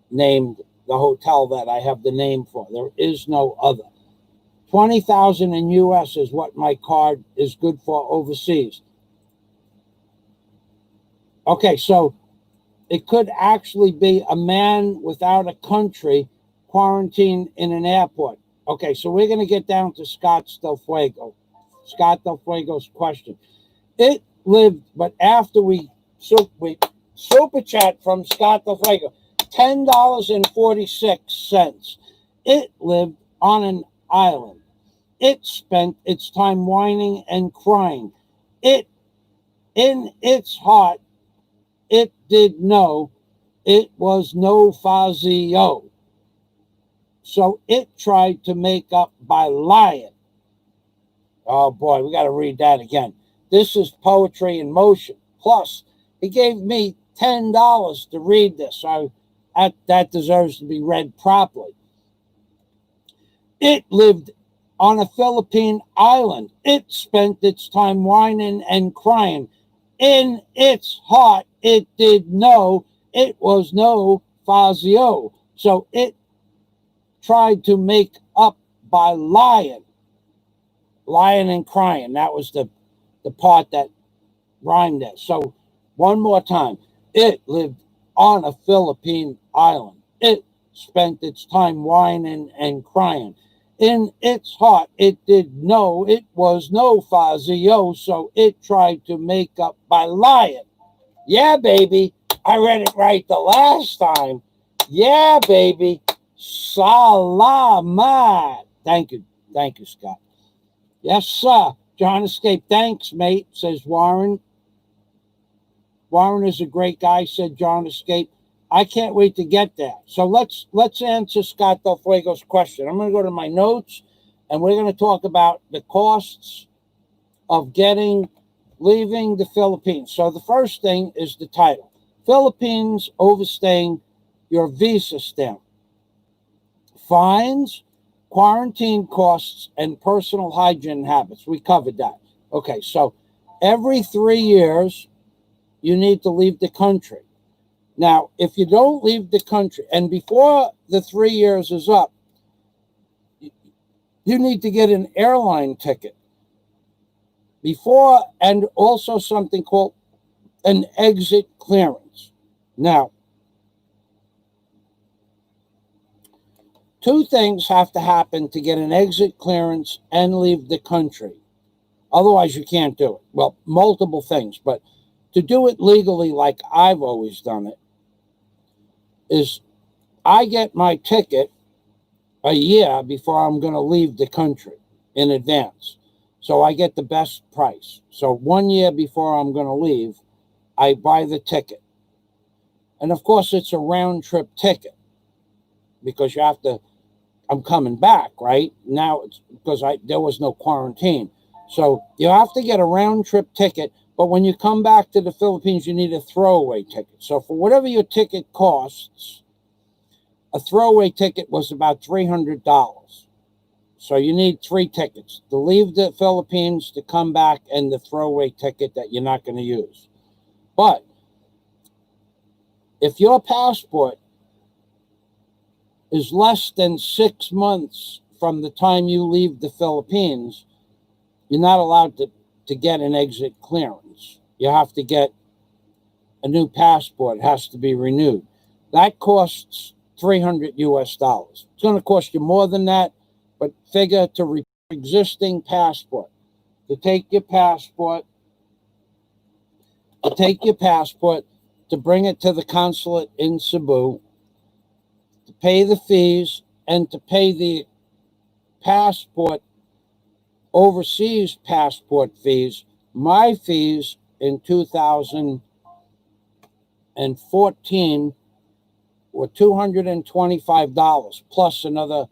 named the hotel that I have the name for. There is no other. 20,000 in US is what my card is good for overseas. Okay, so it could actually be a man without a country quarantine in an airport. Okay, so we're going to get down to Scott Del Fuego. Scott Del Fuego's question. It lived, but after we super chat from Scott Del Fuego, $10.46. It lived on an island. It spent its time whining and crying. It, in its heart, it did know it was no Fazio. So it tried to make up by lying. Oh boy, we got to read that again. This is poetry in motion. Plus, he gave me $10 to read this. So that deserves to be read properly. It lived on a Philippine island. It spent its time whining and crying. In its heart, it did know it was no Fazio. So it tried to make up by lying. Lying and crying. That was the part that rhymed it. So one more time. It lived on a Philippine island. It spent its time whining and crying. In its heart, it did know it was no Fazio, so it tried to make up by lying. Yeah, baby. I read it right the last time. Yeah, baby. Salamat. Thank you. Thank you, Scott. Yes, sir. John Escape. Thanks, mate, says Warren. Warren is a great guy, said John Escape. I can't wait to get there. So let's answer Scott Del Fuego's question. I'm going to go to my notes, and we're going to talk about the costs of leaving the Philippines. So the first thing is the title. Philippines overstaying your visa stamp. Fines, quarantine costs, and personal hygiene habits. We covered that. Okay, so every 3 years, you need to leave the country. Now, if you don't leave the country, and before the 3 years is up, you need to get an airline ticket. Before, and also something called an exit clearance. Now, two things have to happen to get an exit clearance and leave the country. Otherwise, you can't do it. Well, multiple things, but to do it legally like I've always done it is I get my ticket a year before I'm going to leave the country in advance. So I get the best price. So 1 year before I'm going to leave, I buy the ticket. And of course, it's a round trip ticket because I'm coming back, right? Now it's because there was no quarantine. So you have to get a round trip ticket. But when you come back to the Philippines, you need a throwaway ticket. So for whatever your ticket costs, a throwaway ticket was about $300. So you need 3 tickets to leave the Philippines, to come back, and the throwaway ticket that you're not going to use. But if your passport is less than 6 months from the time you leave the Philippines, you're not allowed to get an exit clearance. You have to get a new passport. It has to be renewed. That costs $300 US. It's going to cost you more than that, but figure to existing passport. To take your passport, to bring it to the consulate in Cebu, to pay the fees, and to pay the passport, overseas passport fees. My fees in 2014 were $225 plus another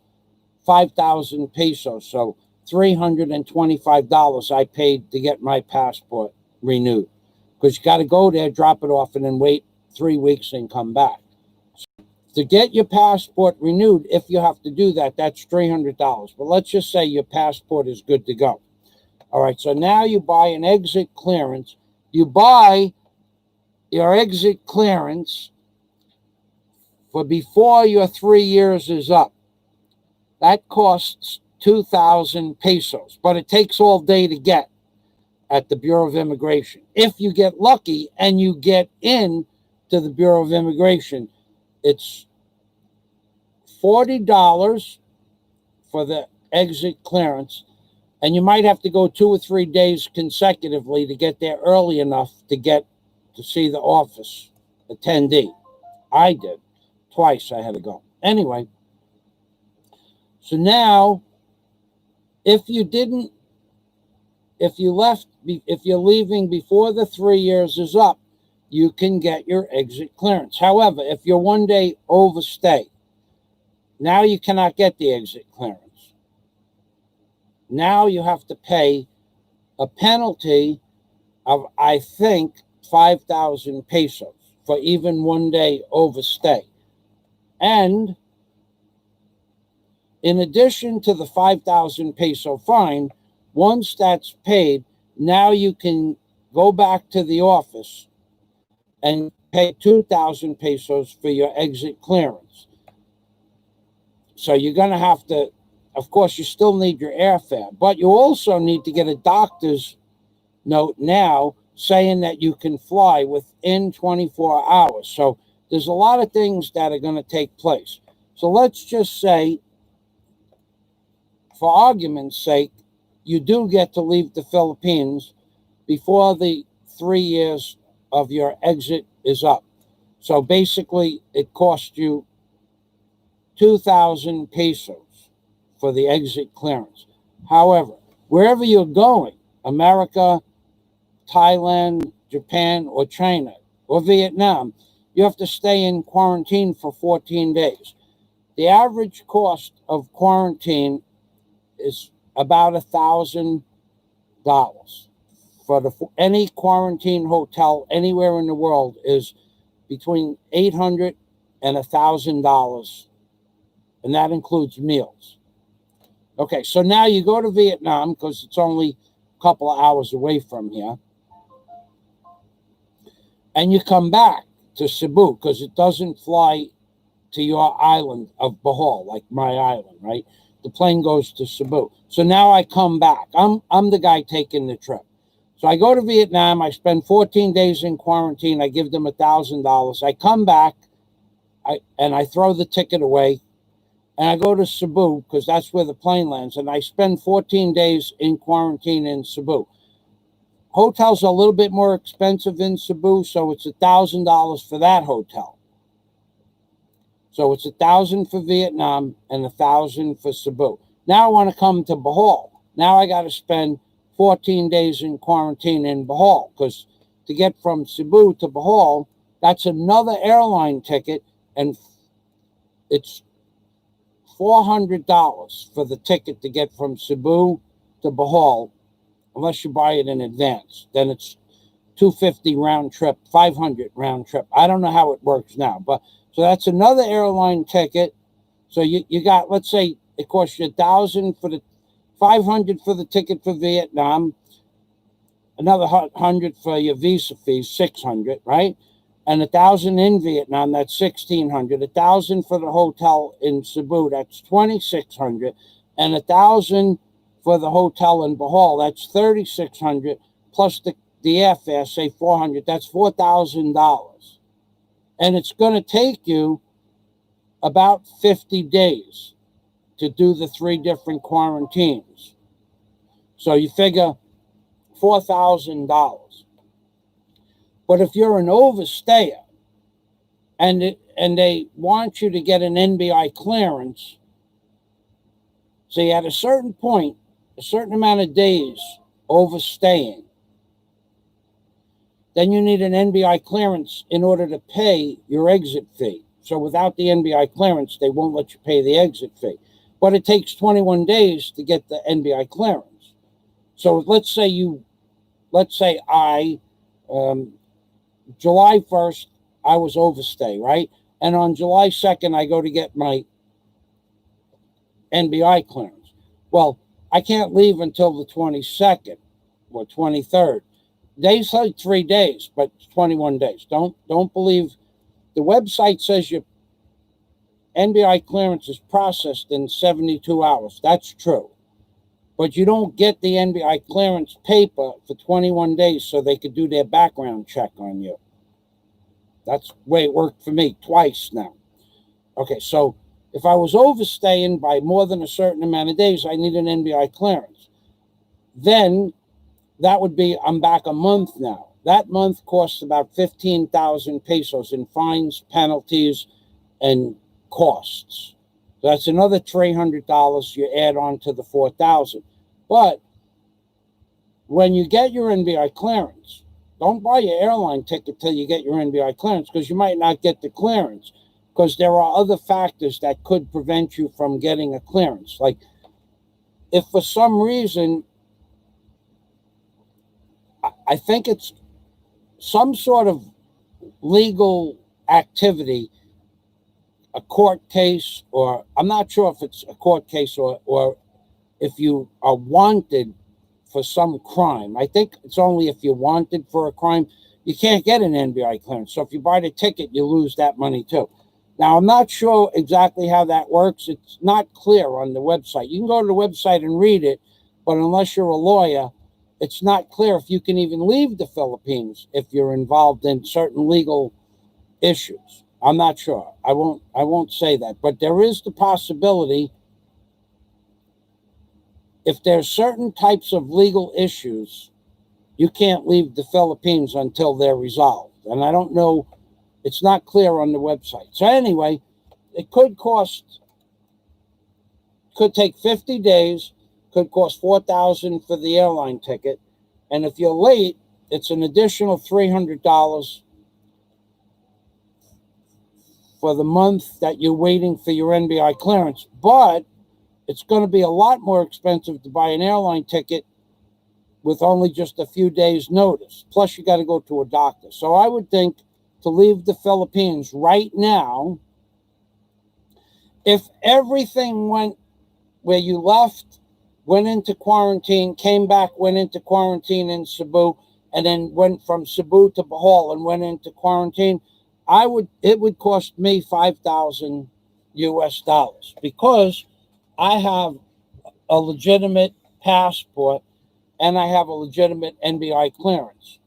5,000 pesos. So $325 I paid to get my passport renewed. Because you got to go there, drop it off, and then wait 3 weeks and come back. To get your passport renewed, if you have to do that, that's $300. But let's just say your passport is good to go. All right, so now you buy an exit clearance. You buy your exit clearance for before your 3 years is up. That costs 2,000 pesos, but it takes all day to get at the Bureau of Immigration. If you get lucky and you get in to the Bureau of Immigration, it's $40 for the exit clearance, and you might have to go 2 or 3 days consecutively to get there early enough to get to see the office attendee. I did. Twice I had to go. Anyway, so now if you're leaving before the 3 years is up, you can get your exit clearance. However, if you're one day overstay, now you cannot get the exit clearance. Now you have to pay a penalty of, I think, 5,000 pesos for even one day overstay. And in addition to the 5,000 peso fine, once that's paid, now you can go back to the office and pay 2,000 pesos for your exit clearance. So you're going to have to, of course, you still need your airfare, but you also need to get a doctor's note now saying that you can fly within 24 hours. So there's a lot of things that are going to take place. So let's just say, for argument's sake, you do get to leave the Philippines before the 3 years of your exit is up. So basically, it cost you 2,000 pesos for the exit clearance. However, wherever you're going, America, Thailand, Japan, or China, or Vietnam, you have to stay in quarantine for 14 days. The average cost of quarantine is about $1,000 for any quarantine hotel anywhere in the world is between $800 and $1,000, and that includes meals. Okay, so now you go to Vietnam because it's only a couple of hours away from here, and you come back to Cebu because it doesn't fly to your island of Bohol, like my island, right? The plane goes to Cebu. So now I come back. I'm the guy taking the trip. So I go to Vietnam. I spend 14 days in quarantine. I give them $1,000. I come back, and I throw the ticket away, and I go to Cebu because that's where the plane lands, and I spend 14 days in quarantine in Cebu. Hotels are a little bit more expensive in Cebu, so it's $1,000 for that hotel. So it's $1,000 for Vietnam and $1,000 for Cebu. Now I want to come to Bohol. Now I got to spend 14 days in quarantine in Bohol because to get from Cebu to Bohol, that's another airline ticket, and it's $400 for the ticket to get from Cebu to Bohol, unless you buy it in advance. Then it's $250 round trip, $500 round trip. I don't know how it works now, but so that's another airline ticket. So you got, let's say it costs you $1,000 for the $500 for the ticket for Vietnam, another $100 for your visa fees, $600, right? And $1,000 in Vietnam, that's $1,600. $1,000 for the hotel in Cebu, that's $2,600, and $1,000 for the hotel in Bohol, that's $3,600, plus the airfare, say $400. That's $4,000, and it's going to take you about 50 days to do the 3 different quarantines. So you figure $4,000. But if you're an overstayer and they want you to get an NBI clearance, see, at a certain point, a certain amount of days overstaying, then you need an NBI clearance in order to pay your exit fee. So without the NBI clearance, they won't let you pay the exit fee. But it takes 21 days to get the NBI clearance. So let's say I, July 1st, I was overstay, right? And on July 2nd, I go to get my NBI clearance. Well, I can't leave until the 22nd or 23rd. They say 3 days, but 21 days. Don't believe the website says your NBI clearance is processed in 72 hours. That's true. But you don't get the NBI clearance paper for 21 days so they could do their background check on you. That's the way it worked for me twice now. Okay, so If I was overstaying by more than a certain amount of days, I need an NBI clearance. Then that would be, I'm back a month now. That month costs about 15,000 pesos in fines, penalties, and costs. So that's another $300 you add on to the 4,000. But when you get your NBI clearance, don't buy your airline ticket till you get your NBI clearance, because you might not get the clearance, because there are other factors that could prevent you from getting a clearance. Like if for some reason, I think it's some sort of legal activity, a court case, or I'm not sure if it's a court case or if you are wanted for some crime. I think it's only if you're wanted for a crime, you can't get an NBI clearance. So if you buy the ticket, you lose that money too. Now, I'm not sure exactly how that works. It's not clear on the website. You can go to the website and read it, but unless you're a lawyer, it's not clear if you can even leave the Philippines if you're involved in certain legal issues. I'm not sure. I won't say that, but there is the possibility, if there's certain types of legal issues, you can't leave the Philippines until they're resolved. And I don't know, it's not clear on the website. So anyway, it could take 50 days, could cost 4,000 for the airline ticket. And if you're late, it's an additional $300 for the month that you're waiting for your NBI clearance. But it's going to be a lot more expensive to buy an airline ticket with only just a few days' notice. Plus, you got to go to a doctor. So I would think to leave the Philippines right now, if everything went where you left, went into quarantine, came back, went into quarantine in Cebu, and then went from Cebu to Bohol and went into quarantine, it would cost me 5,000 US dollars, because I have a legitimate passport and I have a legitimate NBI clearance.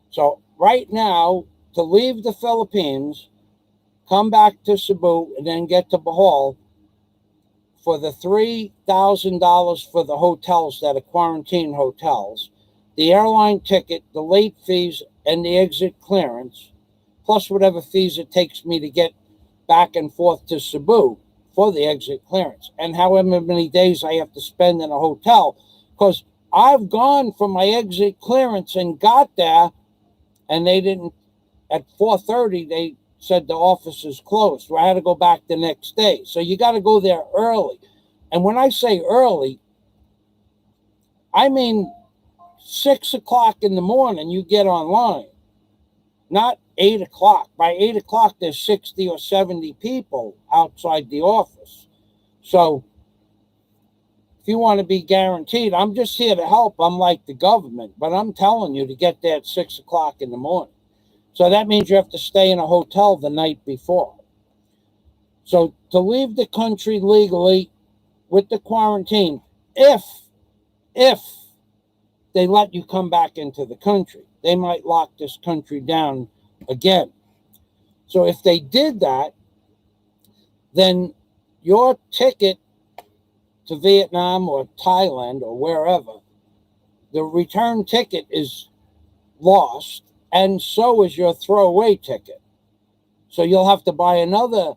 So right now, to leave the Philippines, come back to Cebu, and then get to Bohol, for the $3,000 for the hotels that are quarantine hotels, the airline ticket, the late fees, and the exit clearance, plus whatever fees it takes me to get back and forth to Cebu for the exit clearance, and however many days I have to spend in a hotel, because I've gone for my exit clearance and got there, and they didn't, at 4:30, they said the office is closed. So I had to go back the next day. So you got to go there early. And when I say early, I mean 6 o'clock in the morning you get online, not 8 o'clock. By 8 o'clock, there's 60 or 70 people outside the office. So if you want to be guaranteed, I'm just here to help. I'm like the government, but I'm telling you to get there at 6 o'clock in the morning. So that means you have to stay in a hotel the night before. So to leave the country legally with the quarantine, if they let you come back into the country, they might lock this country down again. So if they did that, then your ticket to Vietnam or Thailand or wherever, the return ticket is lost, and so is your throwaway ticket. So you'll have to buy another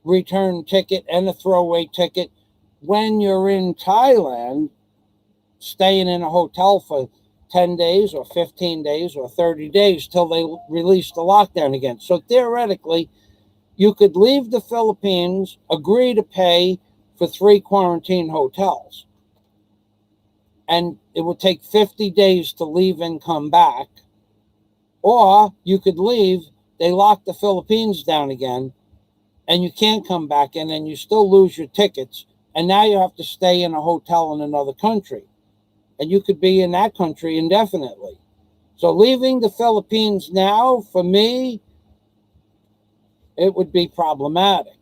return ticket and a throwaway ticket when you're in Thailand, staying in a hotel for 10 days or 15 days or 30 days till they release the lockdown again. So theoretically, you could leave the Philippines, agree to pay for 3 quarantine hotels, and it would take 50 days to leave and come back. Or you could leave, they lock the Philippines down again, and you can't come back in, and you still lose your tickets, and now you have to stay in a hotel in another country. And you could be in that country indefinitely. So leaving the Philippines now, for me, it would be problematic.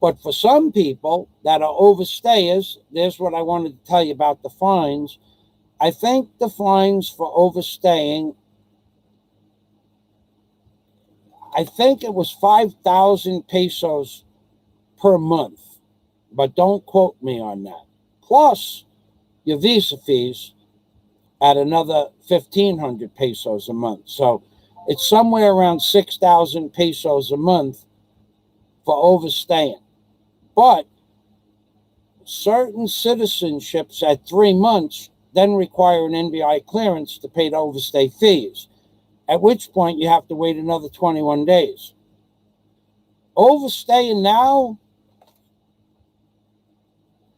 But for some people that are overstayers, there's what I wanted to tell you about the fines. I think the fines for overstaying, I think it was 5,000 pesos per month, but don't quote me on that. Plus your visa fees at another 1,500 pesos a month. So it's somewhere around 6,000 pesos a month for overstaying. But certain citizenships at 3 months then require an NBI clearance to pay the overstay fees, at which point you have to wait another 21 days. Overstaying now,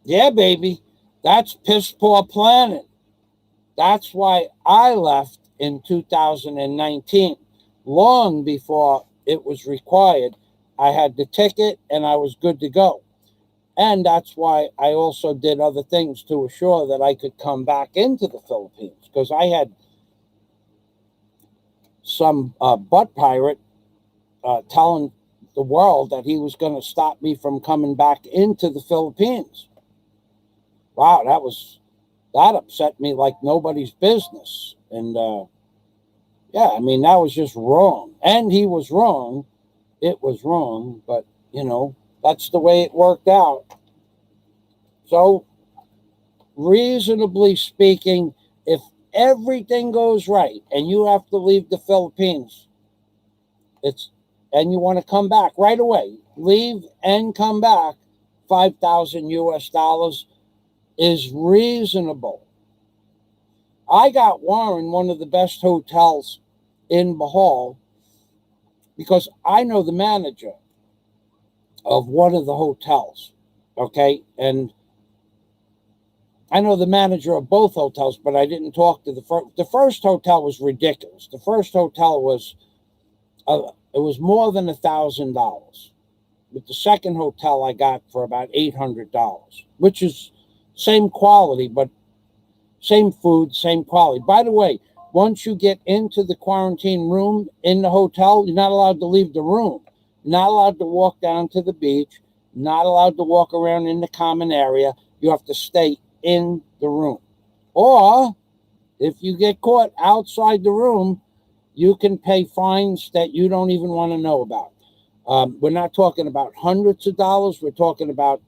yeah, baby, that's piss poor planning. That's why I left in 2019, long before it was required. I had the ticket and I was good to go. And that's why I also did other things to assure that I could come back into the Philippines, because I had some butt pirate telling the world that he was going to stop me from coming back into the Philippines. Wow, that upset me like nobody's business. And yeah, I mean, that was just wrong. And he was wrong. It was wrong, but that's the way it worked out. So, reasonably speaking, if everything goes right and you have to leave the Philippines, and you want to come back right away, leave and come back, 5,000 US dollars is reasonable. I got Warren one of the best hotels in Bohol because I know the manager of one of the hotels, okay? And I know the manager of both hotels, but I didn't talk to the first. The first hotel was ridiculous. The first hotel was, it was more than $1,000. But the second hotel I got for about $800, which is same quality, but same food, same quality. By the way, once you get into the quarantine room in the hotel, you're not allowed to leave the room. Not allowed to walk down to the beach. Not allowed to walk around in the common area. You have to stay in the room. Or if you get caught outside the room, you can pay fines that you don't even want to know about. We're not talking about hundreds of dollars. We're talking about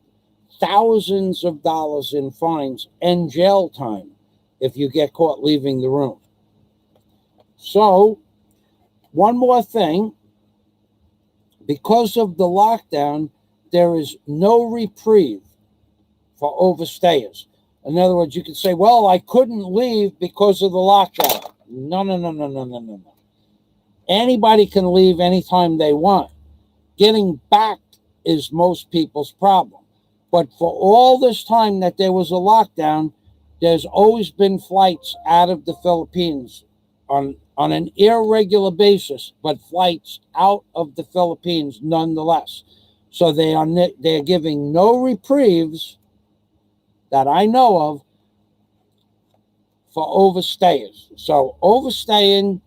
thousands of dollars in fines and jail time if you get caught leaving the room. So, one more thing. Because of the lockdown, there is no reprieve for overstayers. In other words, you could say, well, I couldn't leave because of the lockdown. No. Anybody can leave anytime they want. Getting back is most people's problem. But for all this time that there was a lockdown, there's always been flights out of the Philippines on an irregular basis, but flights out of the Philippines nonetheless. So they're giving no reprieves that I know of for overstayers. So overstaying,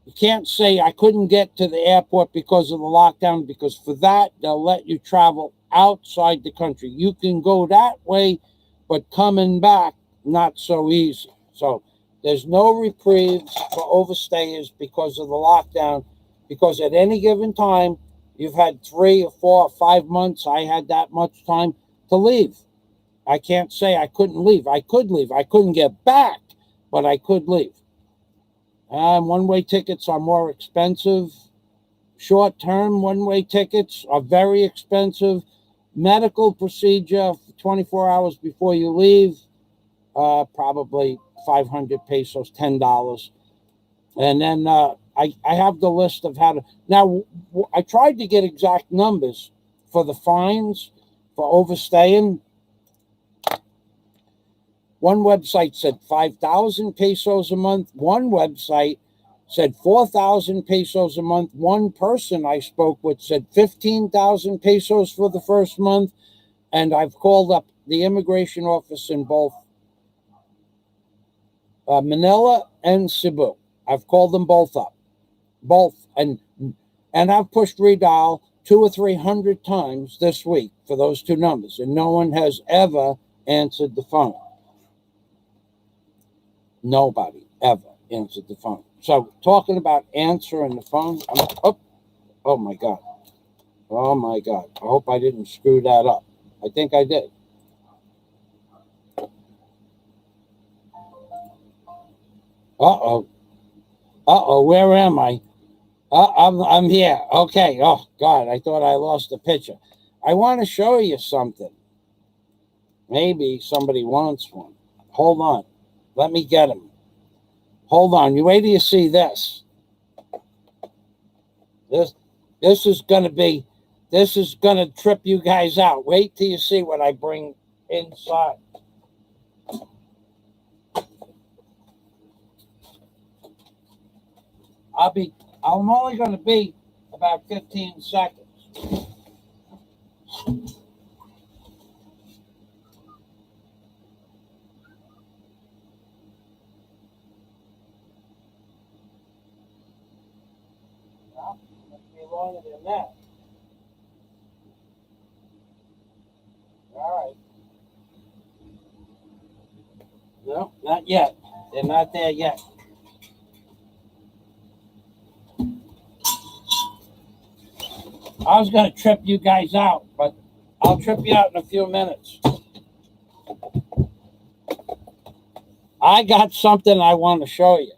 you can't say I couldn't get to the airport because of the lockdown, because for that, they'll let you travel outside the country. You can go that way, but coming back, not so easy. So there's no reprieves for overstayers because of the lockdown, because at any given time, you've had 3 or 4 or 5 months. I had that much time to leave. I can't say I couldn't leave. I could leave. I couldn't get back, but I could leave. One-way tickets are more expensive. Short-term one-way tickets are very expensive. Medical procedure 24 hours before you leave, probably 500 pesos, $10. And then I have the list of how to. Now, I tried to get exact numbers for the fines for overstaying. One website said 5,000 pesos a month. One website said 4,000 pesos a month. One person I spoke with said 15,000 pesos for the first month. And I've called up the immigration office in both Manila and Cebu. I've called them both up. Both. And I've pushed redial 200 or 300 times this week for those two numbers. And no one has ever answered the phone. Nobody ever answered the phone. So talking about answering the phone, oh my God. Oh my God. I hope I didn't screw that up. I think I did. Uh-oh. Uh-oh, where am I? I'm here. Okay. Oh God, I thought I lost the picture. I want to show you something. Maybe somebody wants one. Hold on. Let me get him. Hold on. You wait till you see this. This this is gonna be this is gonna trip you guys out. Wait till you see what I bring inside. I'm only gonna be about 15 seconds. Well, it'll be longer than that. All right. No, not yet. They're not there yet. I was gonna trip you guys out, but I'll trip you out in a few minutes. I got something I want to show you.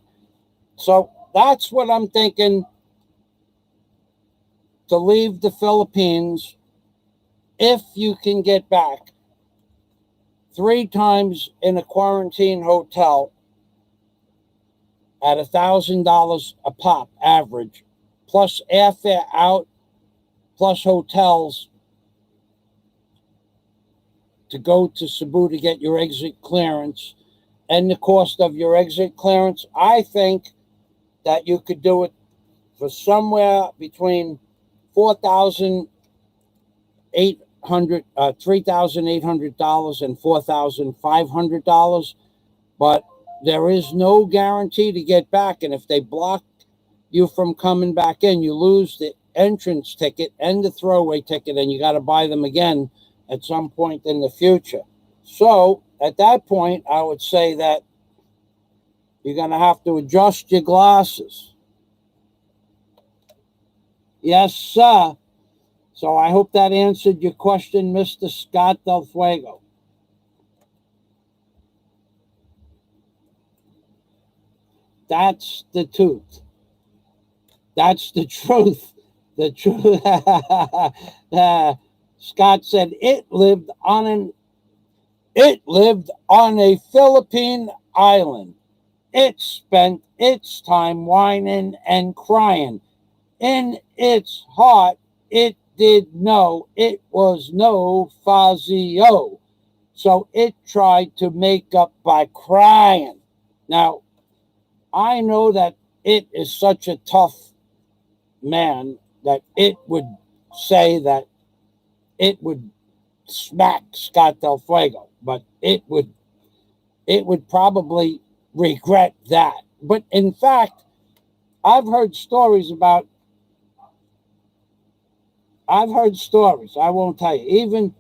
So that's what I'm thinking, to leave the Philippines if you can get back 3 times in a quarantine hotel at $1,000 a pop average, plus airfare out, plus hotels to go to Cebu to get your exit clearance and the cost of your exit clearance. I think that you could do it for somewhere between 3,800 and $4,500, but there is no guarantee to get back. And if they block you from coming back in, you lose the entrance ticket and the throwaway ticket, and you got to buy them again at some point in the future. So at that point, I would say that you're going to have to adjust your glasses. Yes, sir. So I hope that answered your question, Mr. Scott Del Fuego. That's the truth. That's the truth. The truth. Scott said it lived on a Philippine island. It spent its time whining and crying. In its heart, it did know it was no Fazio. So it tried to make up by crying. Now, I know that it is such a tough man that it would say that it would smack Scott Del Fuego, but it would probably regret that. But in fact, I've heard stories about I've heard stories. I won't tell you. Even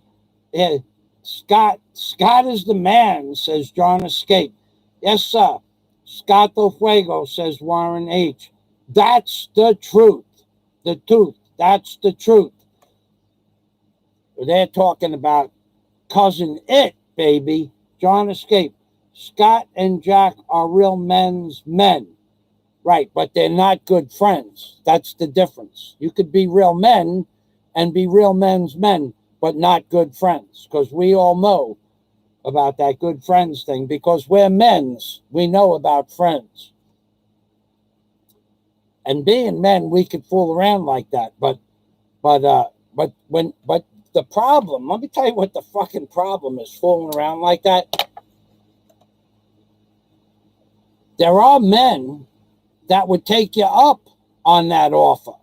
Scott is the man, says John Escape. Yes, sir. Scott Del Fuego, says Warren H. That's the truth. The truth. That's the truth. They're talking about cousin it, baby. John Escape. Scott and Jack are real men's men. Right, but they're not good friends. That's the difference. You could be real men and be real men's men, but not good friends, because we all know about that good friends thing, because we're men's. We know about friends. And being men, we could fool around like that. But the problem, let me tell you what the fucking problem is fooling around like that. There are men that would take you up on that offer.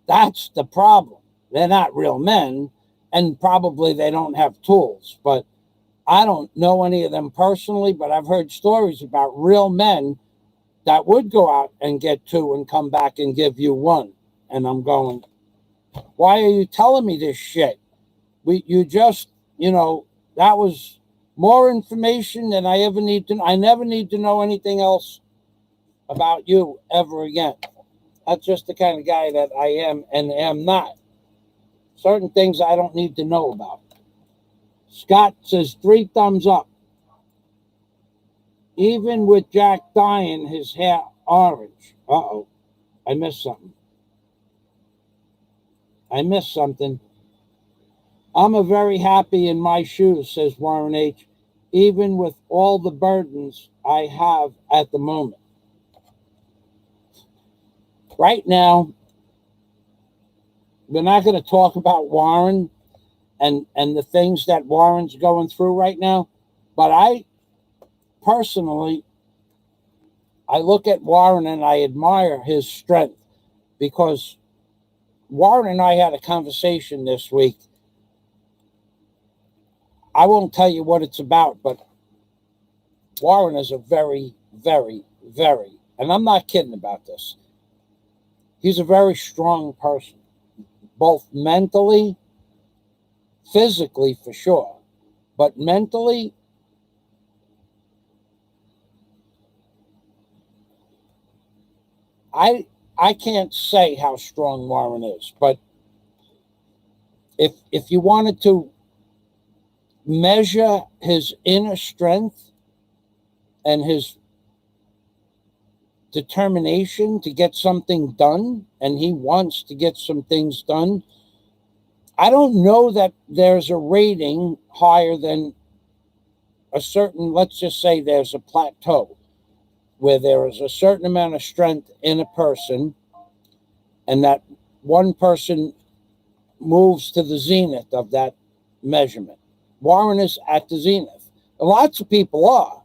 That's the problem. They're not real men, and probably they don't have tools. But I don't know any of them personally, but I've heard stories about real men that would go out and get 2 and come back and give you 1. And I'm going, why are you telling me this shit? You just, that was more information than I ever need to know. I never need to know anything else about you ever again. That's just the kind of guy that I am and am not. Certain things I don't need to know about. Scott says 3 thumbs up. Even with Jack dyeing his hair orange. Uh-oh. I missed something. I'm a very happy in my shoes, says Warren H., even with all the burdens I have at the moment. Right now, we're not going to talk about Warren and the things that Warren's going through right now, but I personally, I look at Warren and I admire his strength, because Warren and I had a conversation this week. I won't tell you what it's about, but Warren is a very, very, very, and I'm not kidding about this, he's a very strong person, both mentally, physically for sure, but mentally, I can't say how strong Warren is, but if you wanted to measure his inner strength and his determination to get something done, and he wants to get some things done, I don't know that there's a rating higher than a certain, let's just say there's a plateau where there is a certain amount of strength in a person, and that one person moves to the zenith of that measurement. Warren is at the zenith. Lots of people are.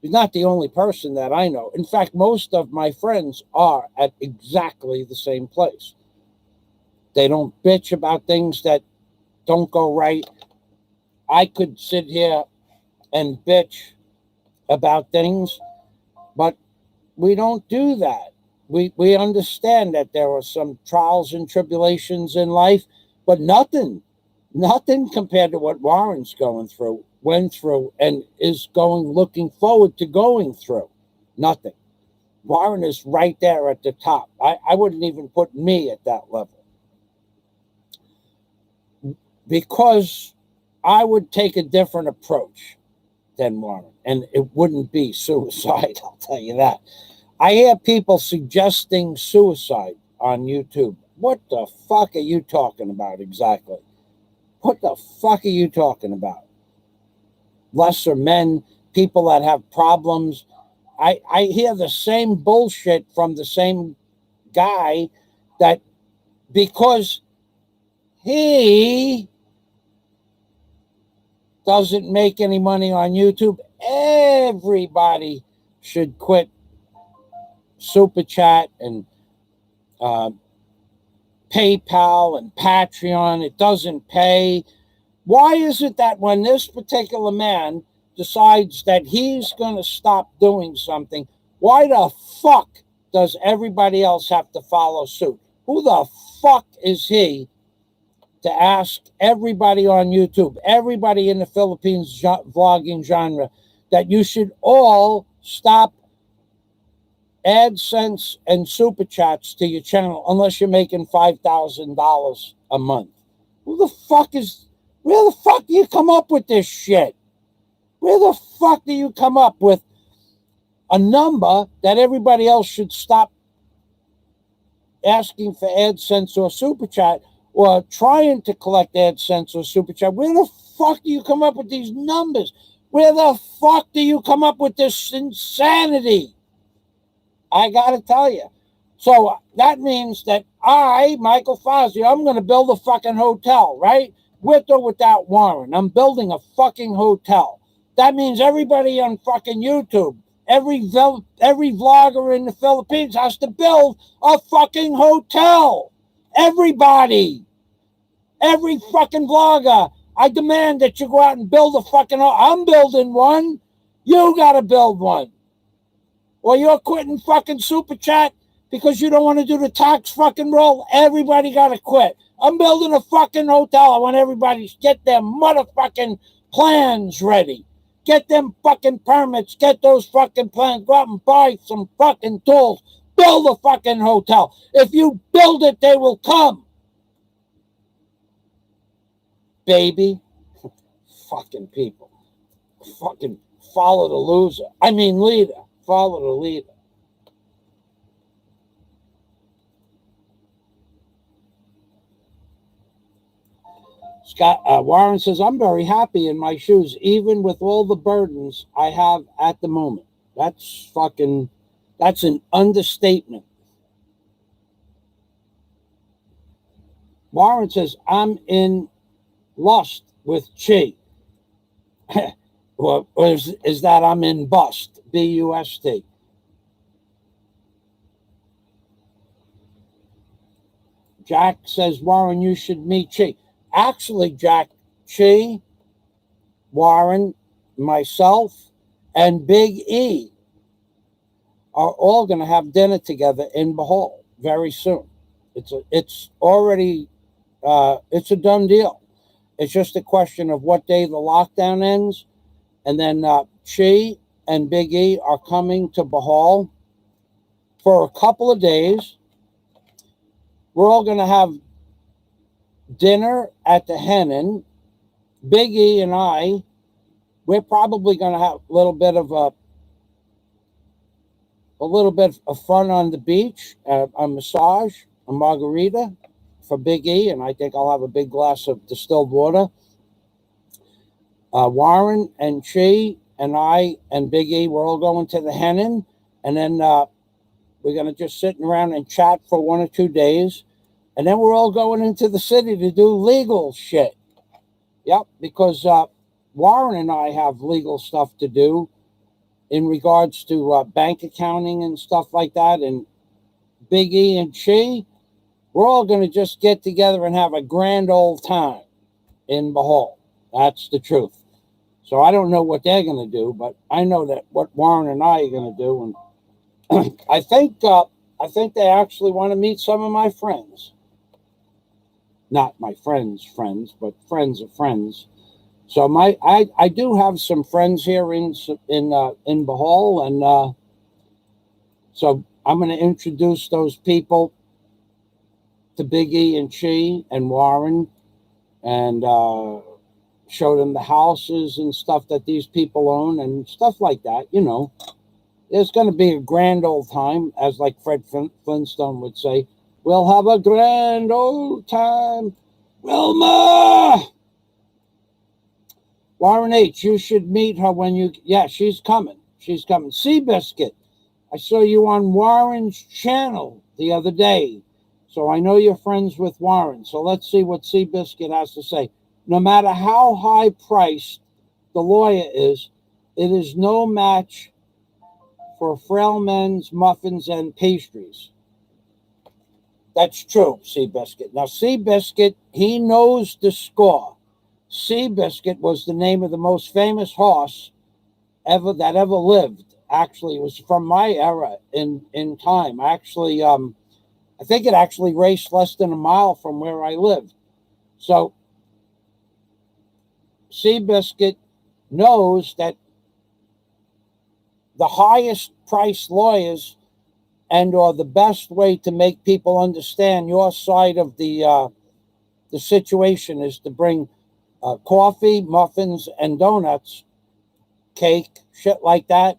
He's not the only person that I know. In fact, most of my friends are at exactly the same place. They don't bitch about things that don't go right. I could sit here and bitch about things, but we don't do that. We understand that there are some trials and tribulations in life, but nothing compared to what Warren's went through, and is looking forward to going through. Nothing. Warren is right there at the top. I wouldn't even put me at that level, because I would take a different approach than Warren, and it wouldn't be suicide, I'll tell you that. I hear people suggesting suicide on YouTube. What the fuck are you talking about exactly? What the fuck are you talking about? Lesser men, people that have problems. I hear the same bullshit from the same guy, that because he doesn't make any money on YouTube, everybody should quit Super Chat and PayPal and Patreon. It doesn't pay. Why is it that when this particular man decides that he's going to stop doing something, why the fuck does everybody else have to follow suit? Who the fuck is he to ask everybody on YouTube, everybody in the Philippines vlogging genre, that you should all stop AdSense and Super Chats to your channel unless you're making $5,000 a month? Where the fuck do you come up with this shit? Where the fuck do you come up with a number that everybody else should stop asking for AdSense or Super Chat, or trying to collect AdSense or Super Chat? Where the fuck do you come up with these numbers? Where the fuck do you come up with this insanity? I got to tell you. So that means that I, Michael Fazio, I'm going to build a fucking hotel, right? With or without Warren. I'm building a fucking hotel. That means everybody on fucking YouTube, every vlogger in the Philippines has to build a fucking hotel. Everybody. Every fucking vlogger. I demand that you go out and build a fucking hotel. I'm building one. You got to build one. Or you're quitting fucking Super Chat because you don't want to do the tax fucking roll. Everybody got to quit. I'm building a fucking hotel. I want everybody to get their motherfucking plans ready. Get them fucking permits. Get those fucking plans. Go out and buy some fucking tools. Build a fucking hotel. If you build it, they will come. baby. Fucking people. Fucking follow the loser. I mean, leader. Follow the leader. Scott Warren says, I'm very happy in my shoes, even with all the burdens I have at the moment. That's an understatement. Warren says, I'm in lust with Chi. Or is that I'm in bust, B-U-S-T. Jack says, Warren, you should meet Chi. Actually, Jack, Chi, Warren, myself, and Big E are all going to have dinner together in Bohol very soon. It's already it's a done deal. It's just a question of what day the lockdown ends, and then Chi and Big E are coming to Bohol for a couple of days. We're all going to have dinner at the Hennon. Big E and I, we're probably going to have a little bit of fun on the beach, a massage, a margarita for Big E, and I think I'll have a big glass of distilled water. Warren and Chi and I and Big E, we're all going to the Hennon, and then we're going to just sit around and chat for 1 or 2 days, and then we're all going into the city to do legal shit. Yep, because Warren and I have legal stuff to do in regards to bank accounting and stuff like that, and Big E and Chi, we're all going to just get together and have a grand old time in Bohol. That's the truth. So I don't know what they're going to do, but I know that what Warren and I are going to do, and I think they actually want to meet some of my friends. Not my friends' friends, but friends of friends. So I do have some friends here in Bohol, and so I'm going to introduce those people to Big E and Chi and Warren, and show them the houses and stuff that these people own and stuff like that. You know, it's going to be a grand old time, as like Fred Flintstone would say. We'll have a grand old time, Wilma. Warren H., you should meet her when you... Yeah, she's coming. She's coming. Seabiscuit, I saw you on Warren's channel the other day. So I know you're friends with Warren. So let's see what Seabiscuit has to say. No matter how high priced the lawyer is, it is no match for frail men's muffins and pastries. That's true, Seabiscuit. Now, Seabiscuit, he knows the score. Seabiscuit was the name of the most famous horse that ever lived. Actually, it was from my era in time. Actually, I think it actually raced less than a mile from where I lived. So Seabiscuit knows that the highest priced lawyers or the best way to make people understand your side of the situation is to bring coffee, muffins, and donuts, cake, shit like that.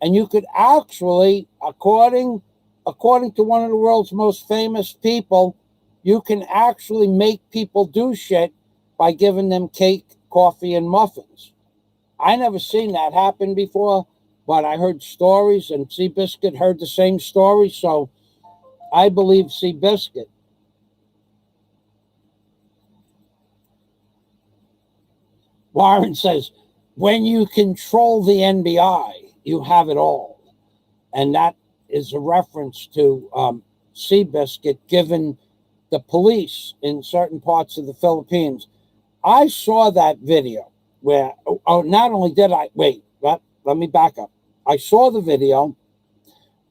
And you could actually, according to one of the world's most famous people, you can actually make people do shit by giving them cake, coffee, and muffins. I never seen that happen before, but I heard stories, and Seabiscuit heard the same story, so I believe Seabiscuit. Warren says, when you control the NBI, you have it all. And that is a reference to Seabiscuit given the police in certain parts of the Philippines. I saw that video where, not only did I, let me back up. I saw the video,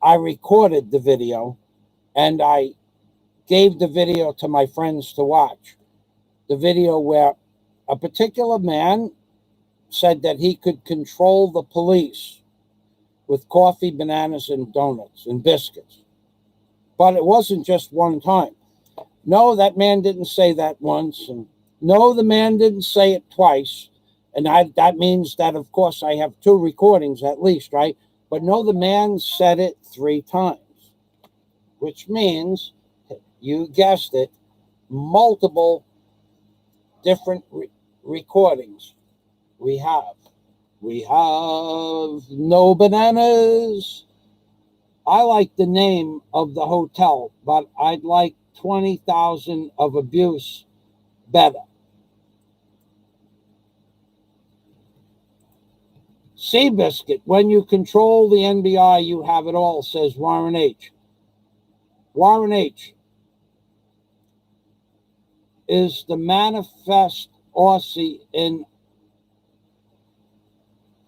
I recorded the video, and I gave the video to my friends to watch. The video where a particular man said that he could control the police with coffee, bananas, and donuts and biscuits. But it wasn't just one time. No, that man didn't say that once, and No, the man didn't say it twice. And that means that, of course, I have 2 recordings at least, right? But no, the man said it 3 times, which means, you guessed it, multiple different recordings. We have. We have no bananas. I like the name of the hotel, but I'd like 20,000 of abuse better. Seabiscuit, when you control the NBI, you have it all, says Warren H. Warren H. is the manifest Aussie in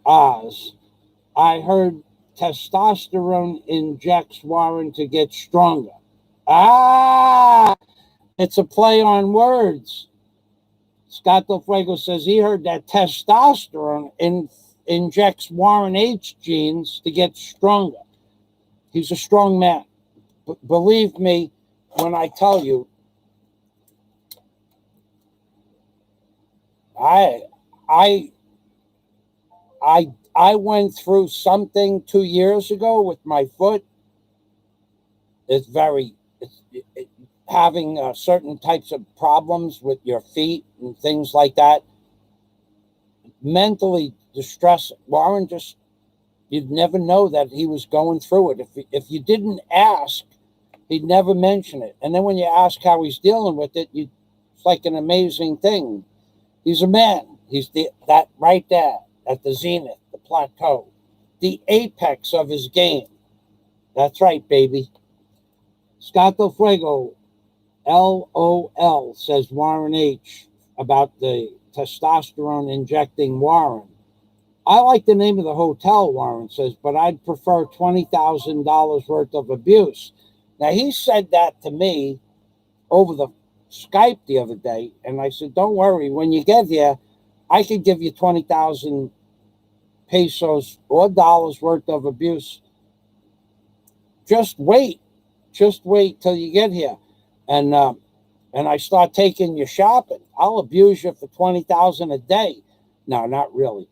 Oz. I heard testosterone injects Warren to get stronger. Ah, it's a play on words. Scott Del Fuego says he heard that testosterone injects Warren H genes to get stronger. He's a strong man. Believe me when I tell you, I I I went through something 2 years ago with my foot. It's very having certain types of problems with your feet and things like that. Mentally distressing. Warren just, you'd never know that he was going through it. If you didn't ask, he'd never mention it. And then when you ask how he's dealing with it, it's like an amazing thing. He's a man. He's that right there at the zenith, the plateau, the apex of his game. That's right, baby. Scott Del Fuego, LOL, says Warren H. about the testosterone injecting Warren. I like the name of the hotel, Warren says, but I'd prefer $20,000 worth of abuse. Now, he said that to me over the Skype the other day, and I said, don't worry, when you get here, I could give you 20,000 pesos or dollars worth of abuse. Just wait till you get here, and I start taking you shopping. I'll abuse you for 20,000 a day. No, not really.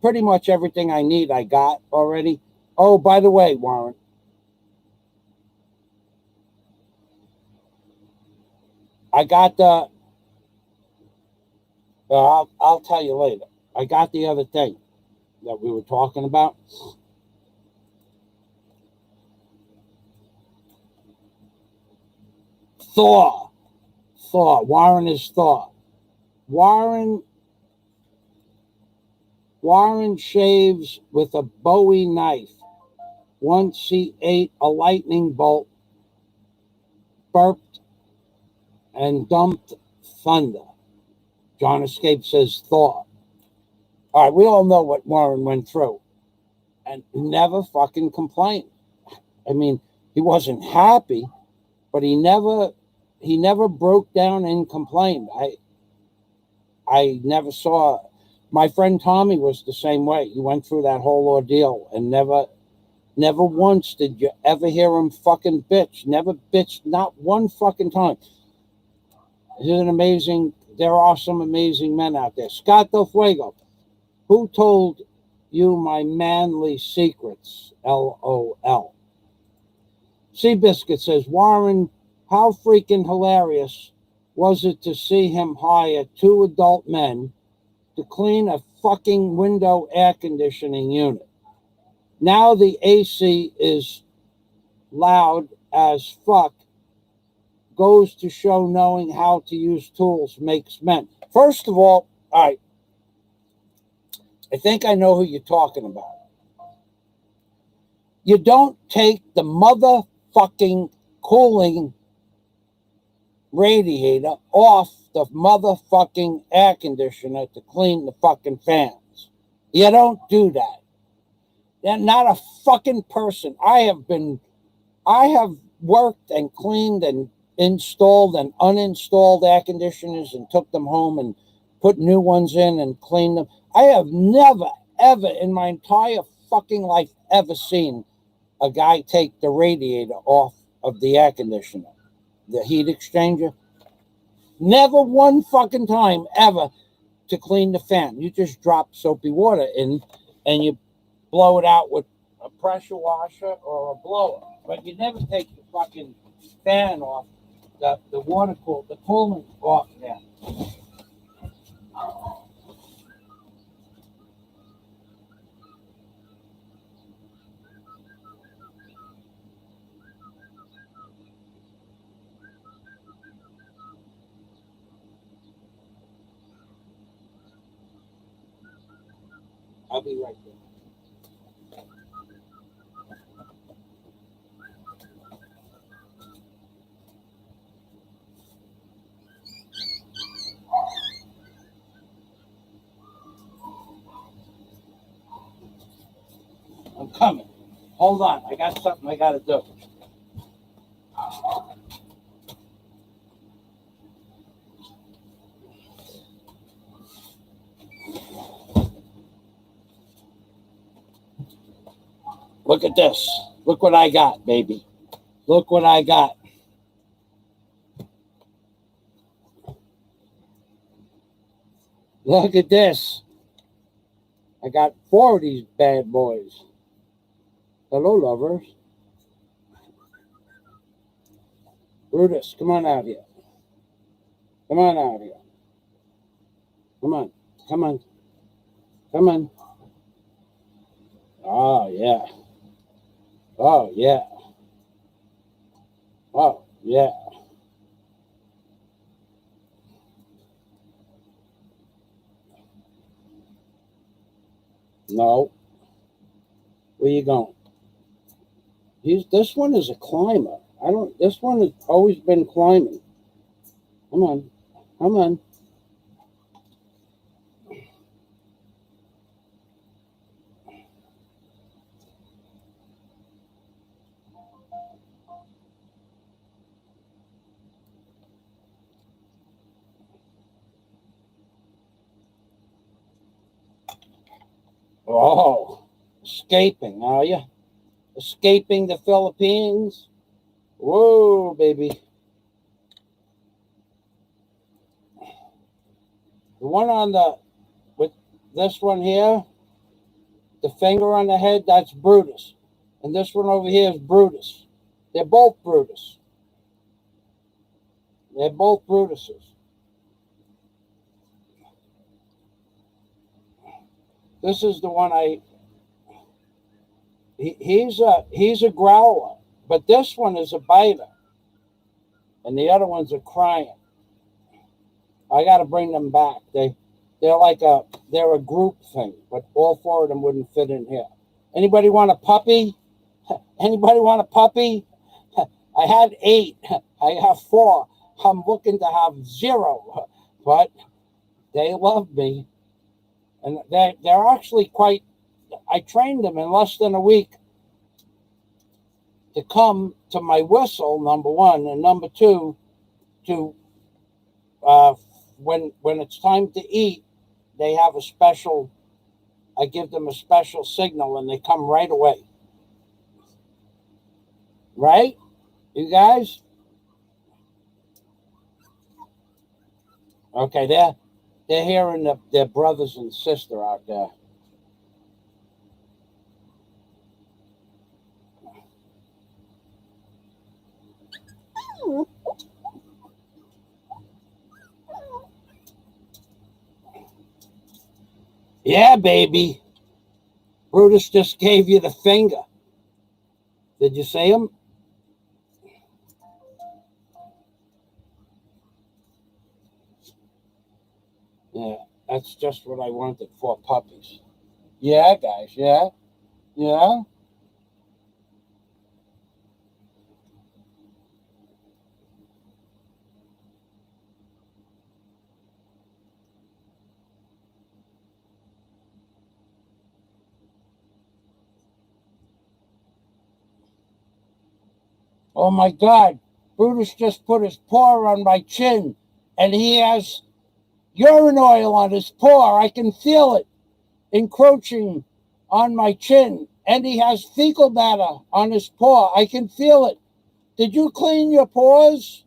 Pretty much everything I need I got already. Oh, by the way, Warren, I got the. I'll tell you later. I got the other thing that we were talking about. Thor. Warren is Thor. Warren shaves with a Bowie knife. Once he ate a lightning bolt, burped, and dumped thunder. John Escape says Thor. All right, we all know what Warren went through, and never fucking complained. I mean, he wasn't happy, but he never broke down and complained. I never saw. My friend Tommy was the same way. He went through that whole ordeal and never once did you ever hear him fucking bitch. Never bitched, not one fucking time. Isn't it amazing? There are some amazing men out there. Scott Del Fuego, who told you my manly secrets? LOL. Seabiscuit says, Warren, how freaking hilarious was it to see him hire 2 adult men to clean a fucking window air conditioning unit? Now the AC is loud as fuck. Goes to show knowing how to use tools makes men. First of all right, I think I know who you're talking about. You don't take the motherfucking cooling radiator off the motherfucking air conditioner to clean the fucking fans. You don't do that. They're not a fucking person. I have worked and cleaned and installed and uninstalled air conditioners and took them home and put new ones in and cleaned them. I have never, ever in my entire fucking life ever seen a guy take the radiator off of the air conditioner, the heat exchanger. Never one fucking time ever to clean the fan. You just drop soapy water in and you blow it out with a pressure washer or a blower. But you never take the fucking fan off, the water cool, the coolant off there. I'll be right there. I'm coming. Hold on. I got something I got to do. Look at this. Look what I got, baby. Look what I got. Look at this. I got 4 of these bad boys. Hello, lovers. Brutus, come on out here. Come on out here. Come on. Come on. Come on. Oh, yeah. Oh, yeah. Oh, yeah. No. Where you going? This one is a climber. This one has always been climbing. Come on. Come on. Oh, escaping, are you? Escaping the Philippines? Whoa, baby. The one with this one here, the finger on the head, that's Brutus. And this one over here is Brutus. They're both Brutus. They're both Brutuses. This is the one he's a growler, but this one is a biter. And the other ones are crying. I got to bring them back. They're a group thing, but all 4 of them wouldn't fit in here. Anybody want a puppy? Anybody want a puppy? I had 8. I have 4. I'm looking to have 0, but they love me, and they're actually quite. I trained them in less than a week to come to my whistle, number 1, and number 2, to when it's time to eat, they have a special. I give them a special signal, and they come right away. Right, you guys? Okay, they're hearing their brothers and sister out there. Yeah, baby. Brutus just gave you the finger. Did you see him? Yeah, that's just what I wanted for puppies. Yeah, guys. Yeah, yeah. Oh my God. Brutus just put his paw on my chin, and he has urine oil on his paw. I can feel it encroaching on my chin. And he has fecal matter on his paw. I can feel it. Did you clean your paws?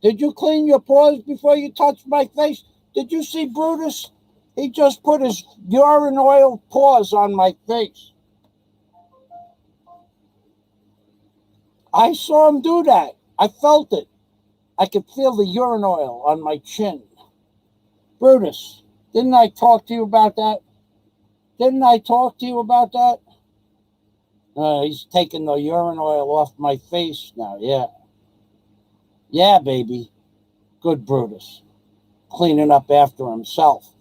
Did you clean your paws before you touched my face? Did you see Brutus? He just put his urine oil paws on my face. I saw him do that. I felt it. I could feel the urine oil on my chin. Brutus, didn't I talk to you about that? Didn't I talk to you about that? He's taking the urine oil off my face now. Yeah. Yeah, baby. Good Brutus. Cleaning up after himself.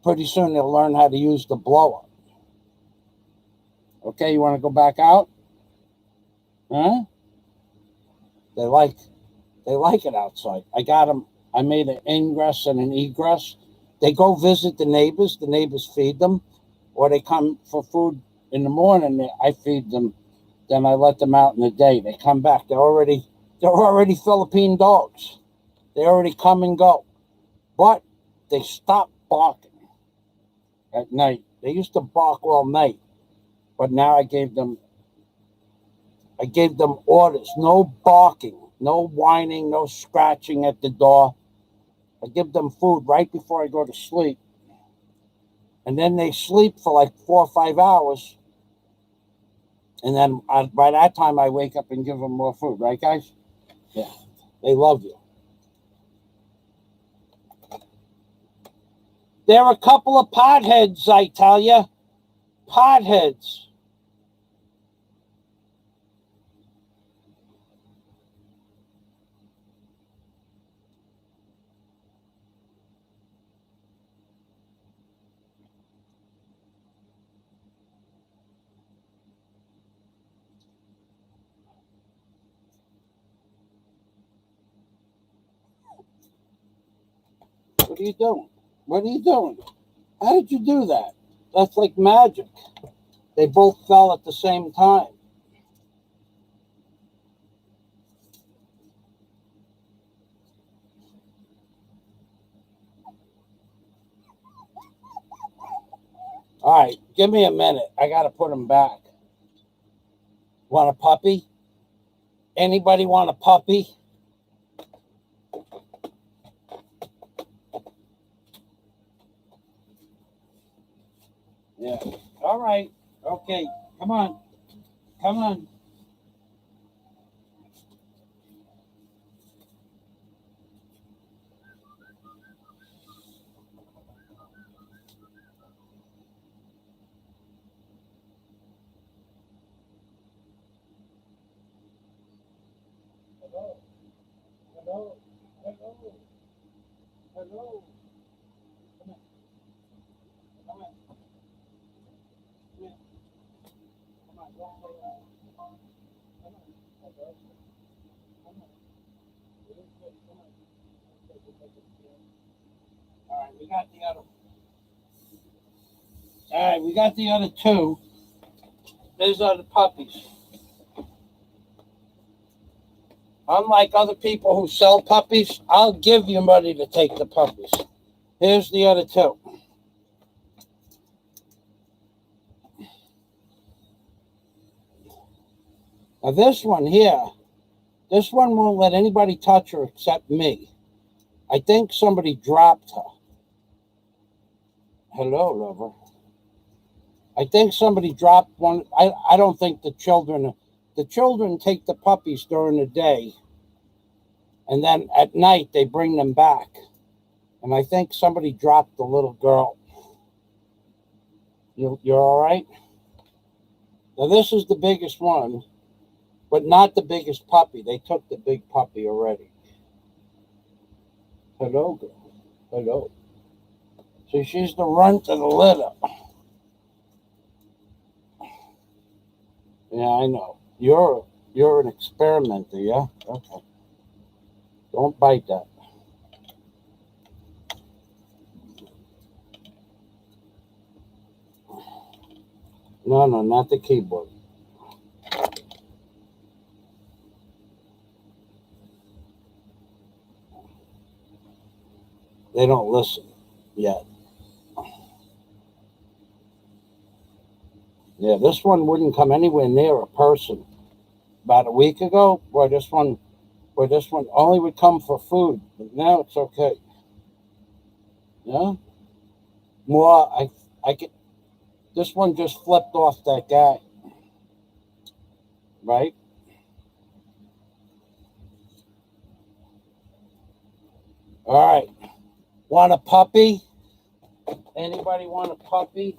Pretty soon he'll learn how to use the blower. Okay, you want to go back out? Huh? They like it outside. I got them. I made an ingress and an egress. They go visit the neighbors. The neighbors feed them, or they come for food in the morning. I feed them. Then I let them out in the day. They come back. They're already Philippine dogs. They already come and go, but they stop barking at night. They used to bark all night, but now I gave them orders. No barking, no whining, no scratching at the door. I give them food right before I go to sleep. And then they sleep for like 4 or 5 hours. And then by that time, I wake up and give them more food. Right, guys? Yeah. They love you. They're a couple of potheads, I tell you. Potheads. What are you doing? What are you doing? How did you do that? That's like magic. They both fell at the same time. All right, give me a minute. I got to put them back. Want a puppy? Anybody want a puppy? Yeah. All right. Okay. Come on. Come on. Hello. Hello. Hello. Hello. Come on. Come on. Come on. Come on. Don't play around. Come on. Come on. Come on. Come on. All right, we got the other. All right, we got the other two. These are the puppies. Unlike other people who sell puppies, I'll give you money to take the puppies. Here's the other two. Now this one here, this one won't let anybody touch her except me. I think somebody dropped her. Hello, lover. I think somebody dropped one. I don't think the children take the puppies during the day, and then at night they bring them back. And I think somebody dropped the little girl. You're all right? Now this is the biggest one, but not the biggest puppy. They took the big puppy already. Hello, girl. Hello. See, she's the runt of the litter. Yeah, I know. You're an experimenter, yeah? Okay. Don't bite that. No, not the keyboard. They don't listen yet. Yeah, this one wouldn't come anywhere near a person. About a week ago, boy, this one Where this one only would come for food, but now it's okay. Yeah, more. I get this one just flipped off that guy, right? All right. Want a puppy? Anybody want a puppy?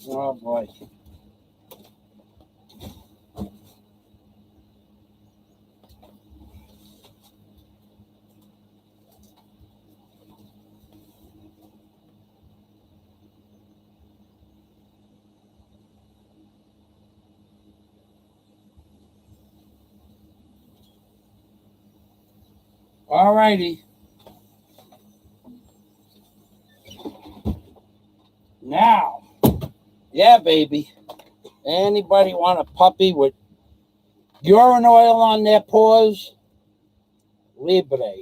Oh boy. All righty. Now, yeah, baby. Anybody want a puppy with urine oil on their paws? Libre.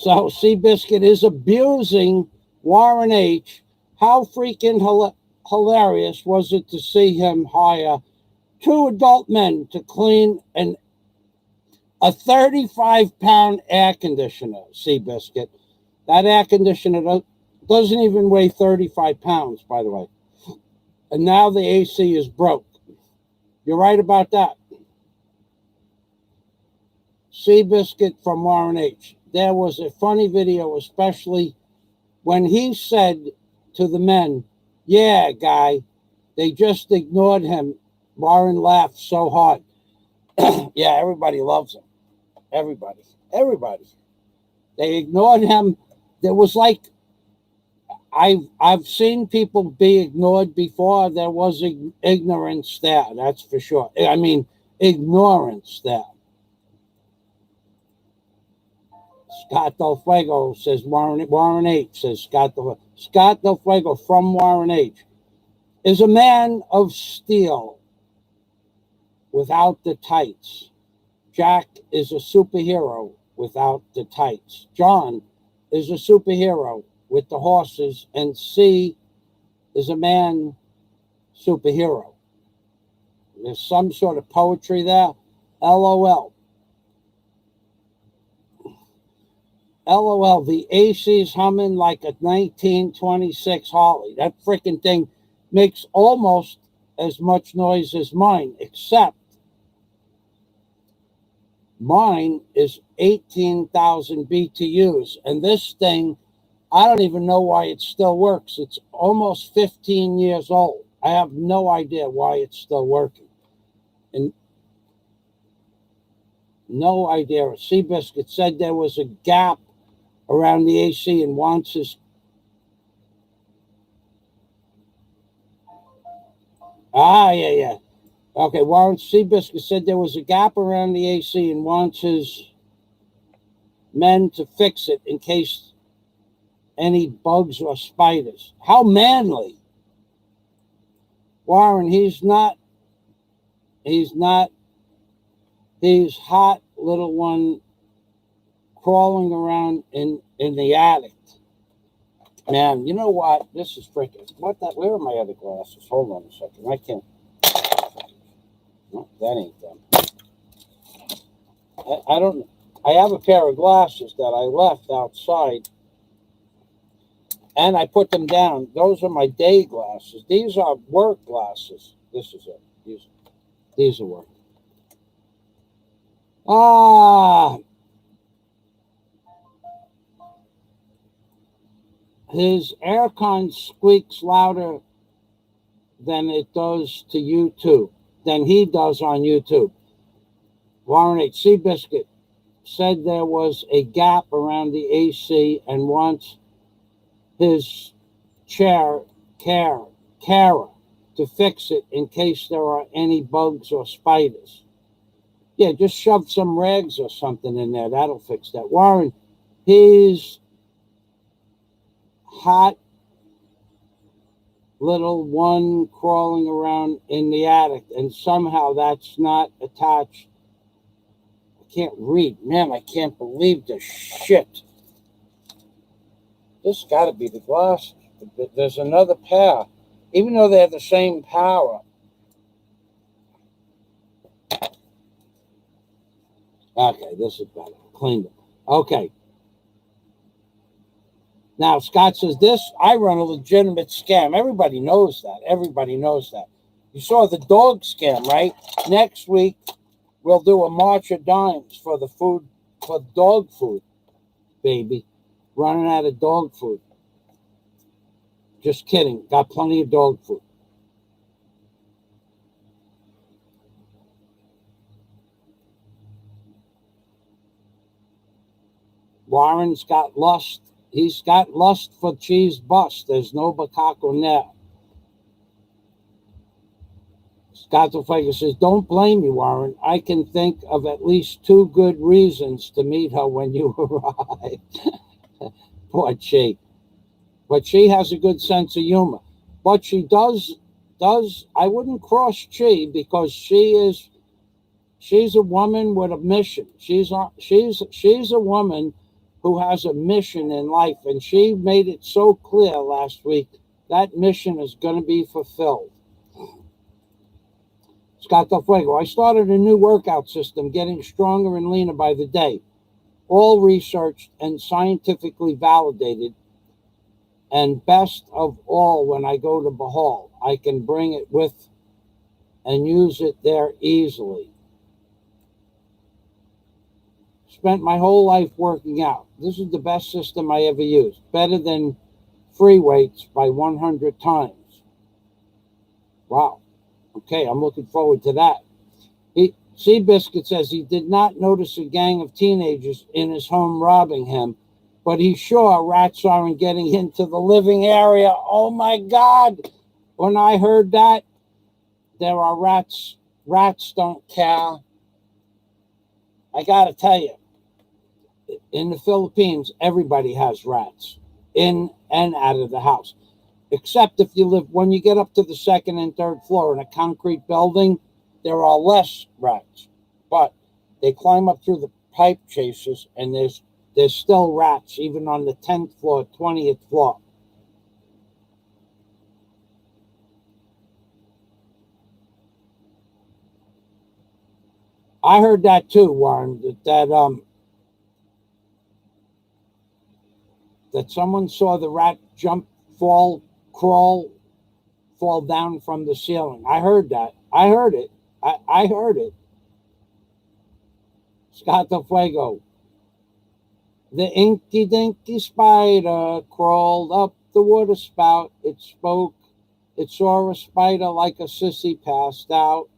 So Seabiscuit is abusing Warren H. How freaking hilarious was it to see him hire two adult men to clean a 35-pound air conditioner, Seabiscuit? That air conditioner doesn't even weigh 35 pounds, by the way. And now the AC is broke. You're right about that. Seabiscuit from Warren H. There was a funny video, especially when he said to the men, yeah, guy, they just ignored him. Warren laughed so hard. Yeah, everybody loves him. Everybody. Everybody. They ignored him. There was like, I've seen people be ignored before. There was ignorance there, that's for sure. I mean, ignorance there. Scott Del Fuego says Warren H. says Scott Del Fuego from Warren H. is a man of steel without the tights. Jack is a superhero without the tights. John is a superhero with the horses, and C is a man superhero. There's some sort of poetry there. LOL. LOL, the AC's humming like a 1926 Harley. That freaking thing makes almost as much noise as mine, except mine is 18,000 BTUs. And this thing, I don't even know why it still works. It's almost 15 years old. I have no idea why it's still working. And no idea. Seabiscuit said there was a gap around the AC and wants his. Yeah. Okay, Warren Seabiscuit said there was a gap around the AC and wants his men to fix it in case any bugs or spiders. How manly. Warren, he's not. He's hot little one crawling around in the attic. Man, you know what? This is freaking. Where are my other glasses? Hold on a second. I can't. No, that ain't them. I don't. I have a pair of glasses that I left outside, and I put them down. Those are my day glasses. These are work glasses. This is it. These are work. His aircon squeaks louder than it does to YouTube, than he does on YouTube. Warren H. Seabiscuit said there was a gap around the AC and wants his Kara, to fix it in case there are any bugs or spiders. Yeah, just shove some rags or something in there. That'll fix that. Warren, he's hot little one crawling around in the attic, and somehow that's not attached. I can't read. Man, I can't believe this shit. This got to be the glasses. There's another pair. even though they're the same power. Okay, this is better. Cleaned it. Okay. Now, Scott says, I run a legitimate scam. Everybody knows that. Everybody knows that. You saw the dog scam, right? Next week, we'll do a March of Dimes for the food, for dog food, baby. Running out of dog food. Just kidding. Got plenty of dog food. Warren's got lust. He's got lust for cheese bust. There's no bakako now. Scott Fuego says, don't blame me, Warren. I can think of at least 2 good reasons to meet her when you arrive. Poor Chi. But she has a good sense of humor. But she does, I wouldn't cross Chi because she's a woman with a mission. She's a woman who has a mission in life, and she made it so clear last week that mission is going to be fulfilled. Scott Del Fuego, I started a new workout system, getting stronger and leaner by the day, all researched and scientifically validated. And best of all, when I go to Bahal, I can bring it with and use it there easily. Spent my whole life working out. This is the best system I ever used. Better than free weights by 100 times. Wow. Okay, I'm looking forward to that. Seabiscuit says he did not notice a gang of teenagers in his home robbing him, but he's sure rats aren't getting into the living area. Oh my God. When I heard that, there are rats. Rats don't care. I got to tell you, in the Philippines, everybody has rats in and out of the house. Except if you live, when you get up to the 2nd and 3rd floor in a concrete building, there are less rats. But they climb up through the pipe chases, and there's still rats, even on the 10th floor, 20th floor. I heard that too, Warren, that someone saw the rat jump, fall down from the ceiling. I heard that. I heard it. I heard it. Scott Del Fuego. The inky dinky spider crawled up the water spout. It spoke. It saw a spider like a sissy passed out.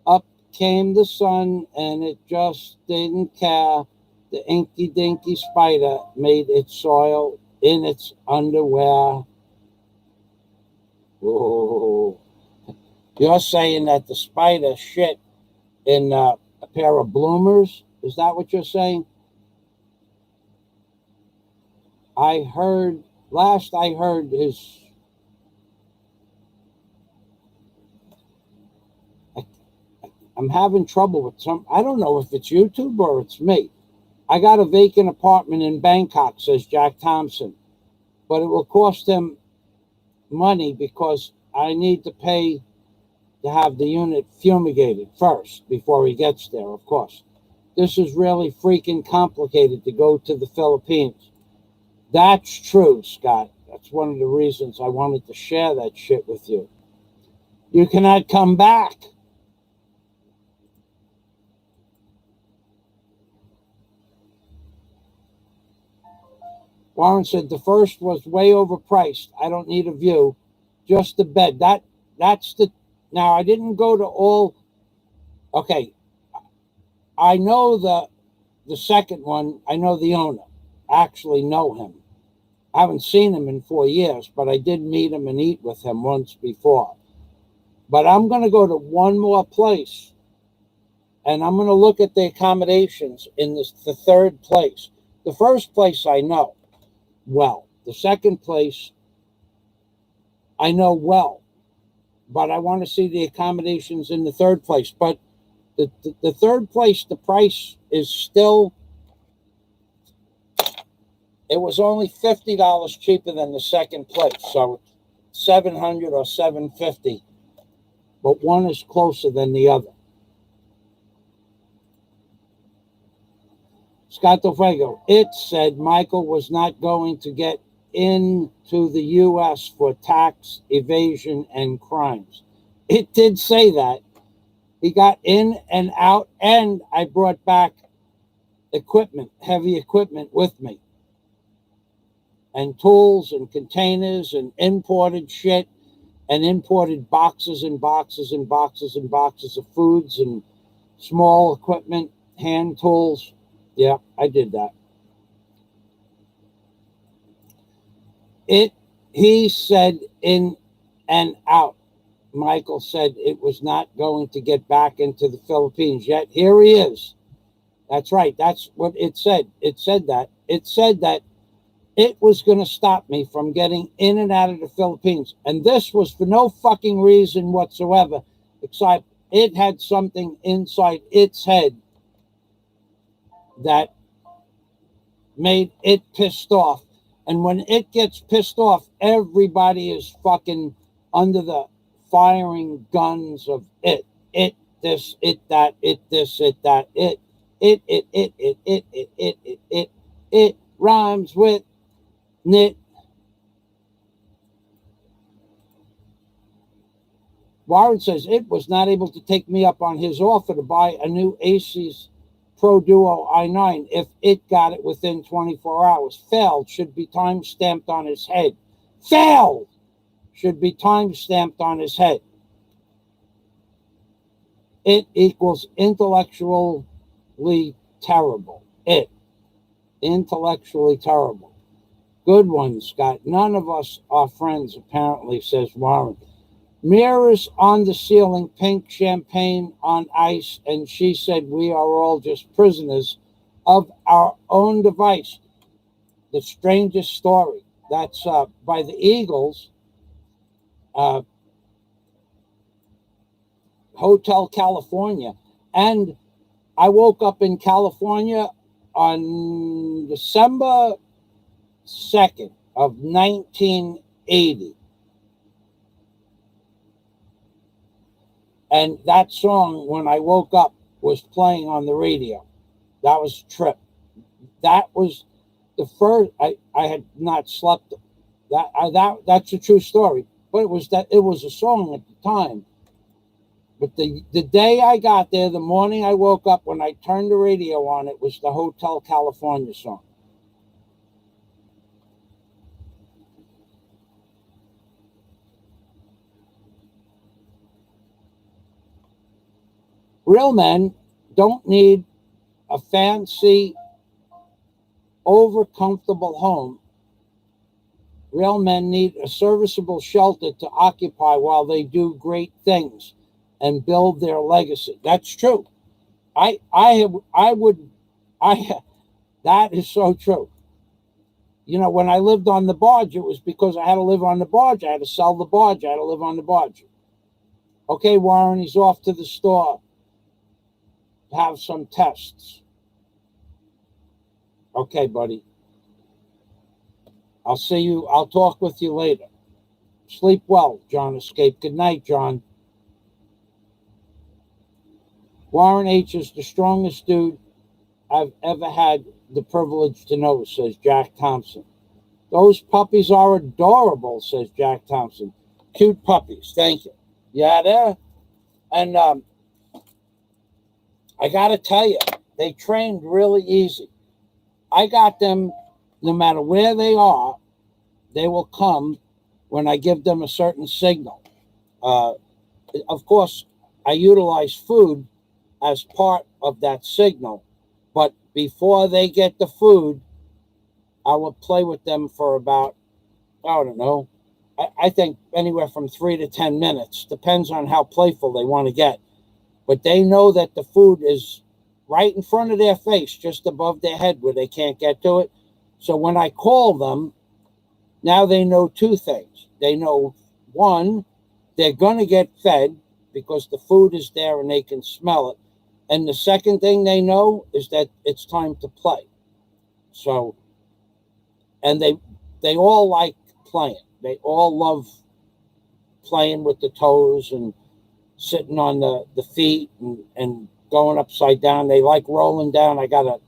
Up came the sun and it just didn't care. The inky dinky spider made its soil in its underwear. Oh, you're saying that the spider shit in a pair of bloomers? Is that what you're saying? Last I heard I'm having trouble with I don't know if it's YouTube or it's me. I got a vacant apartment in Bangkok, says Jack Thompson, but it will cost him money because I need to pay to have the unit fumigated first before he gets there, of course. This is really freaking complicated to go to the Philippines. That's true, Scott. That's one of the reasons I wanted to share that shit with you. You cannot come back. Warren said the first was way overpriced. I don't need a view, just a bed. That's the. Now I didn't go to all. Okay, I know the second one. I know the owner. I actually know him. I haven't seen him in 4 years, but I did meet him and eat with him once before. But I'm going to go to one more place, and I'm going to look at the accommodations in the third place. The first place I know well. The second place I know well, but I want to see the accommodations in the third place. But the third place, the price is still, it was only $50 cheaper than the second place. So 700 or 750, but one is closer than the other. Scott Fuego, it said Michael was not going to get into the U.S. for tax evasion and crimes. It did say that. He got in and out, and I brought back equipment, heavy equipment with me, and tools and containers and imported shit and imported boxes and boxes and boxes and boxes of foods and small equipment, hand tools. Yeah, I did that. He said in and out. Michael said it was not going to get back into the Philippines yet. Here he is. That's right. That's what it said. It said that. It said that it was going to stop me from getting in and out of the Philippines. And this was for no fucking reason whatsoever, except it had something inside its head that made it pissed off. And when it gets pissed off, everybody is fucking under the firing guns of it, this, it, that, it, this, it, that, it rhymes with knit. Warren says it was not able to take me up on his offer to buy a new Aces Pro Duo i9 if it got it within 24 hours. Failed should be time stamped on his head. Failed should be time stamped on his head. It equals intellectually terrible. It. Intellectually terrible. Good one, Scott. None of us are friends, apparently, says Warren. Mirrors on the ceiling, pink champagne on ice, and she said we are all just prisoners of our own device. The strangest story. That's by the Eagles. Hotel California. And I woke up in California on December 2nd of 1980. And that song, when I woke up, was playing on the radio. That was a trip. That was the first. I had not slept. That's a true story. But it was a song at the time. But the day I got there, the morning I woke up, when I turned the radio on, it was the Hotel California song. Real men don't need a fancy, over-comfortable home. Real men need a serviceable shelter to occupy while they do great things and build their legacy. That's true. That is so true. You know, when I lived on the barge, it was because I had to live on the barge. I had to sell the barge. I had to live on the barge. Okay, Warren, he's off to the store to have some tests. Okay, buddy. I'll see you. I'll talk with you later. Sleep well, John Escape. Good night, John. Warren H. is the strongest dude I've ever had the privilege to know, says Jack Thompson. Those puppies are adorable, says Jack Thompson. Cute puppies. Thank you. Yeah, they're... And I got to tell you, they trained really easy. I got them, no matter where they are, they will come when I give them a certain signal. Of course, I utilize food as part of that signal, but before they get the food, I will play with them for about, I don't know, I think anywhere from 3 to 10 minutes. Depends on how playful they want to get. But they know that the food is right in front of their face, just above their head where they can't get to it. So when I call them, now they know two things. They know, one, they're going to get fed because the food is there and they can smell it. And the second thing they know is that it's time to play. So, and they all like playing. They all love playing with the toes and sitting on the feet and going upside down. They like rolling down. I got a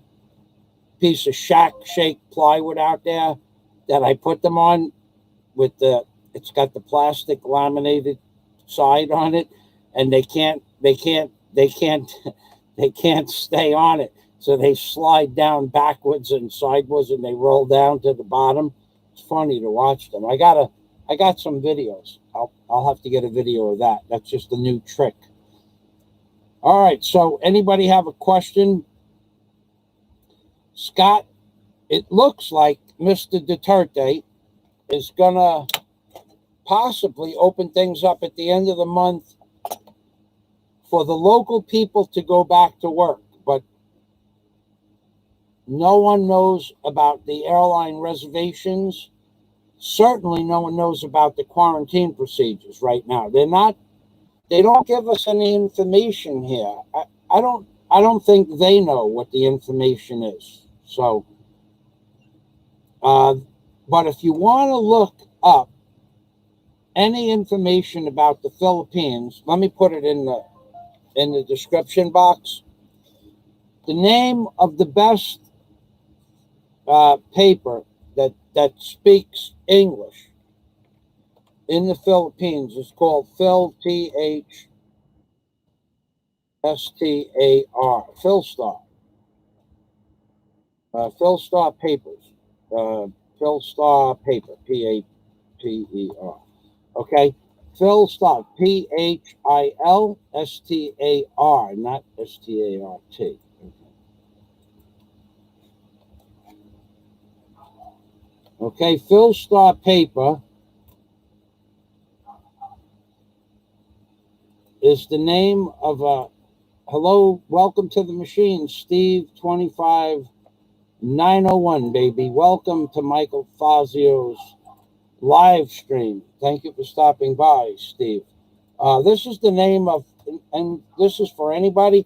piece of Shack Shake plywood out there that I put them on with it's got the plastic laminated side on it, and they can't they can't stay on it. So they slide down backwards and sideways and they roll down to the bottom. It's funny to watch them. I got some videos. I'll have to get a video of that. That's just a new trick. All right, so anybody have a question? Scott, it looks like Mr. Duterte is gonna possibly open things up at the end of the month for the local people to go back to work, but no one knows about the airline reservations. Certainly no one knows about the quarantine procedures right now. They don't give us any information here. I don't think they know what the information is. So but if you want to look up any information about the Philippines, let me put it in the description box. The name of the best paper that speaks English in the Philippines is called Phil, Philstar, Philstar. Philstar Papers. Philstar Paper, Paper. Okay? Philstar, Philstar, not Start. Okay, Philstar Paper is the name of a hello, welcome to the machine, Steve 25901, baby. Welcome to Michael Fazio's live stream. Thank you for stopping by, Steve. This is the name of, and this is for anybody.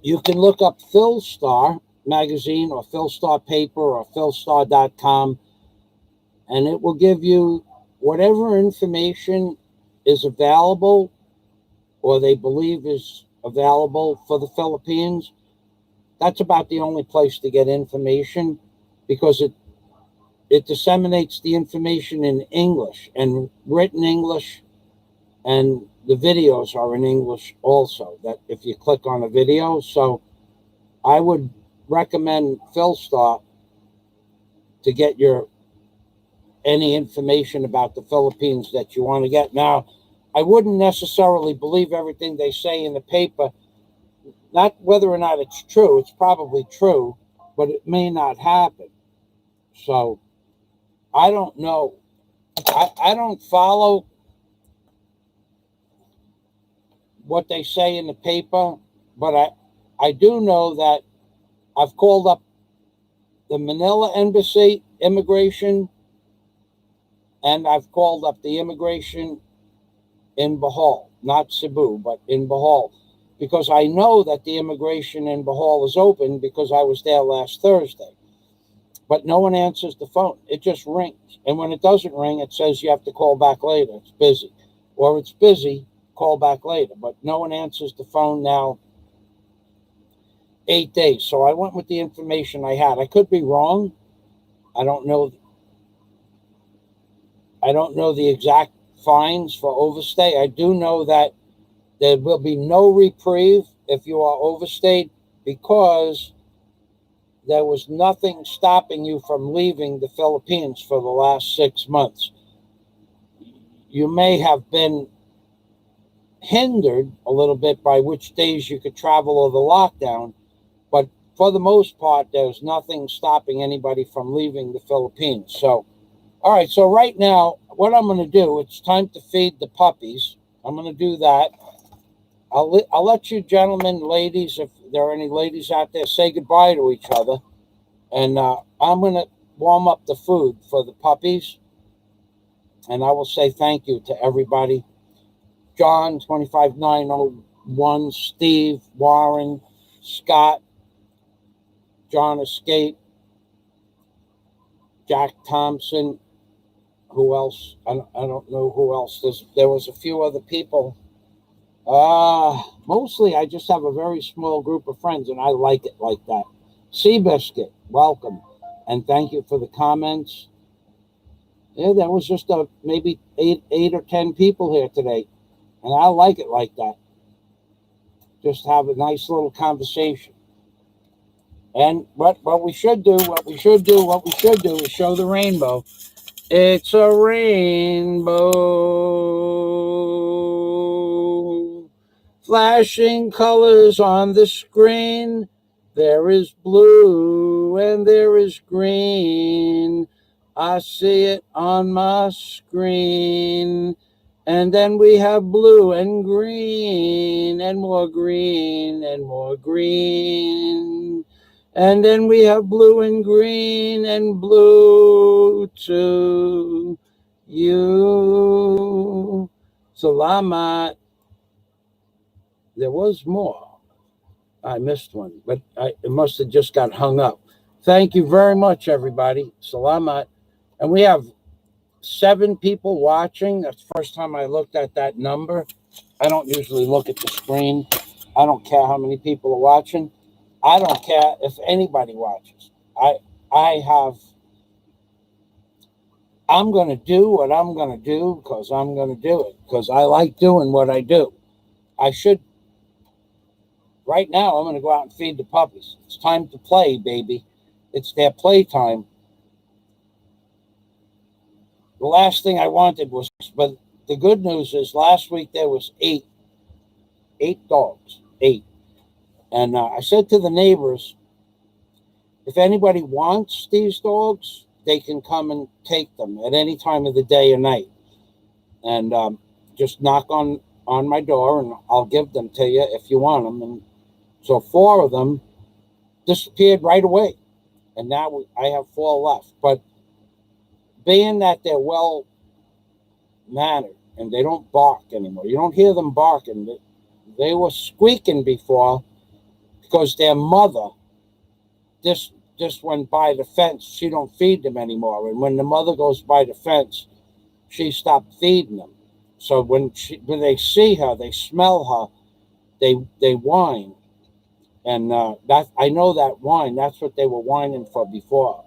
You can look up Philstar magazine or Philstar Paper or Philstar.com, and it will give you whatever information is available or they believe is available for the Philippines. That's about the only place to get information because it disseminates the information in English and written English, and the videos are in English also, that if you click on a video. So I would recommend Philstar to get your any information about the Philippines that you want to get. Now, I wouldn't necessarily believe everything they say in the paper, not whether or not it's true. It's probably true, but it may not happen. So I don't know. I don't follow what they say in the paper, but I do know that I've called up the Manila Embassy Immigration, and I've called up the immigration in Bohol, not Cebu, but in Bohol, because I know that the immigration in Bohol is open because I was there last Thursday. But no one answers the phone. It just rings. And when it doesn't ring, it says you have to call back later. It's busy. Or it's busy, call back later. But no one answers the phone now 8 days. So I went with the information I had. I could be wrong. I don't know the exact fines for overstay. I do know that there will be no reprieve if you are overstayed because there was nothing stopping you from leaving the Philippines for the last 6 months. You may have been hindered a little bit by which days you could travel or the lockdown, but for the most part, there's nothing stopping anybody from leaving the Philippines. So, all right, so right now, what I'm going to do, it's time to feed the puppies. I'm going to do that. I'll let you gentlemen, ladies, if there are any ladies out there, say goodbye to each other. And I'm going to warm up the food for the puppies. And I will say thank you to everybody. John, 25901, Steve, Warren, Scott, John Escape, Jack Thompson, who else. I don't know who else. There was a few other people. Mostly I just have a very small group of friends, and I like it like that. Seabiscuit, welcome, and thank you for the comments. Yeah, there was just maybe eight or 10 people here today, and I like it like that. Just have a nice little conversation. And what we should do is show the rainbow. It's a rainbow, flashing colors on the screen. There is blue and there is green. I see it on my screen. And then we have blue and green and more green and more green. And then we have blue and green and blue to you. Salamat. There was more. I missed one, but it must have just got hung up. Thank you very much, everybody. Salamat. And we have 7 people watching. That's the first time I looked at that number. I don't usually look at the screen. I don't care how many people are watching. I don't care if anybody watches. I'm going to do what I'm going to do because I'm going to do it because I like doing what I do. Right now, I'm going to go out and feed the puppies. It's time to play, baby. It's their playtime. The last thing I wanted was, but the good news is last week there was eight dogs, 8. And I said to the neighbors, if anybody wants these dogs, they can come and take them at any time of the day or night. And just knock on my door and I'll give them to you if you want them. And so 4 of them disappeared right away. And now I have 4 left. But being that they're well mannered and they don't bark anymore, you don't hear them barking. They were squeaking before because their mother just went by the fence. She don't feed them anymore. And when the mother goes by the fence, she stopped feeding them. So when they see her, they smell her, they whine. And that I know that whine. That's what they were whining for before.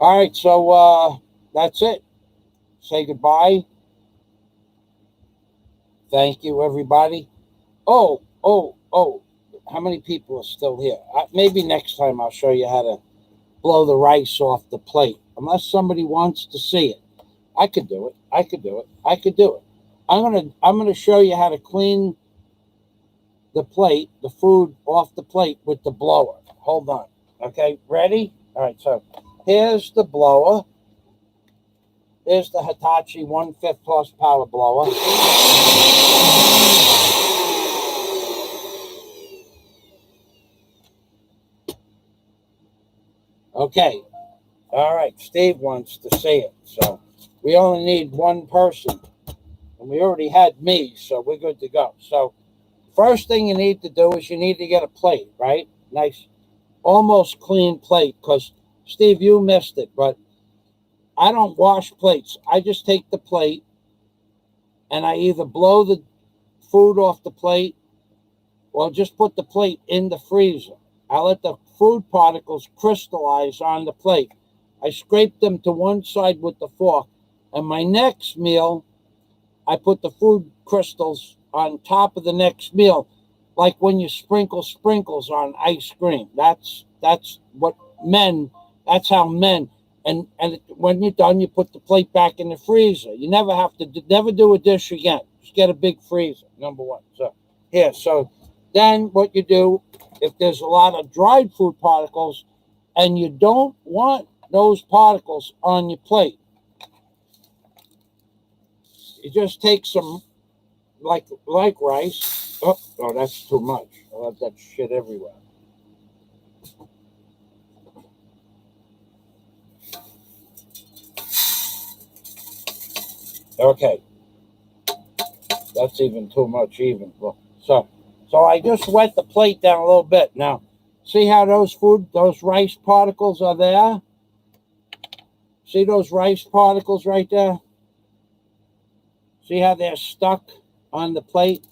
All right, so that's it. Say goodbye. Thank you, everybody. Oh. How many people are still here? Maybe next time I'll show you how to blow the rice off the plate. Unless somebody wants to see it. I could do it. I'm gonna show you how to clean the plate, the food off the plate with the blower. Hold on. Okay, ready? All right, so here's the blower. There's the Hitachi 1/5 horsepower blower. Okay. All right, Steve wants to see it. So we only need one person. And we already had me, so we're good to go. So first thing you need to do is you need to get a plate, right? Nice, almost clean plate, because Steve, you missed it, but I don't wash plates. I just take the plate and I either blow the food off the plate or just put the plate in the freezer. I let the food particles crystallize on the plate. I scrape them to one side with the fork. And my next meal, I put the food crystals on top of the next meal, like when you sprinkle sprinkles on ice cream. That's what men, that's how men, and when you're done, you put the plate back in the freezer. You never have to, never do a dish again. Just get a big freezer, number one. So, here, so then what you do, if there's a lot of dried food particles and you don't want those particles on your plate, you just take some, like rice. Oh, that's too much. I'll have that shit everywhere. Okay. That's even too much even. So I just wet the plate down a little bit. Now, see how those rice particles are there? See those rice particles right there? See how they're stuck on the plate?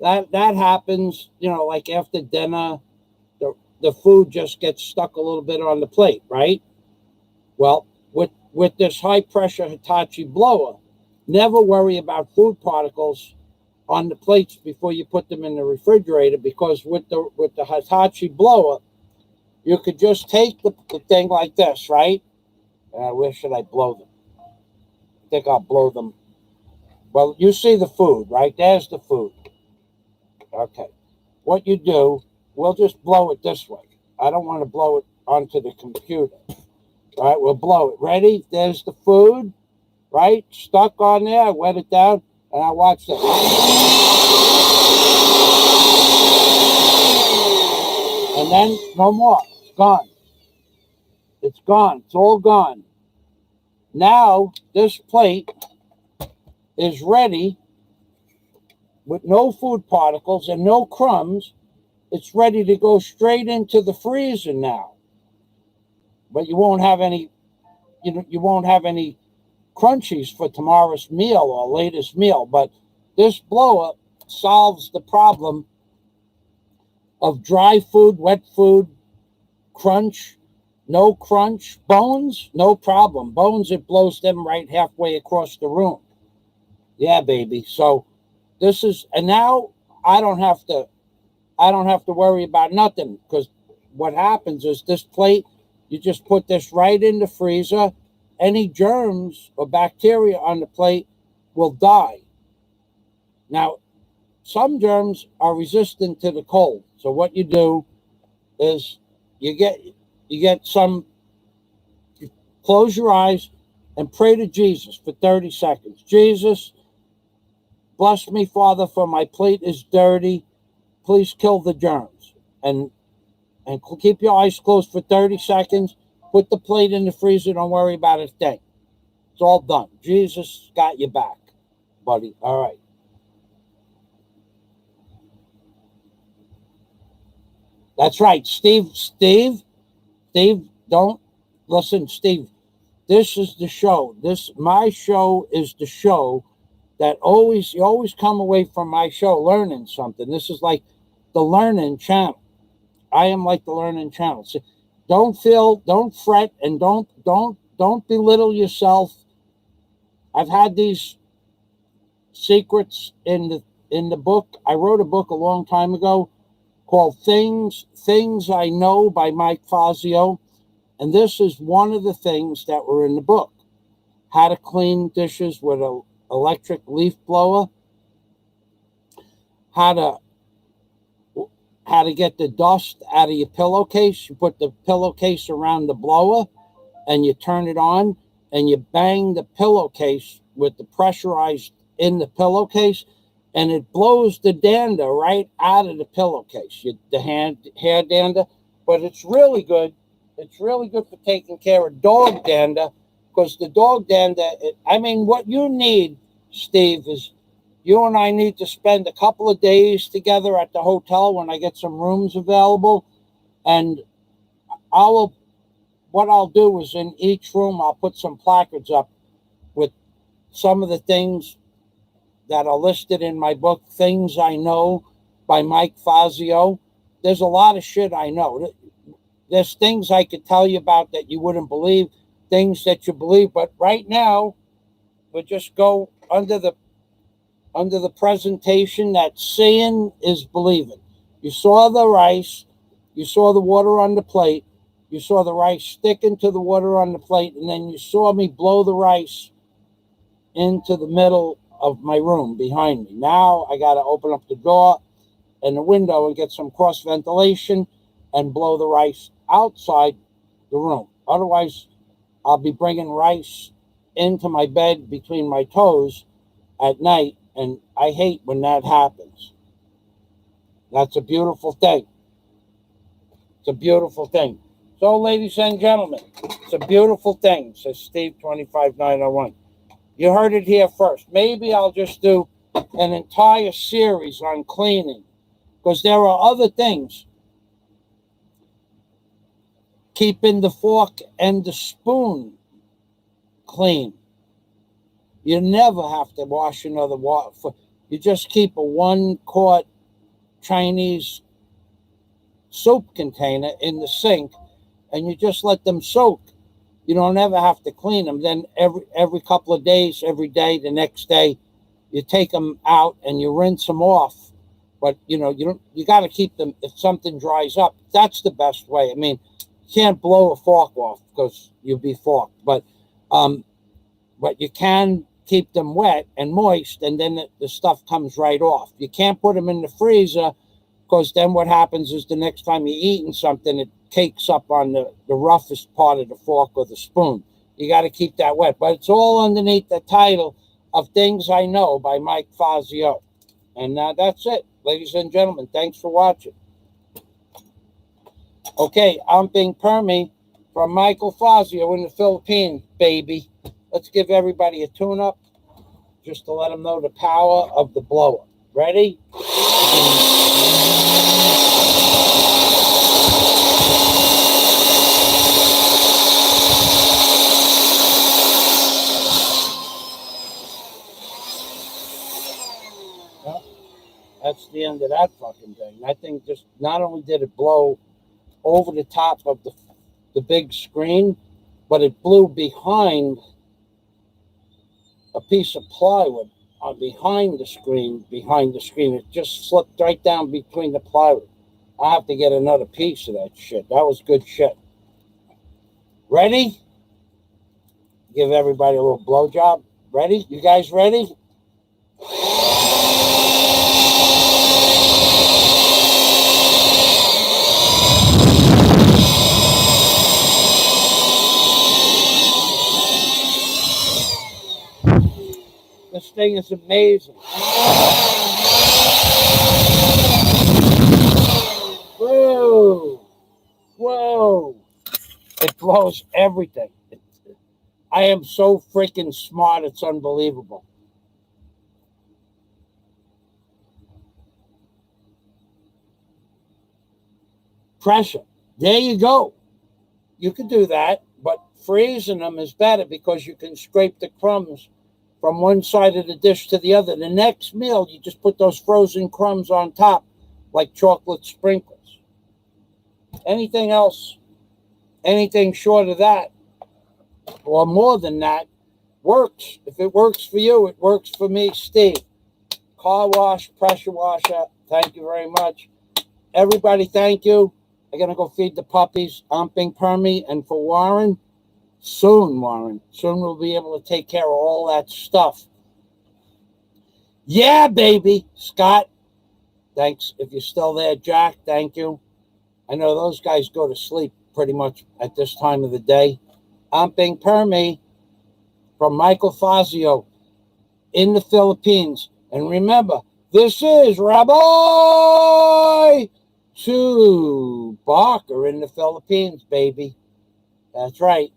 That happens, like after dinner, the food just gets stuck a little bit on the plate, right? Well, with this high pressure Hitachi blower, never worry about food particles on the plates before you put them in the refrigerator, because with the Hitachi blower, you could just take the thing like this, right? Where should I blow them? I think I'll blow them. Well, you see the food, right? There's the food. Okay. What you do, we'll just blow it this way. I don't want to blow it onto the computer. All right, we'll blow it. Ready? There's the food, right? Stuck on there. I wet it down, and I watch this. And then no more. It's gone. It's gone. It's all gone. Now this plate is ready with no food particles and no crumbs. It's ready to go straight into the freezer now. But you won't have any, you won't have any crunchies for tomorrow's meal or latest meal. But this blower solves the problem of dry food, wet food, crunch, no crunch. Bones, no problem. Bones, it blows them right halfway across the room. Yeah, baby. So this is, and now I don't have to worry about nothing, because what happens is this plate, you just put this right in the freezer. Any germs or bacteria on the plate will die. Now, some germs are resistant to the cold. So what you do is you get some, you close your eyes and pray to Jesus for 30 seconds. Jesus, bless me, Father, for my plate is dirty. Please kill the germs. And keep your eyes closed for 30 seconds. Put the plate in the freezer. Don't worry about a thing. It's all done. Jesus got your back, buddy. All right. That's right. Steve, don't listen, Steve. This is the show. My show is the show that you always come away from my show learning something. This is like the learning channel. I am like the learning channel. So don't fret, and don't belittle yourself. I've had these secrets in the book. I wrote a book a long time ago called Things I Know by Mike Fazio, and this is one of the things that were in the book. How to clean dishes with an electric leaf blower. How to get the dust out of your pillowcase. You put the pillowcase around the blower and you turn it on and you bang the pillowcase with the pressurized in the pillowcase, and it blows the dander right out of the pillowcase, the hair dander. But it's really good. It's really good for taking care of dog dander, because the dog dander, what you need, Steve, is you and I need to spend a couple of days together at the hotel when I get some rooms available. And what I'll do is in each room, I'll put some placards up with some of the things that are listed in my book, Things I Know by Mike Fazio. There's a lot of shit I know. There's things I could tell you about that you wouldn't believe, things that you believe. But right now, we'll just go under the presentation that seeing is believing. You saw the rice, you saw the water on the plate, you saw the rice sticking to the water on the plate, and then you saw me blow the rice into the middle of my room behind me. Now I got to open up the door and the window and get some cross ventilation and blow the rice outside the room. Otherwise, I'll be bringing rice into my bed between my toes at night, and I hate when that happens. That's a beautiful thing. It's a beautiful thing. So, ladies and gentlemen, it's a beautiful thing, says Steve 25901. You heard it here first. Maybe I'll just do an entire series on cleaning, because there are other things. Keeping the fork and the spoon clean. You never have to wash another water. You just keep a 1-quart Chinese soap container in the sink, and you just let them soak. You don't ever have to clean them. Then every couple of days, every day, the next day, you take them out and you rinse them off. But you got to keep them. If something dries up, that's the best way. I mean, you can't blow a fork off because you'll be forked. But you can keep them wet and moist, and then the stuff comes right off. You can't put them in the freezer, because then what happens is the next time you're eating something, it cakes up on the roughest part of the fork or the spoon. You got to keep that wet. But it's all underneath the title of Things I Know by Mike Fazio. And that's it, ladies and gentlemen. Thanks for watching. Okay, I'm being Permy from Michael Fazio in the Philippines, baby. Let's give everybody a tune-up just to let them know the power of the blower. Ready? Well, that's the end of that fucking thing. That thing just, not only did it blow over the top of the big screen, but it blew behind a piece of plywood behind the screen. It just slipped right down between the plywood. I have to get another piece of that shit. That was good shit. Ready? Give everybody a little blowjob. Ready? You guys ready? This thing is amazing. Whoa. Whoa. It blows everything. I am so freaking smart, it's unbelievable. Pressure. There you go. You can do that, but freezing them is better because you can scrape the crumbs from one side of the dish to the other. The next meal, you just put those frozen crumbs on top like chocolate sprinkles. Anything else, anything short of that, or more than that, works. If it works for you, it works for me, Steve. Car wash, pressure washer, thank you very much. Everybody, thank you. I'm going to go feed the puppies. I'm being Permy, and for Warren, soon we'll be able to take care of all that stuff. Yeah, baby. Scott, thanks. If you're still there, Jack, thank you. I know those guys go to sleep pretty much at this time of the day. I'm being Permy from Michael Fazio in the Philippines. And remember, this is Rabbi to Barker in the Philippines, baby. That's right.